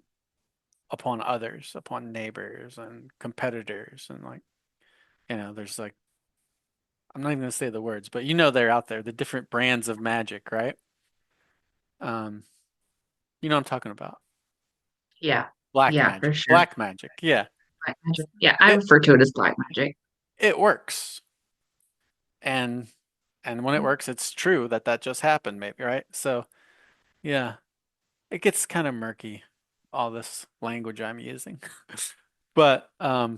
upon others, upon neighbors and competitors and like, there's like I'm not even gonna say the words, but they're out there, the different brands of magic, right? Um, you know what I'm talking about. Yeah. Black Yeah, for magic. sure. Black magic. Yeah. Black magic. Yeah, I It refer to it as black magic. it works. And when it works, it's true that that just happened, maybe, right? So, yeah, it gets kind of murky, all this language I'm using. But I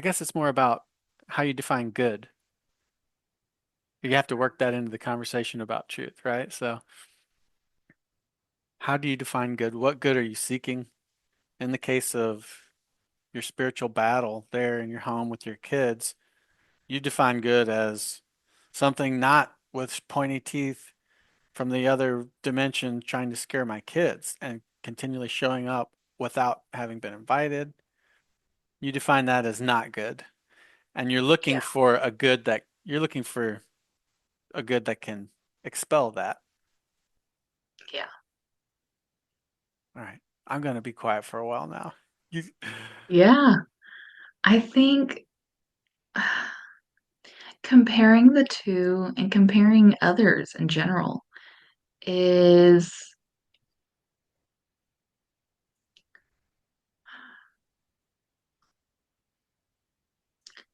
guess it's more about how you define good. You have to work that into the conversation about truth, right? So, how do you define good? What good are you seeking? In the case of your spiritual battle there in your home with your kids, you define good as something not with pointy teeth from the other dimension trying to scare my kids and continually showing up without having been invited. You define that as not good. And Yeah. you're looking for a good that can expel that. Yeah. All right. I'm going to be quiet for a while now. You, Yeah. I think comparing the two and comparing others in general is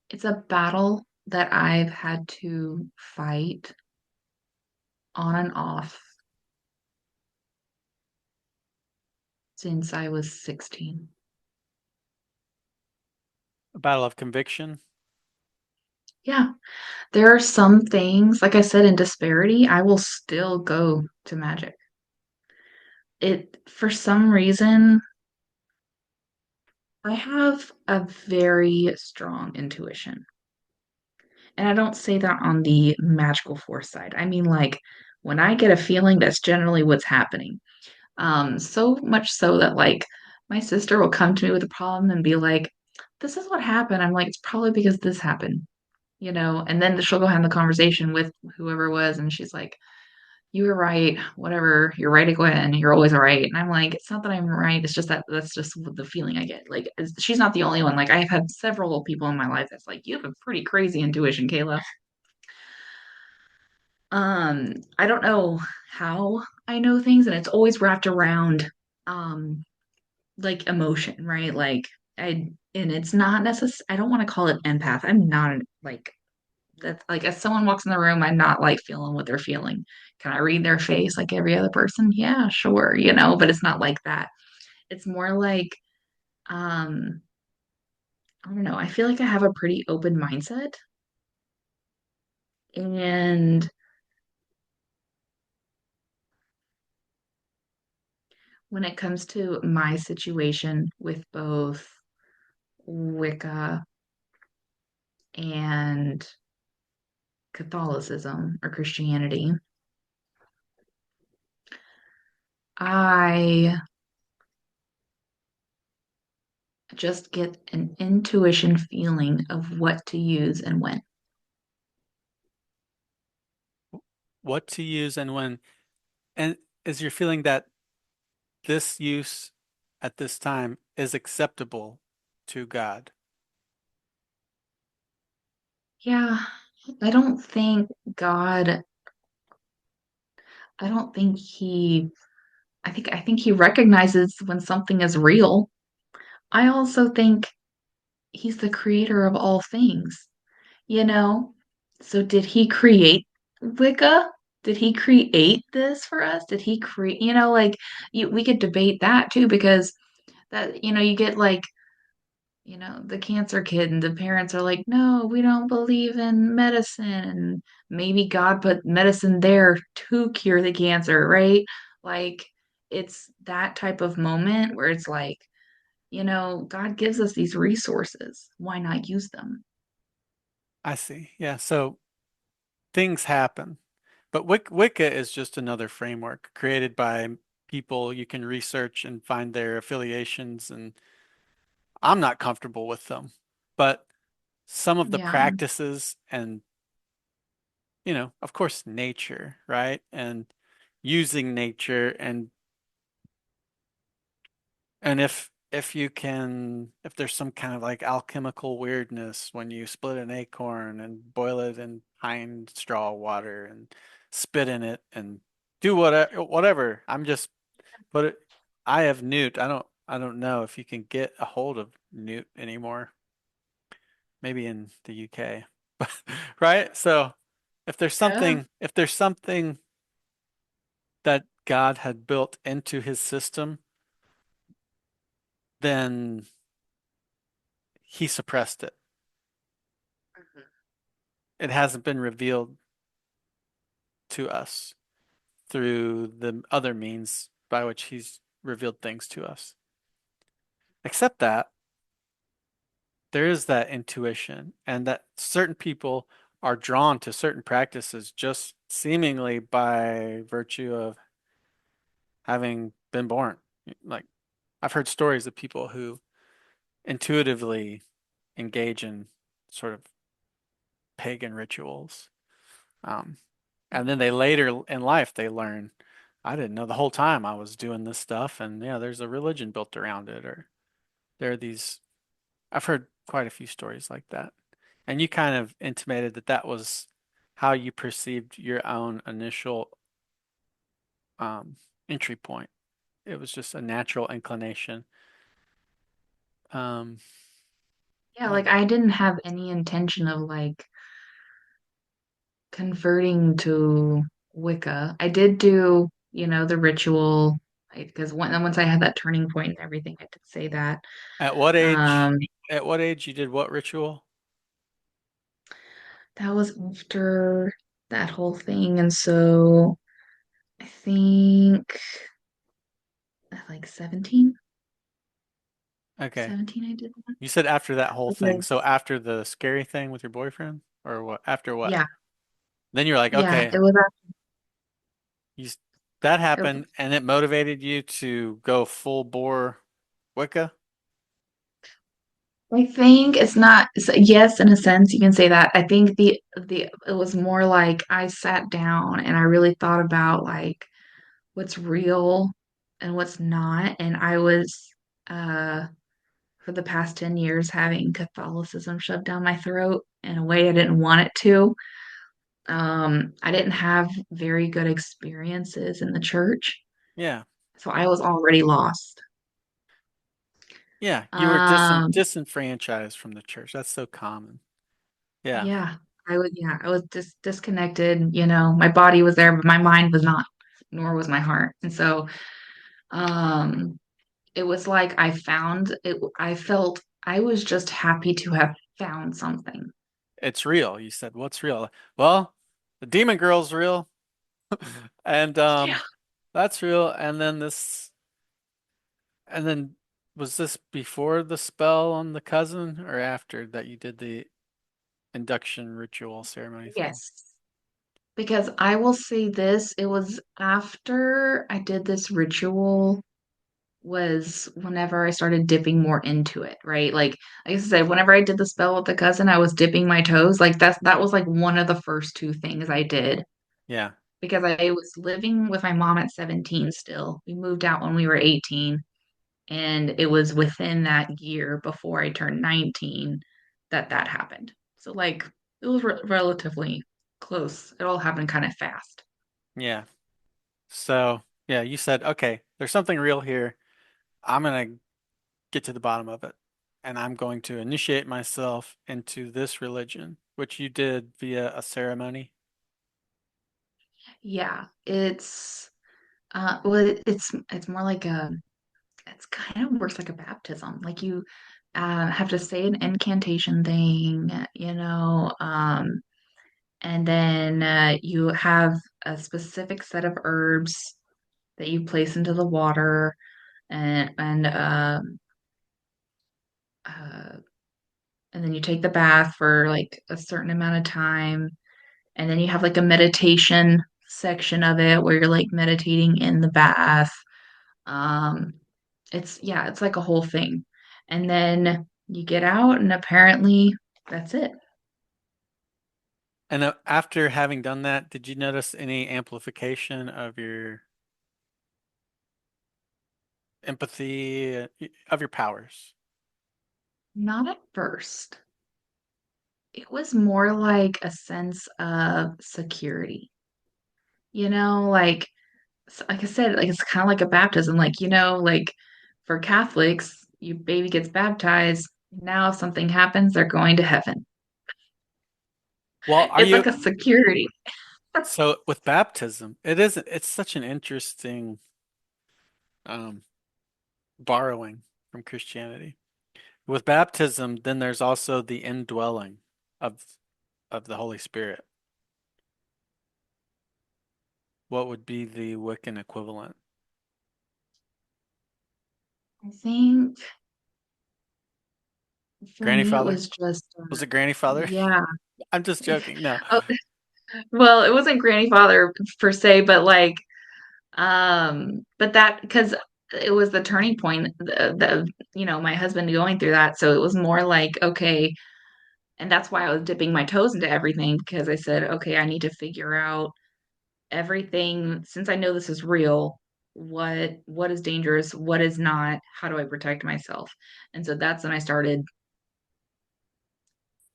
it's a battle that I've had to fight on and off since I was 16. a battle of conviction. Yeah, there are some things, like I said, in disparity, I will still go to magic. For some reason, I have a very strong intuition. And I don't say that on the magical force side. I mean, like, when I get a feeling, that's generally what's happening. So much so that, like, my sister will come to me with a problem and be like, this is what happened. I'm like, it's probably because this happened, and then she'll go have the conversation with whoever it was, and she's like, you were right, whatever, you're right again, you're always right. And I'm like, it's not that I'm right, it's just that's just the feeling I get. Like, she's not the only one. Like, I've had several people in my life that's like, you have a pretty crazy intuition, Kayla. I don't know how I know things, and it's always wrapped around um like emotion, right? Like, and it's not necessary. I don't want to call it empath. I'm not like that. Like, as someone walks in the room, I'm not like feeling what they're feeling. Can I read their face like every other person? Yeah, sure, but it's not like that. It's more like, um, I don't know. I feel like I have a pretty open mindset, and when it comes to my situation with both Wicca and Catholicism or Christianity, I just get an intuition feeling of what to use and when. What to use and when. And is your feeling that this use at this time is acceptable to God? Yeah, I don't think God, I don't think he, I think he recognizes when something is real. I also think he's the creator of all things, you know? So did he create Wicca? Did he create this for us? Did he create, like, we could debate that too, because that, you get like, the cancer kid, and the parents are like, no, we don't believe in medicine. And maybe God put medicine there to cure the cancer, right? Like, it's that type of moment where it's like, God gives us these resources. Why not use them? I see. Yeah. So things happen. But Wicca is just another framework created by people. You can research and find their affiliations, and I'm not comfortable with them. But some of the Yeah. practices and, of course, nature, right? And using nature and if you can, if there's some kind of like alchemical weirdness when you split an acorn and boil it in pine straw water and spit in it and do whatever. I'm just but it, I have newt. I don't know if you can get a hold of newt anymore. Maybe in the UK. Right? So Yeah. if there's something that God had built into his system, then he suppressed it. It hasn't been revealed to us through the other means by which he's revealed things to us. Except that there is that intuition, and that certain people are drawn to certain practices just seemingly by virtue of having been born. Like, I've heard stories of people who intuitively engage in sort of pagan rituals. Um, and then they later in life they learn, I didn't know the whole time I was doing this stuff, and yeah, there's a religion built around it, or there are these. I've heard quite a few stories like that. And you kind of intimated that that was how you perceived your own initial um, entry point. It was just a natural inclination. Um, Yeah, yeah. like I didn't have any intention of like converting to Wicca. I did do, the ritual because once I had that turning point and everything, I did say that. At what age? Um, At what age you did what ritual? that was after that whole thing, and so I think at like 17, Okay. 17 I did that. You said after that whole thing. Because So after the scary thing with your boyfriend, or what? After what? yeah, Then you're like, yeah, okay, it was you s- that after, happened, and it motivated you to go full bore Wicca. I think it's not yes, in a sense you can say that. I think the it was more like I sat down and I really thought about like what's real and what's not. And I was uh for the past 10 years having Catholicism shoved down my throat in a way I didn't want it to. I didn't have very good experiences in the church, Yeah. so I was already lost. Yeah, you were Um, disenfranchised from the church. That's so common. Yeah, yeah, I was just disconnected, my body was there, but my mind was not, nor was my heart. And so, um, it was like I felt I was just happy to have found something. it's real. You said, "What's real?" Well, the demon girl's real, and Yeah. that's real. And then was this before the spell on the cousin or after that you did the induction ritual ceremony thing? Yes. Because I will say this, it was after I did this ritual was whenever I started dipping more into it, right? Like I said, whenever I did the spell with the cousin, I was dipping my toes. Like that was like one of the first two things I did Yeah, because I was living with my mom at 17 still. We moved out when we were 18, and it was within that year before I turned 19 that happened. So like it was relatively close. It all happened kind of fast. yeah. So yeah, you said, "Okay, there's something real here. I'm gonna get to the bottom of it, and I'm going to initiate myself into this religion," which you did via a ceremony. Yeah, well, it's more like it's kind of works like a baptism. Like you have to say an incantation thing, and then you have a specific set of herbs that you place into the water, and uh, and then you take the bath for like a certain amount of time, and then you have like a meditation section of it where you're like meditating in the bath. Um, it's yeah, it's like a whole thing. And then you get out, and apparently that's it. And after having done that, did you notice any amplification of your empathy, of your powers? Not at first. It was more like a sense of security. Like like I said, like it's kind of like a baptism. Like, like for Catholics, you baby gets baptized. Now, if something happens, they're going to heaven. Well, are It's you like a security. so with baptism, it's such an interesting um borrowing from Christianity. With baptism, then there's also the indwelling of the Holy Spirit. What would be the Wiccan equivalent? I think for Granny me, it Father? was just, Was it Granny Father? yeah. I'm just joking. No. Oh, well, it wasn't Granny Father per se, but like, but that because it was the turning point, my husband going through that. So it was more like, okay, and that's why I was dipping my toes into everything because I said, okay, I need to figure out everything since I know this is real. What is dangerous? What is not? How do I protect myself? And so that's when I started,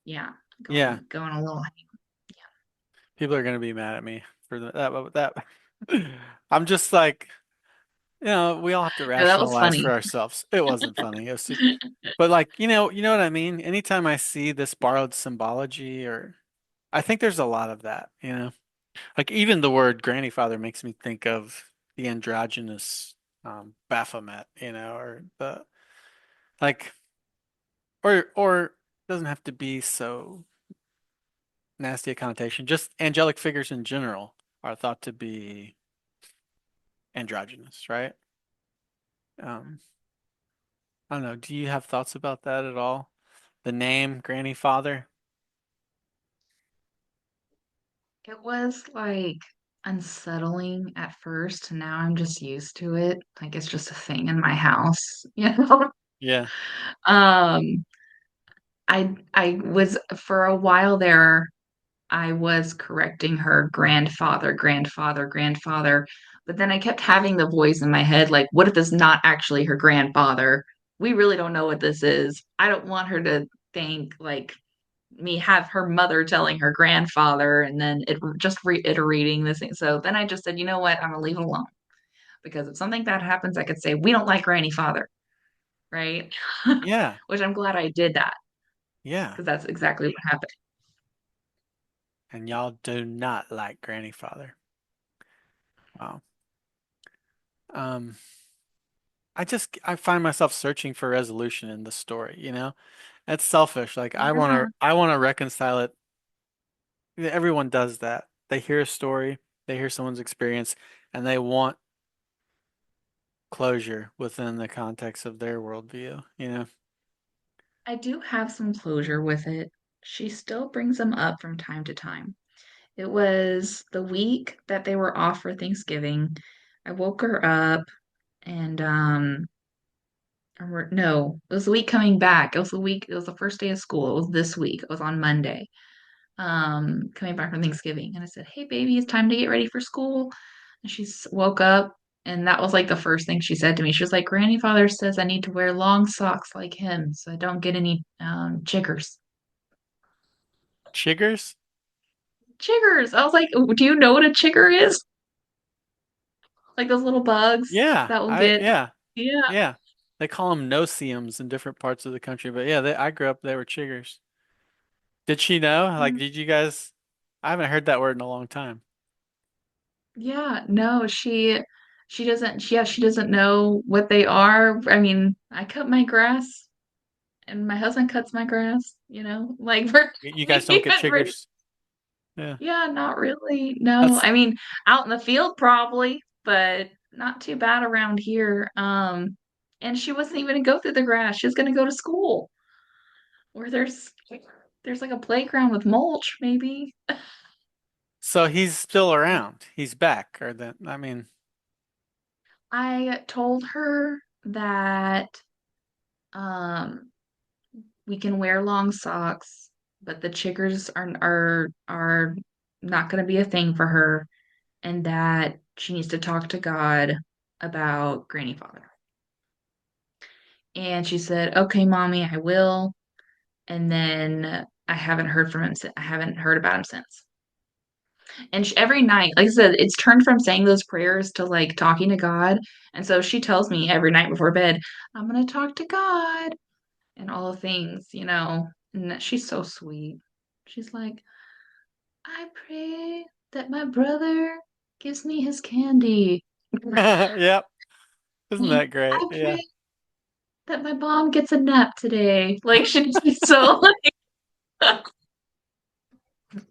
yeah, Yeah. going a little, People are gonna be mad at me for that. I'm just like, we all have to yeah. That was rationalize for funny. ourselves. It wasn't funny. But like, you know what I mean? Anytime I see this borrowed symbology, or I think there's a lot of that. Like even the word granny father makes me think of the androgynous Baphomet, or the like, or doesn't have to be so nasty a connotation. Just angelic figures in general are thought to be androgynous, right? Um, I don't know. Do you have thoughts about that at all? The name Granny Father? It was like unsettling at first. Now I'm just used to it. Like it's just a thing in my house, you know? Yeah. Um, I was for a while there, I was correcting her grandfather, grandfather, grandfather. But then I kept having the voice in my head, like, what if it's not actually her grandfather? We really don't know what this is. I don't want her to think like me have her mother telling her grandfather and then it just reiterating this thing. So then I just said, you know what? I'm gonna leave it alone because if something bad happens, I could say we don't like Granny Father, right? Yeah. Which I'm glad I did that Yeah. because that's exactly what happened. And y'all do not like Granny Father. Wow. Um, I find myself searching for resolution in the story. It's selfish. Like Yeah, I wanna reconcile it. Everyone does that. They hear a story, they hear someone's experience, and they want closure within the context of their worldview. I do have some closure with it. She still brings them up from time to time. It was the week that they were off for Thanksgiving. I woke her up and or no, it was the week coming back. It was the first day of school. It was this week. It was on Monday. Coming back from Thanksgiving. And I said, "Hey baby, it's time to get ready for school." And woke up and that was like the first thing she said to me. She was like, "Granny Father says I need to wear long socks like him so I don't get any chiggers." Chiggers? Chiggers. I was like, "Do you know what a chigger is?" Like those little bugs Yeah, that will get yeah, yeah. yeah. They call them no-see-ums in different parts of the country, but yeah, I grew up, they were chiggers. Did she know? Like, did you guys? I haven't heard that word in a long time. Yeah, no, she doesn't yeah, she doesn't know what they are. I mean, I cut my grass and my husband cuts my grass, like You guys don't we get haven't really, chiggers. Yeah, yeah, not really. No. that's I mean, out in the field probably, but not too bad around here. And she wasn't even gonna go through the grass. She was gonna go to school. Or there's like a playground with mulch, maybe. So he's still around. He's back, or the I mean, I told her that um we can wear long socks, but the chiggers are not going to be a thing for her, and that she needs to talk to God about Granny Father. And she said, "Okay, mommy, I will." And then I haven't heard from him. I haven't heard about him since. And every night, like I said, it's turned from saying those prayers to like talking to God. And so she tells me every night before bed, "I'm gonna talk to God," and all the things, you know. And she's so sweet. She's like, "I pray that my brother gives me his candy. yep. Isn't that great? I Yeah. pray that my mom gets a nap today." Like she's so like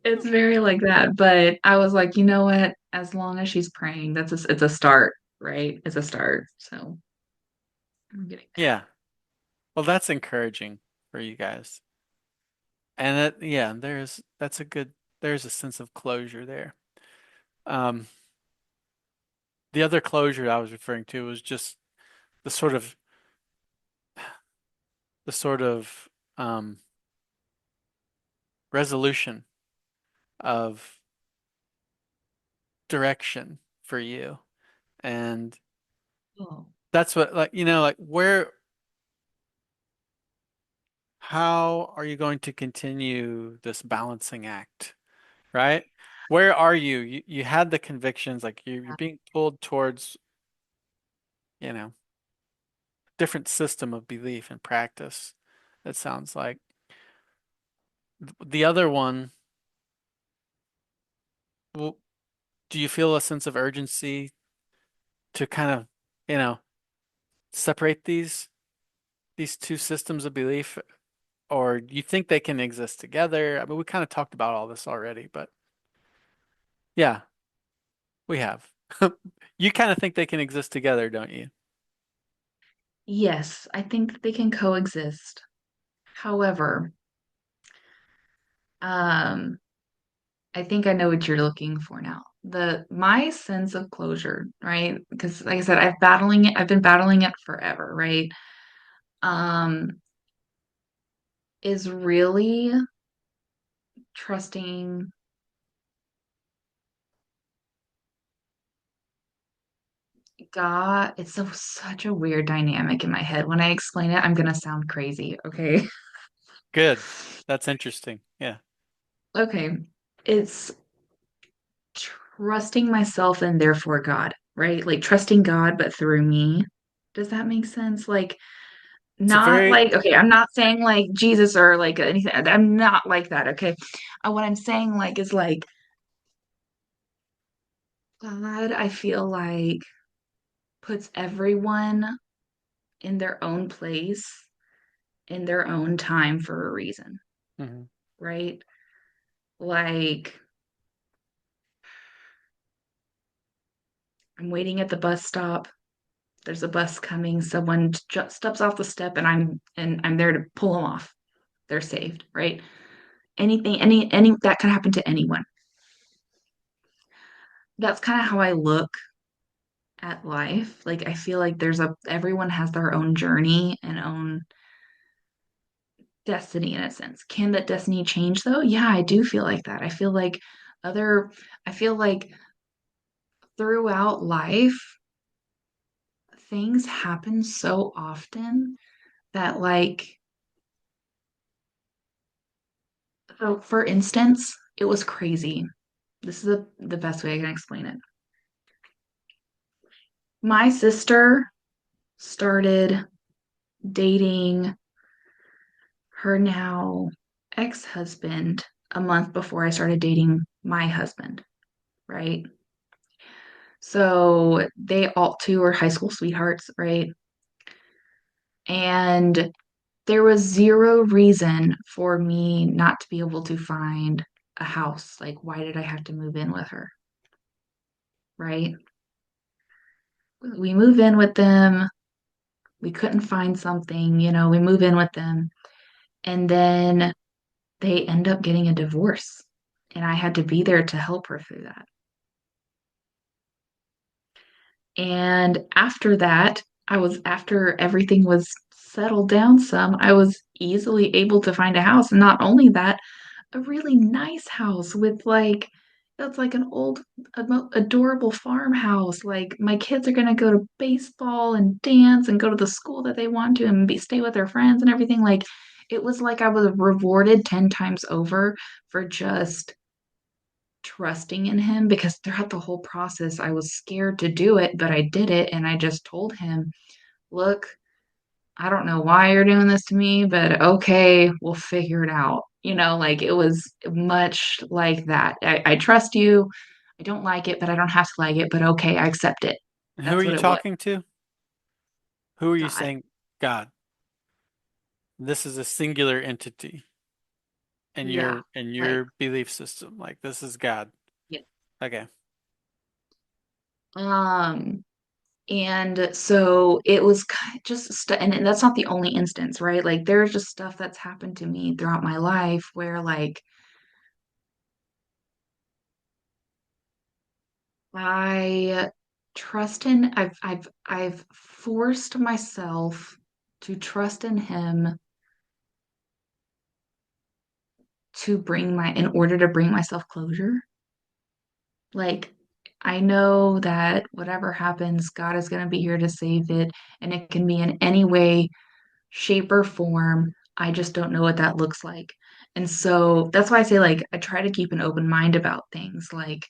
it's very like that. But I was like, you know what? As long as she's praying, it's a start, right? It's a start. So I'm getting there. Yeah. Well, that's encouraging for you guys. And yeah, there's a sense of closure there. Um, the other closure I was referring to was just the sort of the sort of um, resolution of direction for you. And Oh, that's what, like, like how are you going to continue this balancing act, right? Where are you? You had the convictions, like you're being pulled towards, you know, different system of belief and practice. It sounds like the other one, well, do you feel a sense of urgency to kind of, you know, separate these two systems of belief, or you think they can exist together? I mean, we kind of talked about all this already, but yeah, we have. You kind of think they can exist together, don't you? yes, I think that they can coexist. However, um, I think I know what you're looking for now. The my sense of closure, right? Because like I said, I've been battling it forever, right? Um, is really trusting God. It's such a weird dynamic in my head. When I explain it, I'm gonna sound crazy, okay? Good. That's interesting. Yeah. Okay. It's trusting myself and therefore God, right? Like trusting God, but through me. Does that make sense? Like, It's a not very, like, okay, I'm not saying like Jesus or like anything. I'm not like that, okay? What I'm saying like is like God, I feel like puts everyone in their own place in their own time for a reason, mhm. right? Like I'm waiting at the bus stop. There's a bus coming. Someone just steps off the step and I'm there to pull them off. They're saved, right? Anything, any that could happen to anyone. That's kind of how I look at life. Like I feel like everyone has their own journey and own destiny in a sense. Can that destiny change though? Yeah, I do feel like that. Other I feel like throughout life things happen so often that like so for instance, it was crazy. This is the best way I can explain it. My sister started dating her now ex-husband a month before I started dating my husband, right? So they all two are high school sweethearts, right? And there was zero reason for me not to be able to find a house. Like, why did I have to move in with her, right? We move in with them. We couldn't find something, we move in with them. And then they end up getting a divorce. And I had to be there to help her through that. And after that, after everything was settled down some, I was easily able to find a house. And not only that, a really nice house with like, that's like an old, adorable farmhouse. Like my kids are gonna go to baseball and dance and go to the school that they want to and stay with their friends and everything. Like it was like I was rewarded 10 times over for just trusting in him because throughout the whole process, I was scared to do it, but I did it. And I just told him, look, I don't know why you're doing this to me, but okay, we'll figure it out. Like it was much like that. I trust you. I don't like it, but I don't have to like it, but okay, I accept it. Who are That's you what it was. talking to? Who are you God. saying, God? This is a singular entity in Yeah. Like, your belief system. Like this is God. yeah. Okay. Um, and so it was just, and that's not the only instance, right? Like, there's just stuff that's happened to me throughout my life where, like, I I've forced myself to trust in him in order to bring myself closure. Like, I know that whatever happens, God is going to be here to save it, and it can be in any way, shape, or form. I just don't know what that looks like. And so that's why I say, like, I try to keep an open mind about things. Like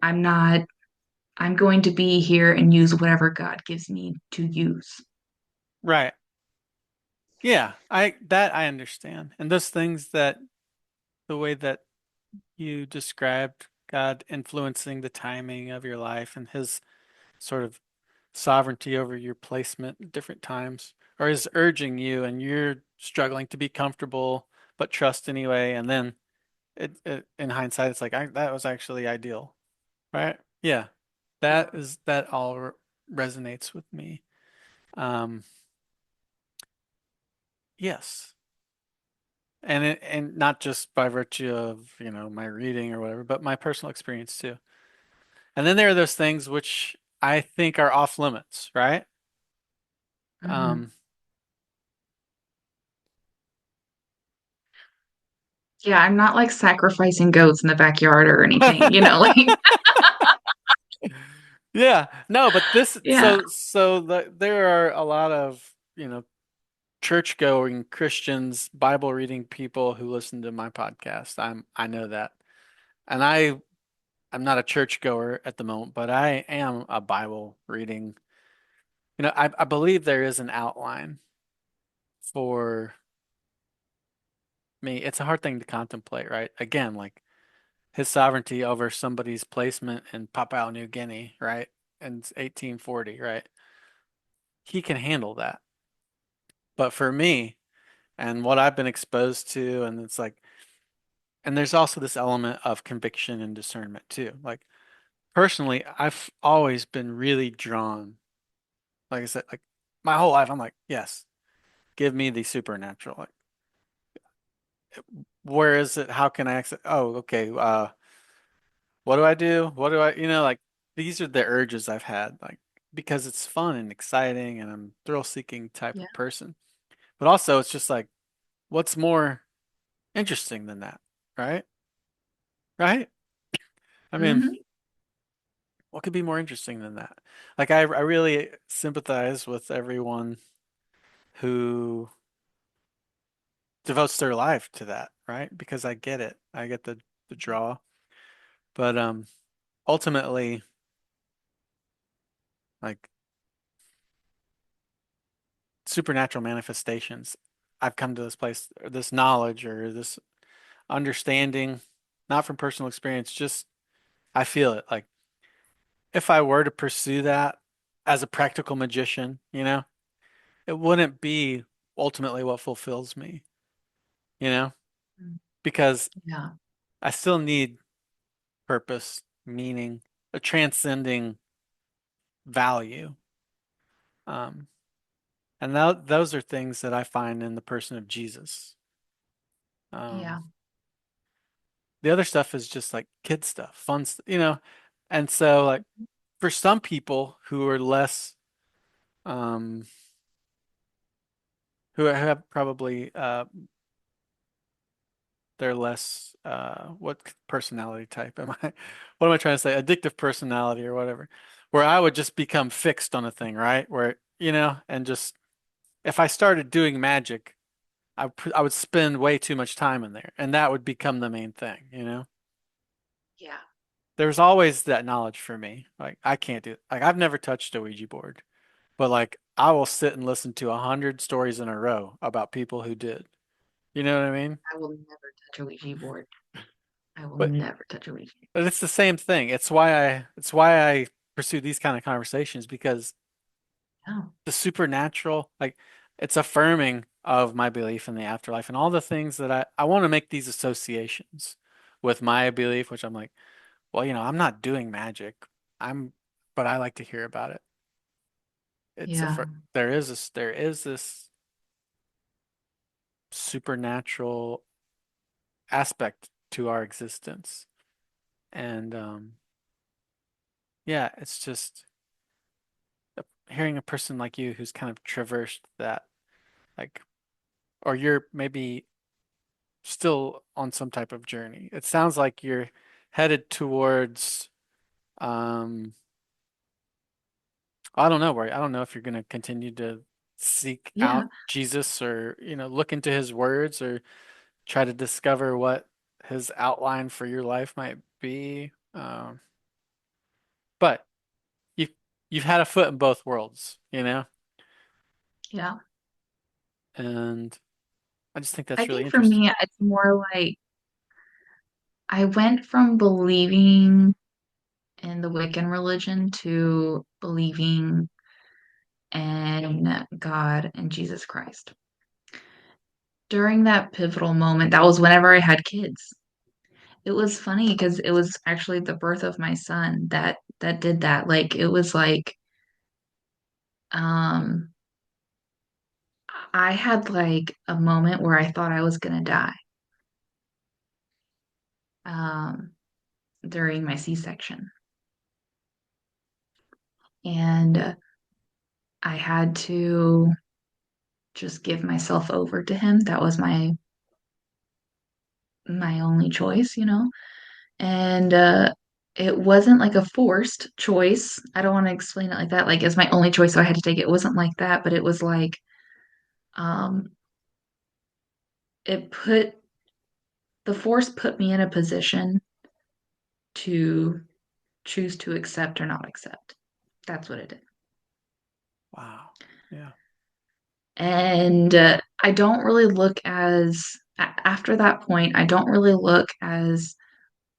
I'm going to be here and use whatever God gives me to use. Right. Yeah, I understand. And those things that the way that you described God influencing the timing of your life and his sort of sovereignty over your placement at different times, or is urging you and you're struggling to be comfortable but trust anyway, and then in hindsight it's like that was actually ideal, right? Yeah. That all resonates with me. Um, yes. And not just by virtue of, my reading or whatever, but my personal experience too. And then there are those things which I think are off limits, right? Mhm. Um, Yeah, I'm not like sacrificing goats in the backyard or anything, like, yeah, no, but this, yeah, there are a lot of, church-going Christians, Bible reading people who listen to my podcast. I know that. And I'm not a churchgoer at the moment, but I am a Bible reading. I believe there is an outline for me. It's a hard thing to contemplate, right? Again, like his sovereignty over somebody's placement in Papua New Guinea, right? In 1840, right? He can handle that. But for me and what I've been exposed to, and it's like, and there's also this element of conviction and discernment too. Like personally, I've always been really drawn, like I said, like my whole life, I'm like, yes, give me the supernatural. Like, where is it? How can I access? Oh, okay. What do I do? What do I, like these are the urges I've had, like because it's fun and exciting and I'm thrill-seeking type yeah. of person. But also it's just like, what's more interesting than that, right? Right? I mean, Hmm. what could be more interesting than that? Like I really sympathize with everyone who devotes their life to that, right? Because I get it. I get the draw. But ultimately, like supernatural manifestations, I've come to this place, or this knowledge or this understanding, not from personal experience, just I feel it. Like if I were to pursue that as a practical magician, it wouldn't be ultimately what fulfills me, you know, because Yeah. I still need purpose, meaning, a transcending value. Um, And those are things that I find in the person of Jesus. Um, Yeah. the other stuff is just like kid stuff, fun, you know. And so like for some people who are less, um, who have probably they're less what personality type am I? What am I trying to say? Addictive personality or whatever. Where I would just become fixed on a thing, right? Where, and just if I started doing magic, I would spend way too much time in there, and that would become the main thing, you know? Yeah. There's always that knowledge for me. Like I can't do like I've never touched a Ouija board, but like I will sit and listen to 100 stories in a row about people who did. You know what I mean? I will never touch a Ouija board. I will But never touch a Ouija. But it's the same thing. It's why I pursue these kind of conversations because No. the supernatural, like it's affirming of my belief in the afterlife and all the things that I want to make these associations with my belief, which I'm like, well, I'm not doing magic. I'm, but I like to hear about it. It's a Yeah. fir- there is this supernatural aspect to our existence. And yeah, it's just hearing a person like you who's kind of traversed that, like, or you're maybe still on some type of journey. It sounds like you're headed towards, um, I don't know where, I don't know if you're going to continue to seek Yeah. out Jesus or, look into his words or try to discover what his outline for your life might be. But you've, you've had a foot in both worlds, Yeah. and I just think I that's really think for interesting. me, it's more like I went from believing in the Wiccan religion to believing in God and Jesus Christ. During that pivotal moment, that was whenever I had kids. It was funny because it was actually the birth of my son that did that. Like it was like um I had like a moment where I thought I was gonna die um during my C-section. And I had to just give myself over to him. That was my only choice. And it wasn't like a forced choice. I don't want to explain it like that. Like it's my only choice, so I had to take it. It wasn't like that, but it was like um it put the force put me in a position to choose to accept or not accept. That's what it did. Wow. Yeah. And I don't really look after that point, I don't really look as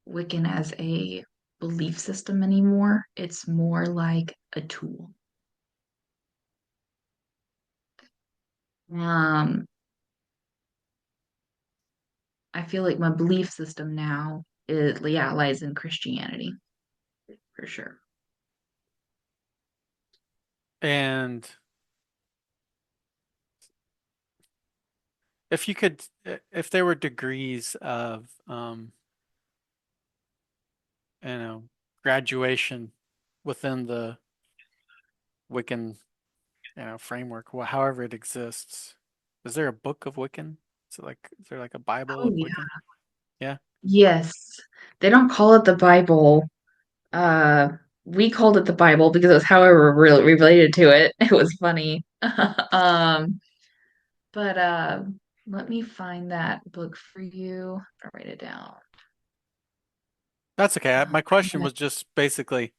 Wiccan as a belief system anymore. It's more like a tool. Um, I feel like my belief system now yeah, lies in Christianity for sure. And if you could, if there were degrees of, you know, graduation within the Wiccan, framework, however it exists, is there a book of Wiccan? Is there like a Bible Oh of yeah. Wiccan? Yeah. Yes. They don't call it the Bible. Uh, we called it the Bible because it was how we were really related to it. It was funny. Um, but let me find that book for you. I'll write it down. That's okay. My I'm question gonna, was just basically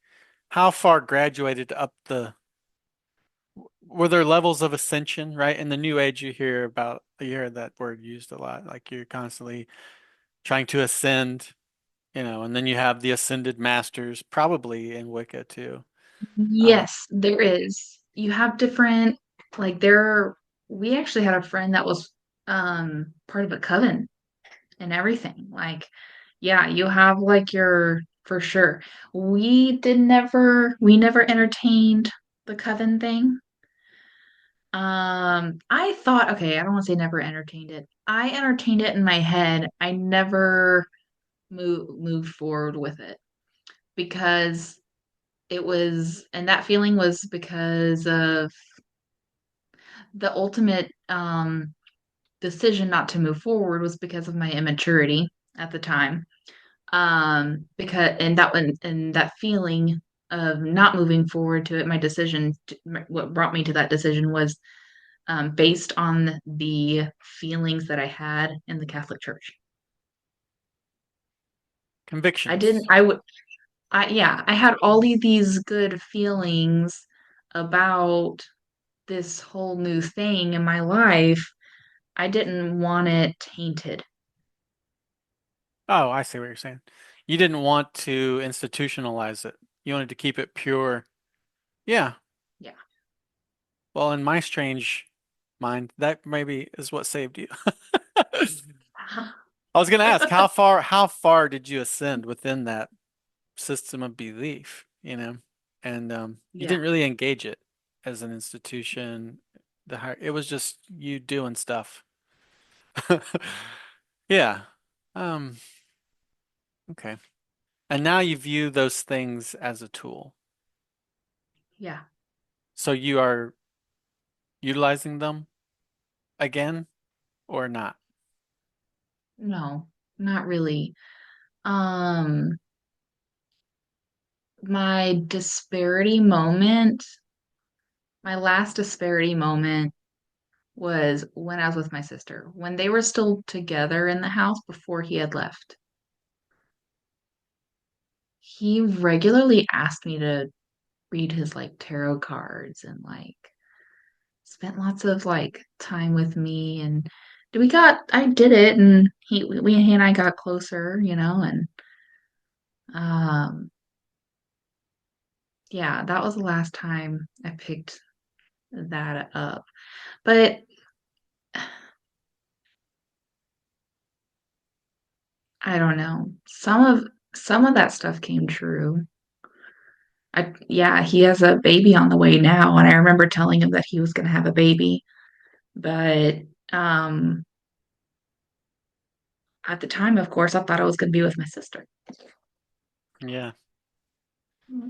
how far graduated up were there levels of ascension, right? In the New Age, you hear that word used a lot, like you're constantly trying to ascend, and then you have the ascended masters, probably in Wicca too. Uh, yes, there is. You have different, like there, we actually had a friend that was part of a coven and everything. Like, yeah, you have like your for sure. We never entertained the coven thing. I thought, okay, I don't want to say never entertained it. I entertained it in my head. I never moved forward with it because and that feeling was because of the ultimate decision not to move forward was because of my immaturity at the time. Because and that feeling of not moving forward to it, what brought me to that decision was based on the feelings that I had in the Catholic Church. I didn't, Convictions. I would, yeah, I had all of these good feelings about this whole new thing in my life. I didn't want it tainted. Oh, I see what you're saying. You didn't want to institutionalize it. You wanted to keep it pure. Yeah. Yeah. Well, in my strange mind, that maybe is what saved you. I was going to ask, how far did you ascend within that system of belief, you know? And you Yeah. didn't really engage it as an institution. It was just you doing stuff. Yeah. Um, okay. And now you view those things as a tool. Yeah. So you are utilizing them again or not? No, not really. Um, my disparity moment, my last disparity moment was when I was with my sister, when they were still together in the house before he had left. He regularly asked me to read his like tarot cards and like spent lots of like time with me and I did it and he and I got closer, and um yeah, that was the last time I picked that up. But I don't know. Some of that stuff came true. Yeah, he has a baby on the way now, and I remember telling him that he was going to have a baby, but um, at the time, of course, I thought I was going to be with my sister. Yeah.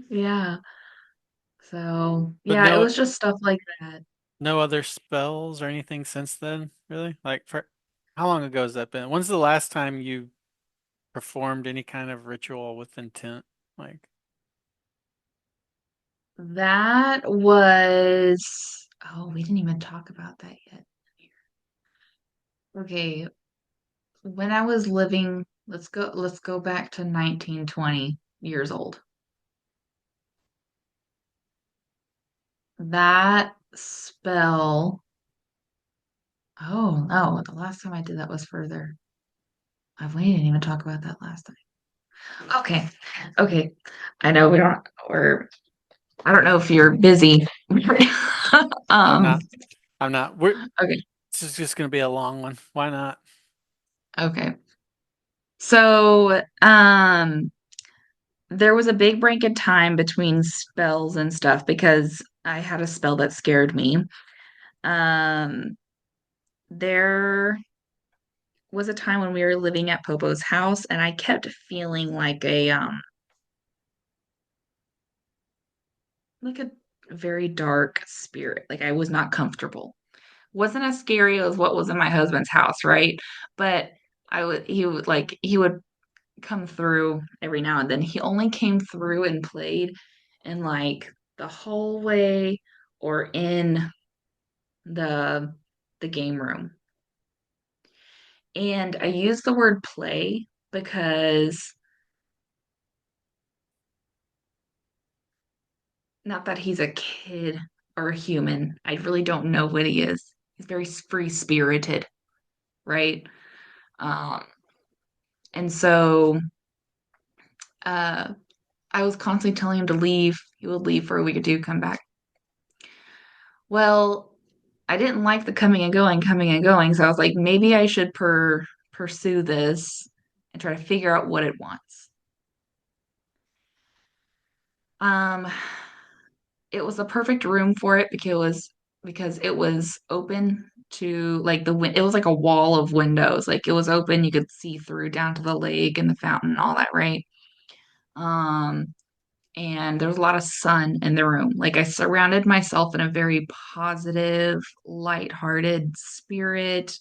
Yeah, so But yeah, it was just stuff like that. no other spells or anything since then, really? Like for how long ago has that been? When's the last time you performed any kind of ritual with intent? Like, That was, oh, we didn't even talk about that yet. Okay, when I was living, let's go back to 19, 20 years old. That spell, oh no, the last time I did that was further. We didn't even talk about that last time. Okay. Okay. I know we don't or I don't know if you're busy. I'm Um, not. I'm not. We're okay. This is just gonna be a long one. Why not? Okay. So, there was a big break in time between spells and stuff because I had a spell that scared me. Um, there was a time when we were living at Popo's house and I kept feeling like a very dark spirit. Like I was not comfortable. Wasn't as scary as what was in my husband's house, right? But he would come through every now and then. He only came through and played in like the hallway or in the the game room. And I use the word play because not that he's a kid or a human. I really don't know what he is. He's very free spirited, right? Um, and so uh, I was constantly telling him to leave. He would leave for a week or two, come back. Well, I didn't like the coming and going. So I was like, maybe I should pursue this and try to figure out what it wants. Um, it was a perfect room for it because because it was open to like it was like a wall of windows. Like it was open, you could see through down to the lake and the fountain and all that, right? Um, and there was a lot of sun in the room. Like I surrounded myself in a very positive, lighthearted spirit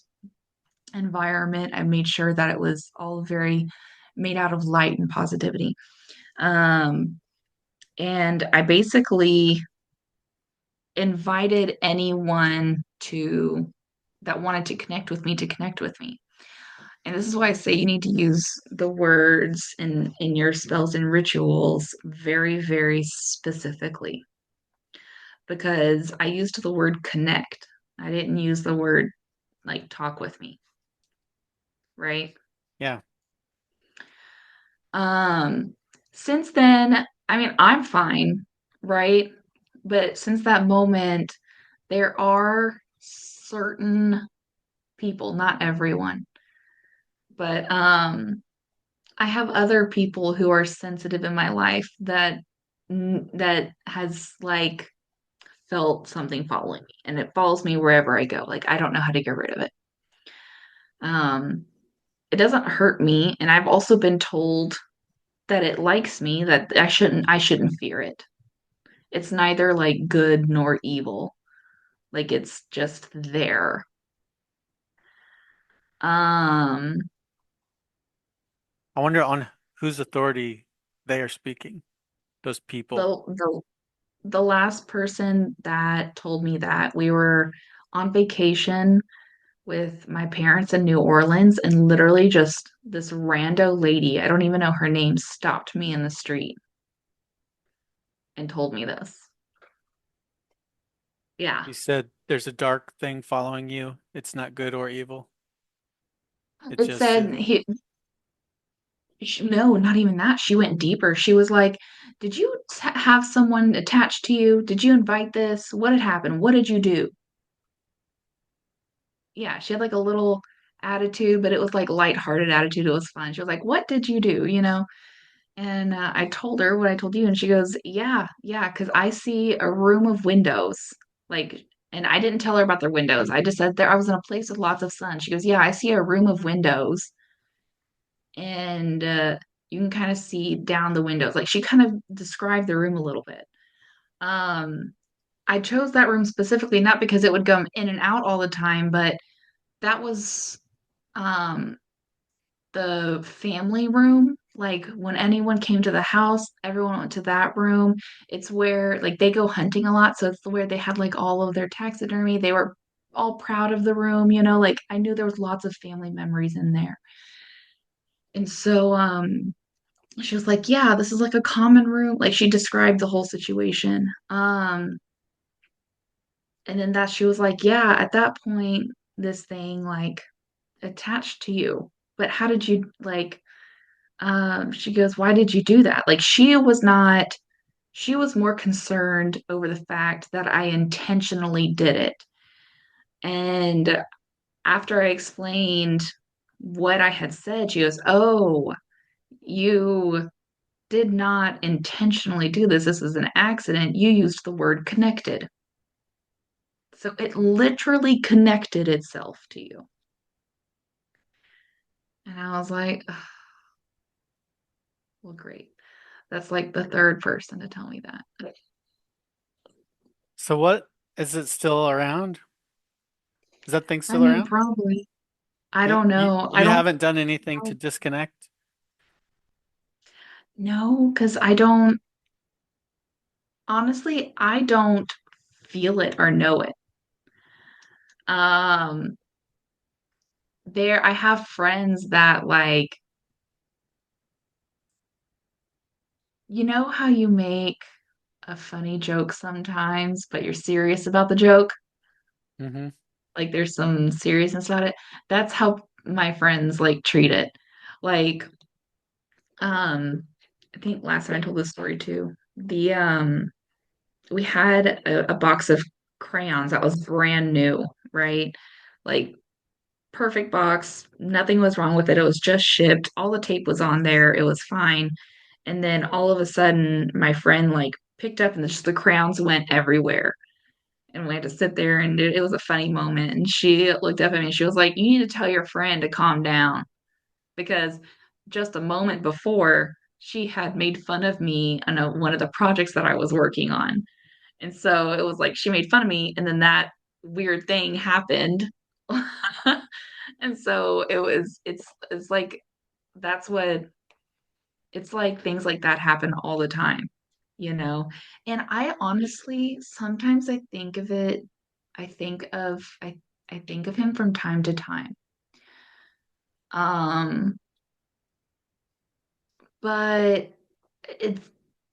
environment. I made sure that it was all very made out of light and positivity. Um, and I basically invited anyone to that wanted to connect with me to connect with me. And this is why I say you need to use the words in your spells and rituals very, very specifically. Because I used the word connect. I didn't use the word like talk with me, right? Yeah. Um, since then, I mean, I'm fine, right? But since that moment, there are certain people, not everyone, but I have other people who are sensitive in my life that has like felt something following me and it follows me wherever I go. Like I don't know how to get rid of it. Um, it doesn't hurt me, and I've also been told that it likes me, that I shouldn't fear it. It's neither like good nor evil. Like it's just there. Um, I wonder on whose authority they are speaking, those people. the the last person that told me that we were on vacation with my parents in New Orleans, and literally just this rando lady, I don't even know her name, stopped me in the street and told me this. Yeah. You said there's a dark thing following you. It's not good or evil. It It just said is. no, not even that. She went deeper. She was like, "Did you have someone attached to you? Did you invite this? What had happened? What did you do?" Yeah, she had like a little attitude, but it was like lighthearted attitude. It was fun. She was like, "What did you do?" And I told her what I told you, and she goes, "Yeah, yeah, because I see a room of windows." Like, and I didn't tell her about their windows. I just said there I was in a place with lots of sun. She goes, "Yeah, I see a room of windows, and you can kind of see down the windows." Like she kind of described the room a little bit. Um, I chose that room specifically not because it would come in and out all the time, but that was um the family room. Like when anyone came to the house, everyone went to that room. It's where like they go hunting a lot, so it's where they had like all of their taxidermy. They were all proud of the room, like I knew there was lots of family memories in there. And so she was like, "Yeah, this is like a common room." Like she described the whole situation. And then that she was like, "Yeah, at that point this thing like attached to you. But how did you like she goes, "Why did you do that?" Like she was more concerned over the fact that I intentionally did it. And after I explained what I had said, she goes, "Oh, you did not intentionally do this. This is an accident. You used the word connected." So it literally connected itself to you. And I was like, "Ugh, well, great." That's like the third person to tell me that. So what is it still around? Is that thing I still mean, around? probably. I You don't you, know. I you don't haven't done anything to know. disconnect? No, because I don't, honestly, I don't feel it or know it. Um, I have friends that like, how you make a funny joke sometimes, but you're serious about the joke? Mm-hmm. Like there's some seriousness about it. That's how my friends like treat it. Like, um, I think last time I told this story too. We had a box of crayons that was brand new, right? Like perfect box, nothing was wrong with it. It was just shipped. All the tape was on there. It was fine. And then all of a sudden, my friend like picked up and just the crayons went everywhere. and we had to sit there and it was a funny moment. And she looked up at me and she was like, "You need to tell your friend to calm down." Because just a moment before, she had made fun of me on one of the projects that I was working on. And so it was like she made fun of me, and then that weird thing happened. And so it's like that's what it's like things like that happen all the time, you know? And I honestly sometimes I think of it, I think of I think of him from time to time. Um, but it's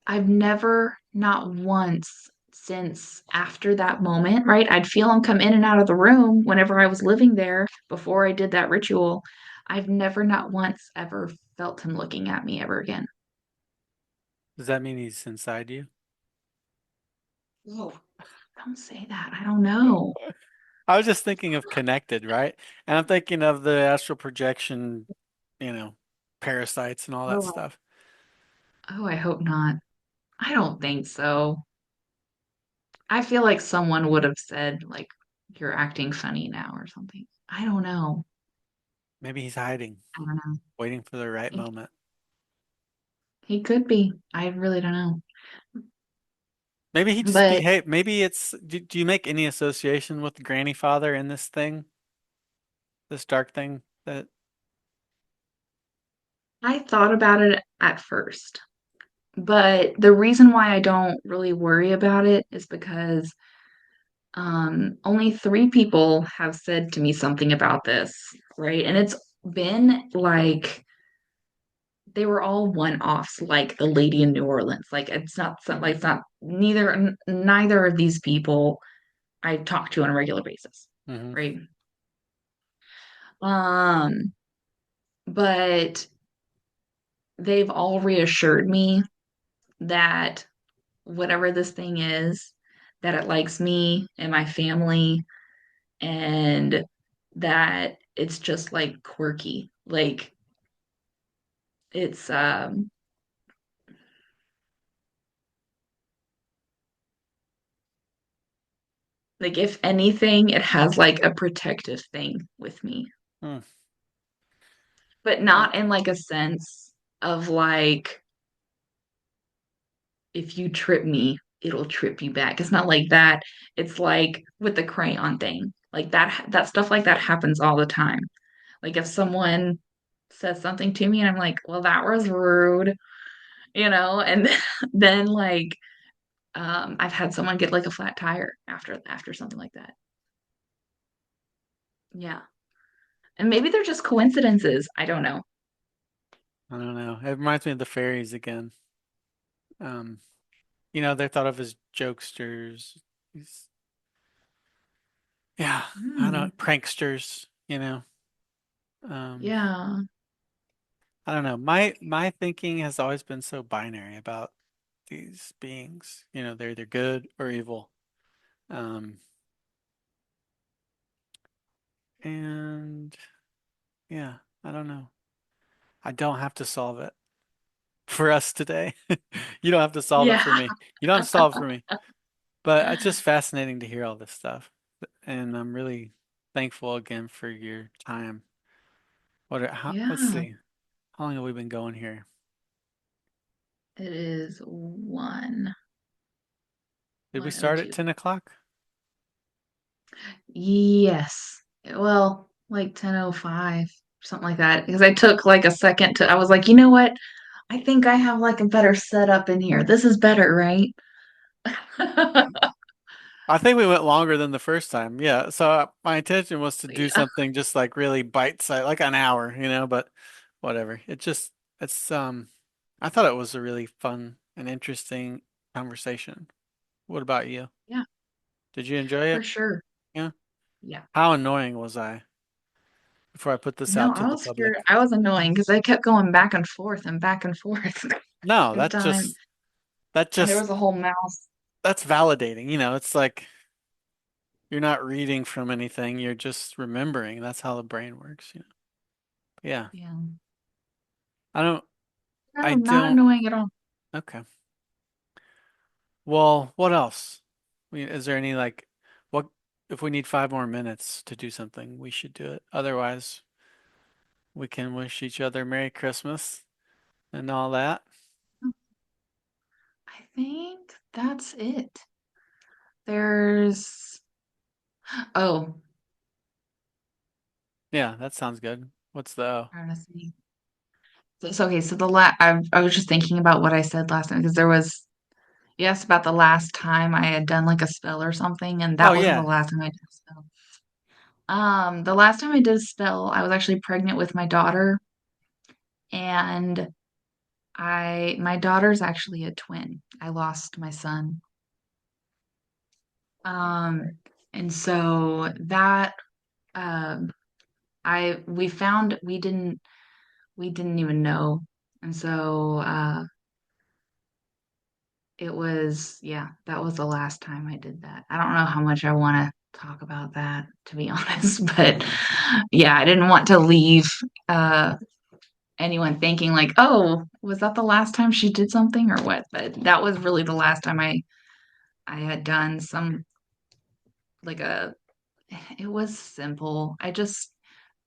I've never, not once since after that moment, right? I'd feel him come in and out of the room whenever I was living there before I did that ritual. I've never, not once, ever felt him looking at me ever again. Does that mean he's inside you? Whoa, don't say that. I don't know. I was just thinking of connected, right? And I'm thinking of the astral projection, you know, parasites and all that Oh, stuff. oh, I hope not. I don't think so. I feel like someone would have said, like, you're acting funny now or something. I don't know. Maybe he's hiding, I don't know. waiting for the right He, moment. he could be. I really don't know. Maybe he just But behave. Maybe do you make any association with Granny Father in this thing, this dark thing that, I thought about it at first. But the reason why I don't really worry about it is because only three people have said to me something about this, right? And it's been like they were all one-offs, like the lady in New Orleans. Like it's not some, like it's not neither of these people I talk to on a regular basis, hmm right? Um, but they've all reassured me that whatever this thing is, that it likes me and my family, and that it's just like quirky. Like it's like if anything, it has like a protective thing with me. hmm. But Uh, not in like a sense of like if you trip me, it'll trip you back. It's not like that. It's like with the crayon thing. Like that stuff like that happens all the time. Like if someone says something to me and I'm like, "Well, that was rude." And then like I've had someone get like a flat tire after something like that. Yeah. And maybe they're just coincidences. I don't know. I don't know. It reminds me of the fairies again. Um, they're thought of as jokesters. These, yeah, I Hmm. don't pranksters, Um, Yeah. I don't know. My thinking has always been so binary about these beings. They're either good or evil. Um, and yeah, I don't know. I don't have to solve it for us today. You don't have to solve it Yeah. for me. You don't have to solve it for me. But it's just fascinating to hear all this stuff. And I'm really thankful again for your time. Let's Yeah. see. How long have we been going here? It is Did we 1 start at 02. 10 o'clock? Yes. Well, like 10:05, something like that. Because I took like a second I was like, you know what? I think I have like a better setup in here. This is better, right? I think we went longer than the first time. Yeah. So my intention was to do Yeah. something just like really bite size, like an hour, but whatever. It's I thought it was a really fun and interesting conversation. What about you? Yeah, Did you enjoy for it? sure. Yeah. Yeah. How annoying was I before I put this No, out to I the was scared. public? I was annoying because I kept going back and forth and back and forth No, every time. that And there just was a whole mouse. that's validating. It's like you're not reading from anything, you're just remembering. That's how the brain works. Yeah. Yeah. I don't I No, not don't annoying at all. Okay. Well, what else? Is there any like if we need 5 more minutes to do something, we should do it. Otherwise, we can wish each other Merry Christmas and all that. I think that's it. There's oh, Yeah, that sounds good. What's the O? trying to see. So okay, so I was just thinking about what I said last time because there was you asked about the last time I had done like a spell or something, and Oh that wasn't the yeah, last time I did a spell. The last time I did a spell, I was actually pregnant with my daughter, and my daughter's actually a twin. I lost my son. Um, and so that um I we found we didn't even know. And so it was yeah, that was the last time I did that. I don't know how much I want to talk about that to be honest, but yeah, I didn't want to leave uh anyone thinking like, "Oh, was that the last time she did something or what?" But that was really the last time I had done some like a it was simple. I just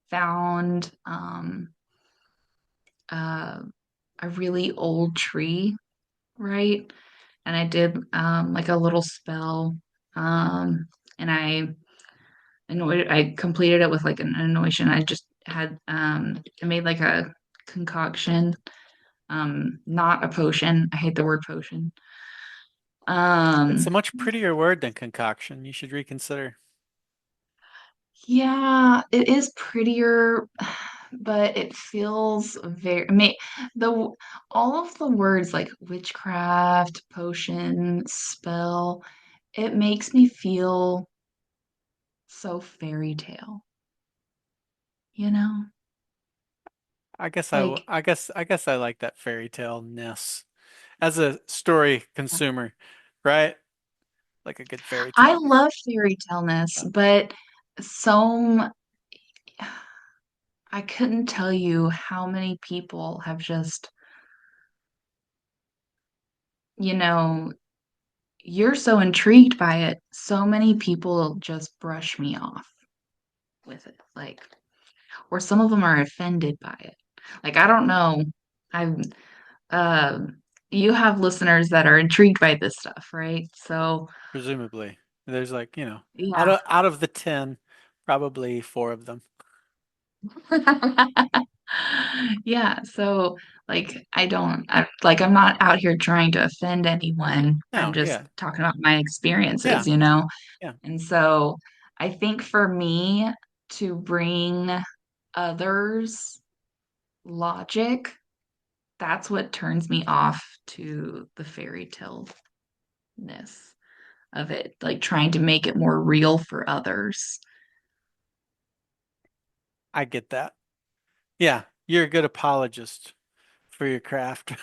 found uh, a really old tree, right? And I did like a little spell. Um and I completed it with like an anointing. I just had I made like a concoction, not a potion. I hate the word potion. it's a Um much prettier word than concoction. You should reconsider. Yeah, it is prettier, but it feels very the all of the words like witchcraft, potion, spell, it makes me feel so fairy tale, you know? Like I guess I like that fairy tale-ness as a story consumer, right? Like a good fairy I tale. love fairy tale-ness, but so I couldn't tell you how many people have just, you know, you're so intrigued by it. So many people just brush me off with it. Like, or some of them are offended by it. Like, I don't know. I'm, you have listeners that are intrigued by this stuff, right? So, Presumably. There's like, yeah. out of the 10, probably 4 of them. Yeah, so like I'm not out here trying to offend anyone. I'm No, just yeah. talking about my Yeah. experiences, Yeah. And so I think for me to bring others logic, that's what turns me off to the fairy tale-ness of it, like trying to make it more real for others. I get that. Yeah, you're a good apologist for your craft.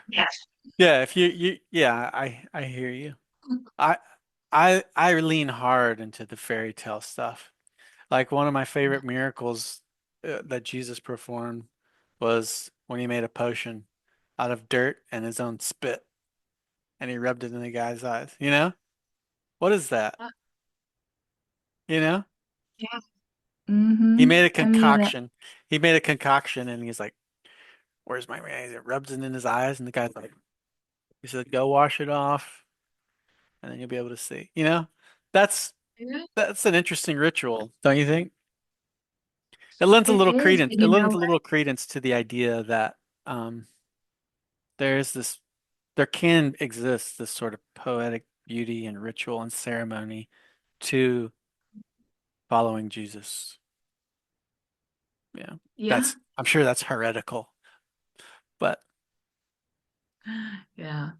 Yes. Yeah, if yeah, I hear you. I I lean hard into the fairy tale stuff. Like one of my favorite miracles that Jesus performed was when he made a potion out of dirt and his own spit and he rubbed it in the guy's eyes. You know? What is that? You know? Yeah. He Mm-hmm. made a I mean, concoction. He made a concoction and he's like, "Where's my mayonnaise?" It rubs it in his eyes and the guy's like, he said, "Go wash it off and then you'll be able to see." You know? That's yeah, that's an interesting ritual, don't you think? It lends a it little is, credence. but It lends a little credence to the idea that um there's this there can exist this sort of poetic beauty and ritual and ceremony to following Jesus. Yeah. yeah, That's I'm sure that's heretical, but yeah.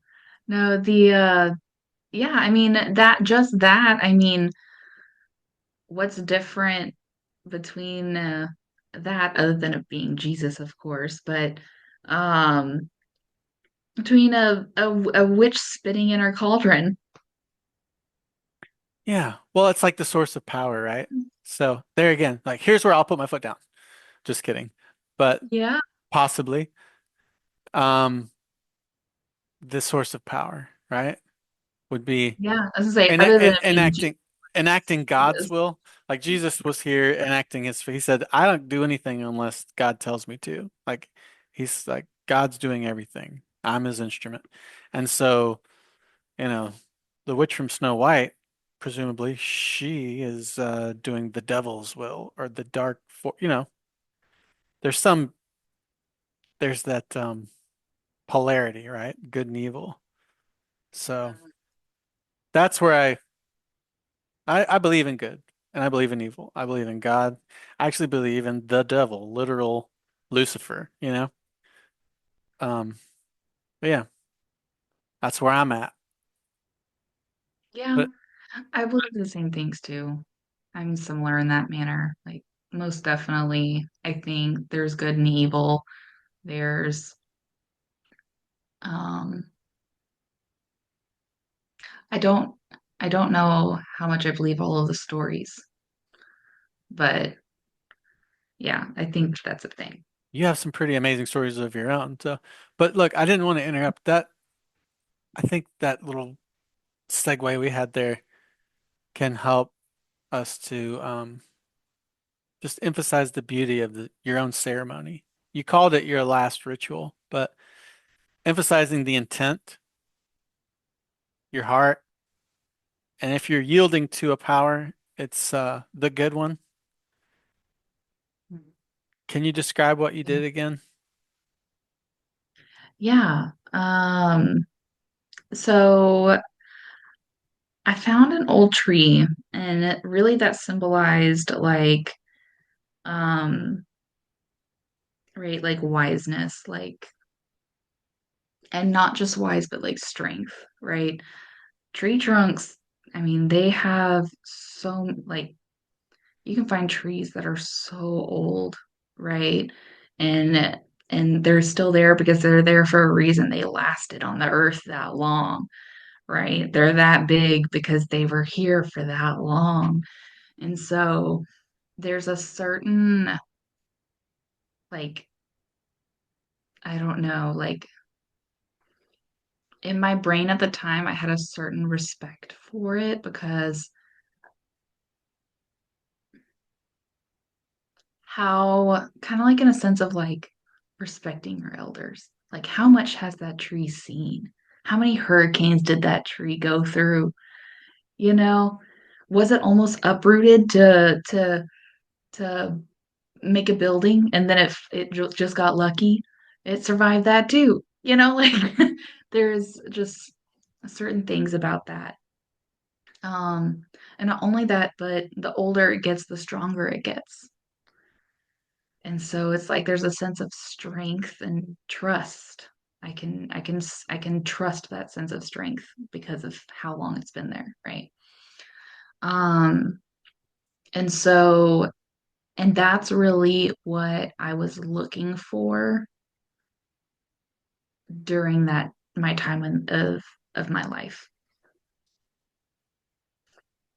No, yeah, I mean I mean, what's different between that other than it being Jesus, of course, but um between a witch spitting in her cauldron. yeah. Well, it's like the source of power, right? So there again, like here's where I'll put my foot down. Just kidding. But Yeah, possibly um the source of power, right? Would be yeah. I was gonna say, other than it being enacting enacting God's Yes. will. Like Jesus was here enacting his, he said, I don't do anything unless God tells me to. Like he's like, God's doing everything. I'm his instrument. And so, you know, the witch from Snow White, presumably, she is doing the devil's will or the dark for, there's some, there's that polarity, right? Good and evil. So that's where I believe in good and I believe in evil. I believe in God. I actually believe in the devil, literal Lucifer, you know? Um, but yeah, that's where I'm at. Yeah, But I believe the same things too. I'm similar in that manner. Like, most definitely, I think there's good and evil. There's, um, I don't, I don't know how much I believe all of the stories, but yeah, I think that's a thing. you have some pretty amazing stories of your own. So, but look, I didn't want to interrupt that. I think that little segue we had there can help us to just emphasize the beauty of your own ceremony. You called it your last ritual, but emphasizing the intent, your heart, and if you're yielding to a power, it's the good one. Can you describe what you did again? Yeah. So I found an old tree, and really that symbolized like, um, right, like wiseness, like, and not just wise, but like strength, right? Tree trunks, I mean, they have so, like, you can find trees that are so old, right? And and they're still there because they're there for a reason. They lasted on the earth that long, right? They're that big because they were here for that long. And so there's a certain, like, I don't know, like, in my brain at the time, I had a certain respect for it because how, kind of like in a sense of like respecting your elders. Like, how much has that tree seen? How many hurricanes did that tree go through? You know, was it almost uprooted to make a building, and then if it just got lucky, it survived that too. Like, there's just certain things about that. Um, and not only that, but the older it gets, the stronger it gets. And so it's like there's a sense of strength and trust. I can trust that sense of strength because of how long it's been there, right? Um, and so and that's really what I was looking for during that my time of my life.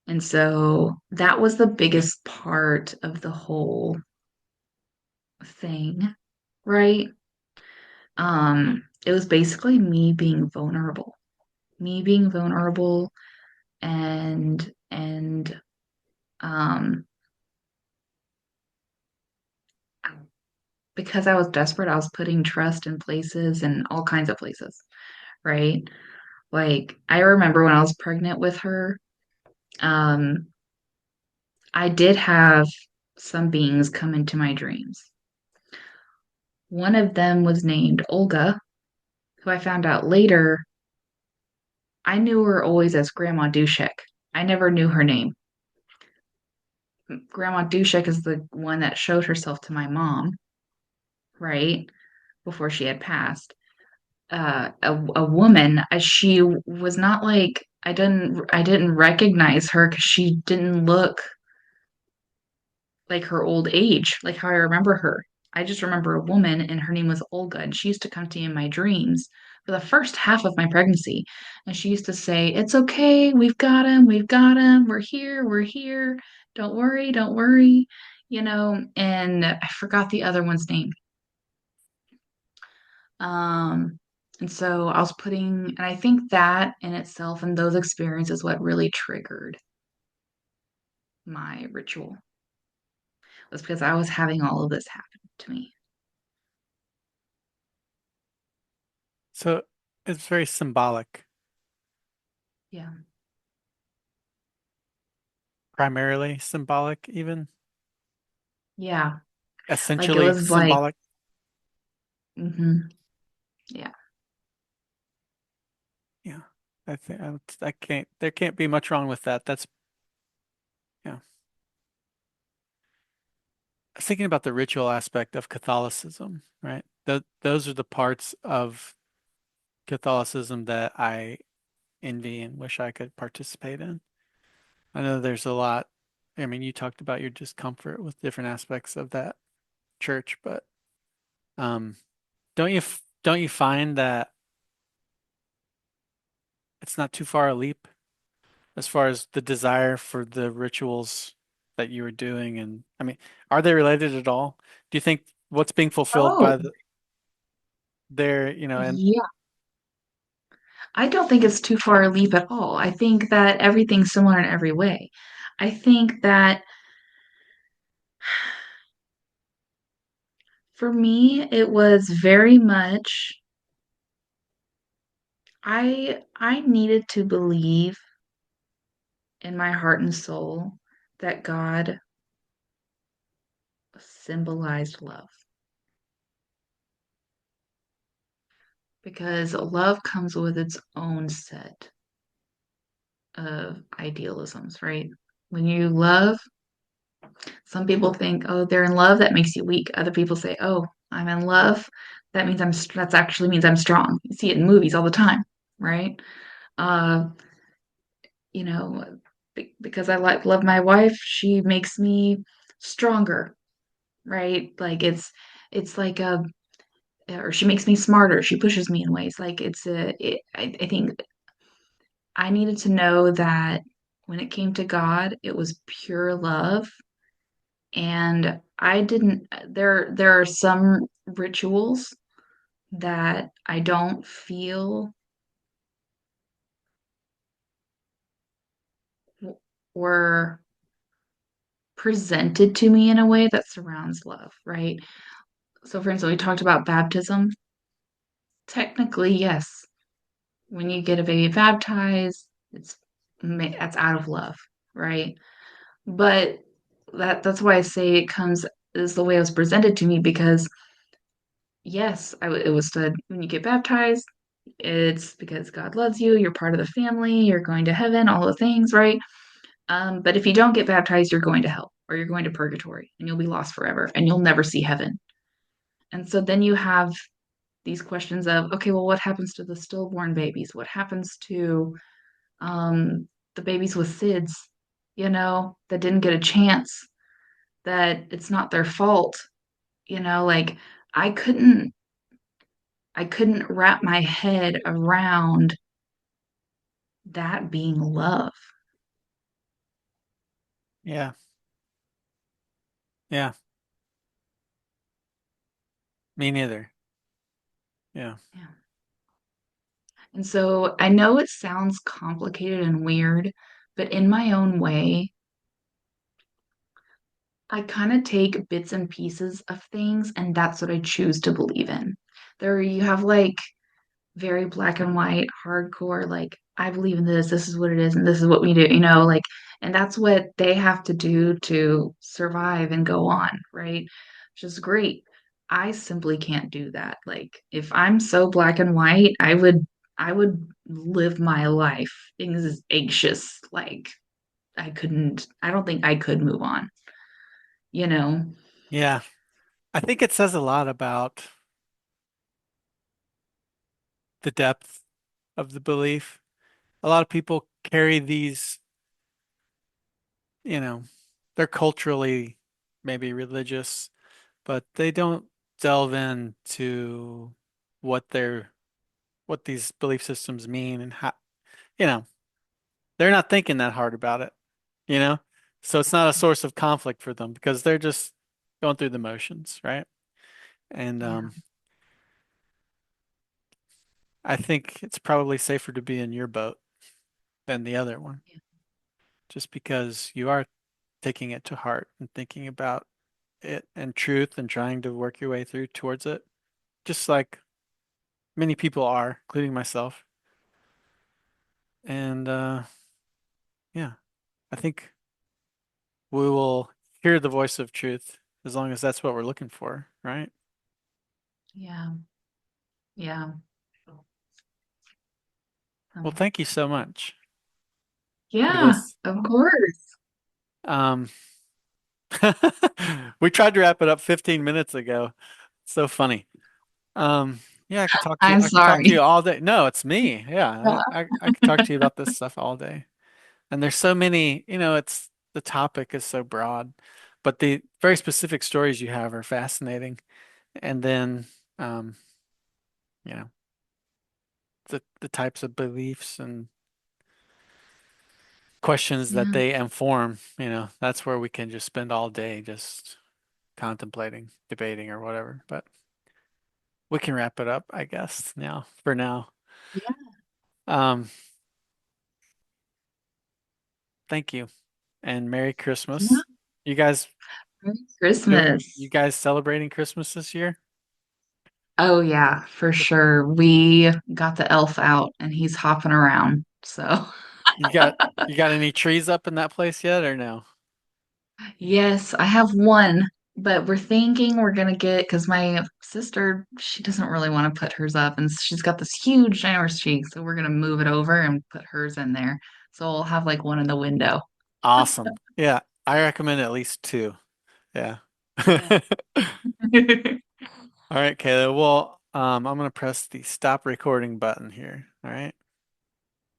And so that was the biggest part of the whole thing, right? It was basically me being vulnerable and um because I was desperate, I was putting trust in places and all kinds of places, right? Like, I remember when I was pregnant with her, um I did have some beings come into my dreams. One of them was named Olga, who I found out later. I knew her always as Grandma Dushek. I never knew her name. Grandma Dushek is the one that showed herself to my mom, right? Before she had passed. A woman, she was not like, I didn't recognize her because she didn't look like her old age, like how I remember her. I just remember a woman, and her name was Olga, and she used to come to me in my dreams for the first half of my pregnancy. And she used to say, "It's okay, we've got him, we're here, don't worry, don't worry," and I forgot the other one's name. Um, and so I was and I think that in itself and those experiences what really triggered. my ritual was because I was having all of this happen to me. So it's very symbolic, Yeah. primarily symbolic, even Yeah. Like it essentially was like, symbolic. hmm yeah. Yeah. I think I can't, there can't be much wrong with that. That's, yeah. I was thinking about the ritual aspect of Catholicism, right? Those are the parts of Catholicism that I envy and wish I could participate in. I know there's a lot. I mean, you talked about your discomfort with different aspects of that church, but um, don't you find that it's not too far a leap as far as the desire for the rituals that you were doing? And I mean, are they related at all? Do you think what's being fulfilled Oh, by their, and yeah. I don't think it's too far a leap at all. I think that everything's similar in every way. I think that for me, it was very much I needed to believe in my heart and soul that God symbolized love because love comes with its own set of idealisms, right? When you love, some people think, oh, they're in love, that makes you weak. Other people say, oh, I'm in love, that means that's actually means I'm strong. You see it in movies all the time, right? Uh, you know, because I love my wife, she makes me stronger, right? Like it's like a or she makes me smarter. She pushes me in ways like I think I needed to know that when it came to God, it was pure love. And I didn't, there are some rituals that I don't feel were presented to me in a way that surrounds love, right? So, for instance, we talked about baptism. Technically, yes, when you get a baby baptized, it's that's out of love, right? But that's why I say it comes is the way it was presented to me because yes, it was said when you get baptized, it's because God loves you, you're part of the family, you're going to heaven, all the things, right? But if you don't get baptized, you're going to hell or you're going to purgatory and you'll be lost forever and you'll never see heaven. And so then you have these questions of, okay, well, what happens to the stillborn babies? What happens to the babies with SIDS, that didn't get a chance, that it's not their fault, like I couldn't I couldn't wrap my head around that being love. yeah, yeah, me neither. Yeah. Yeah. And so I know it sounds complicated and weird, but in my own way, I kind of take bits and pieces of things, and that's what I choose to believe in. There you have like very black and white, hardcore, like, I believe in this, this is what it is, and this is what we do, like, and that's what they have to do to survive and go on, right? Which is great. I simply can't do that. Like, if I'm so black and white, I would live my life anxious, like, I don't think I could move on, you know? Yeah. I think it says a lot about the depth of the belief. A lot of people carry these, you know, they're culturally maybe religious, but they don't delve into what they're what these belief systems mean and how, you know, they're not thinking that hard about it, you know? So it's not a source of conflict for them because they're just going through the motions, right? And Yeah. I think it's probably safer to be in your boat than the other one, Yeah. just because you are. taking it to heart and thinking about it and truth and trying to work your way through towards it, just like many people are, including myself. And yeah, I think we will hear the voice of truth as long as that's what we're looking for, right? Yeah. Yeah. Well, Um, thank you so much for yeah, this. of course. Um, we tried to wrap it up 15 minutes ago. So funny. Um, yeah, I could talk to you. I'm I could talk to sorry. you all day. No, it's me. Yeah, I could talk to you about this stuff all day. And there's so many, it's the topic is so broad, but the very specific stories you have are fascinating. And then, um, you know, the types of beliefs and questions that Yeah. they inform, that's where we can just spend all day just contemplating, debating, or whatever. But we can wrap it up, I guess, now, for now. Yeah. Um, Thank you and Merry Yeah. Christmas. You guys Merry you Christmas. guys celebrating Christmas this year? Oh yeah, for sure. We got the elf out and he's hopping around. So You got you got any trees up in that place yet or no? yes, I have one, but we're thinking we're gonna get because my sister, she doesn't really want to put hers up, and she's got this huge ginormous tree, so we're gonna move it over and put hers in there. So we'll have like one in the window. Awesome. Yeah, I recommend at least two. Yeah. Yeah. All right, Kayla. Well, I'm gonna press the stop recording button here. All right.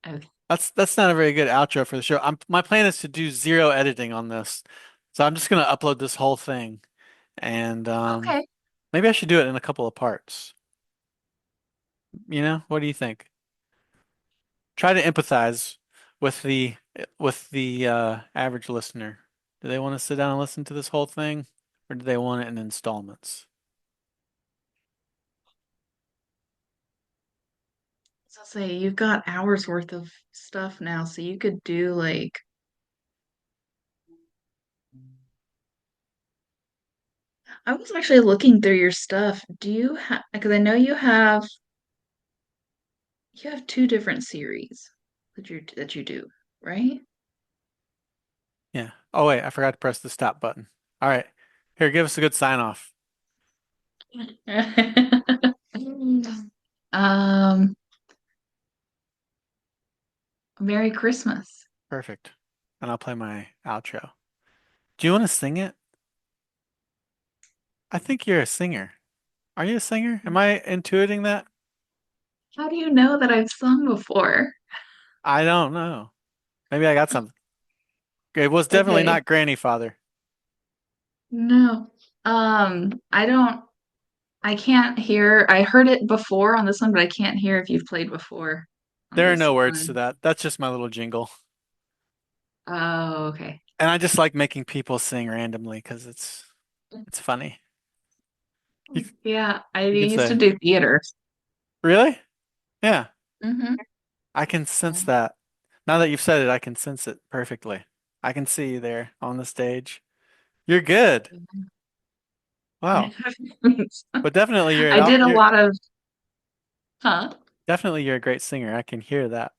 Okay. That's not a very good outro for the show. My plan is to do zero editing on this. So I'm just gonna upload this whole thing and Okay. maybe I should do it in a couple of parts. What do you think? Try to empathize with the average listener. Do they want to sit down and listen to this whole thing, or do they want it in installments? So I'll say you've got hours worth of stuff now, so you could do like I was actually looking through your stuff. Do you have, because I know you have two different series that you do, right? Yeah. Oh wait, I forgot to press the stop button. All right. Here, give us a good sign off. Um, Merry Christmas. Perfect. And I'll play my outro. Do you want to sing it? I think you're a singer. Are you a singer? Am I intuiting that? How do you know that I've sung before? I don't know. Maybe I got something. It was definitely Okay, not Granny Father. no. I don't, I can't hear. I heard it before on this one, but I can't hear if you've played before on There are this no words to one. that. That's just my little jingle. Oh, okay. And I just like making people sing randomly because it's funny. You, Yeah, I you can used to say, do theater. really? Yeah, Mm-hmm. I can sense Yeah. that. Now that you've said it, I can sense it perfectly. I can see you there on the stage. You're good. Wow. But definitely I did a you're lot of, huh? definitely you're a great singer. I can hear that.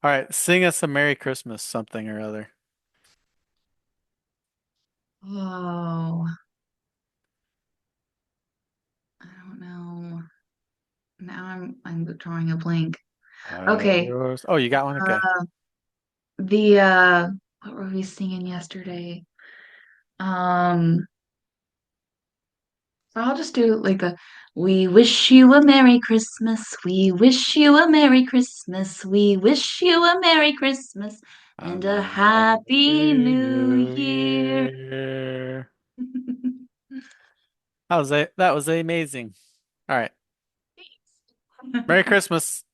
All right, sing us a Merry Christmas something or other. Oh, I don't know. Now I'm drawing a blank. Okay. Oh, you got one? Okay. Uh the what were we singing yesterday? Um I'll just do like the we wish you a Merry Christmas. We wish you a Merry Christmas. We wish you a Merry Christmas and a Happy Happy New New Year. Year. That was amazing. All right. Merry Christmas.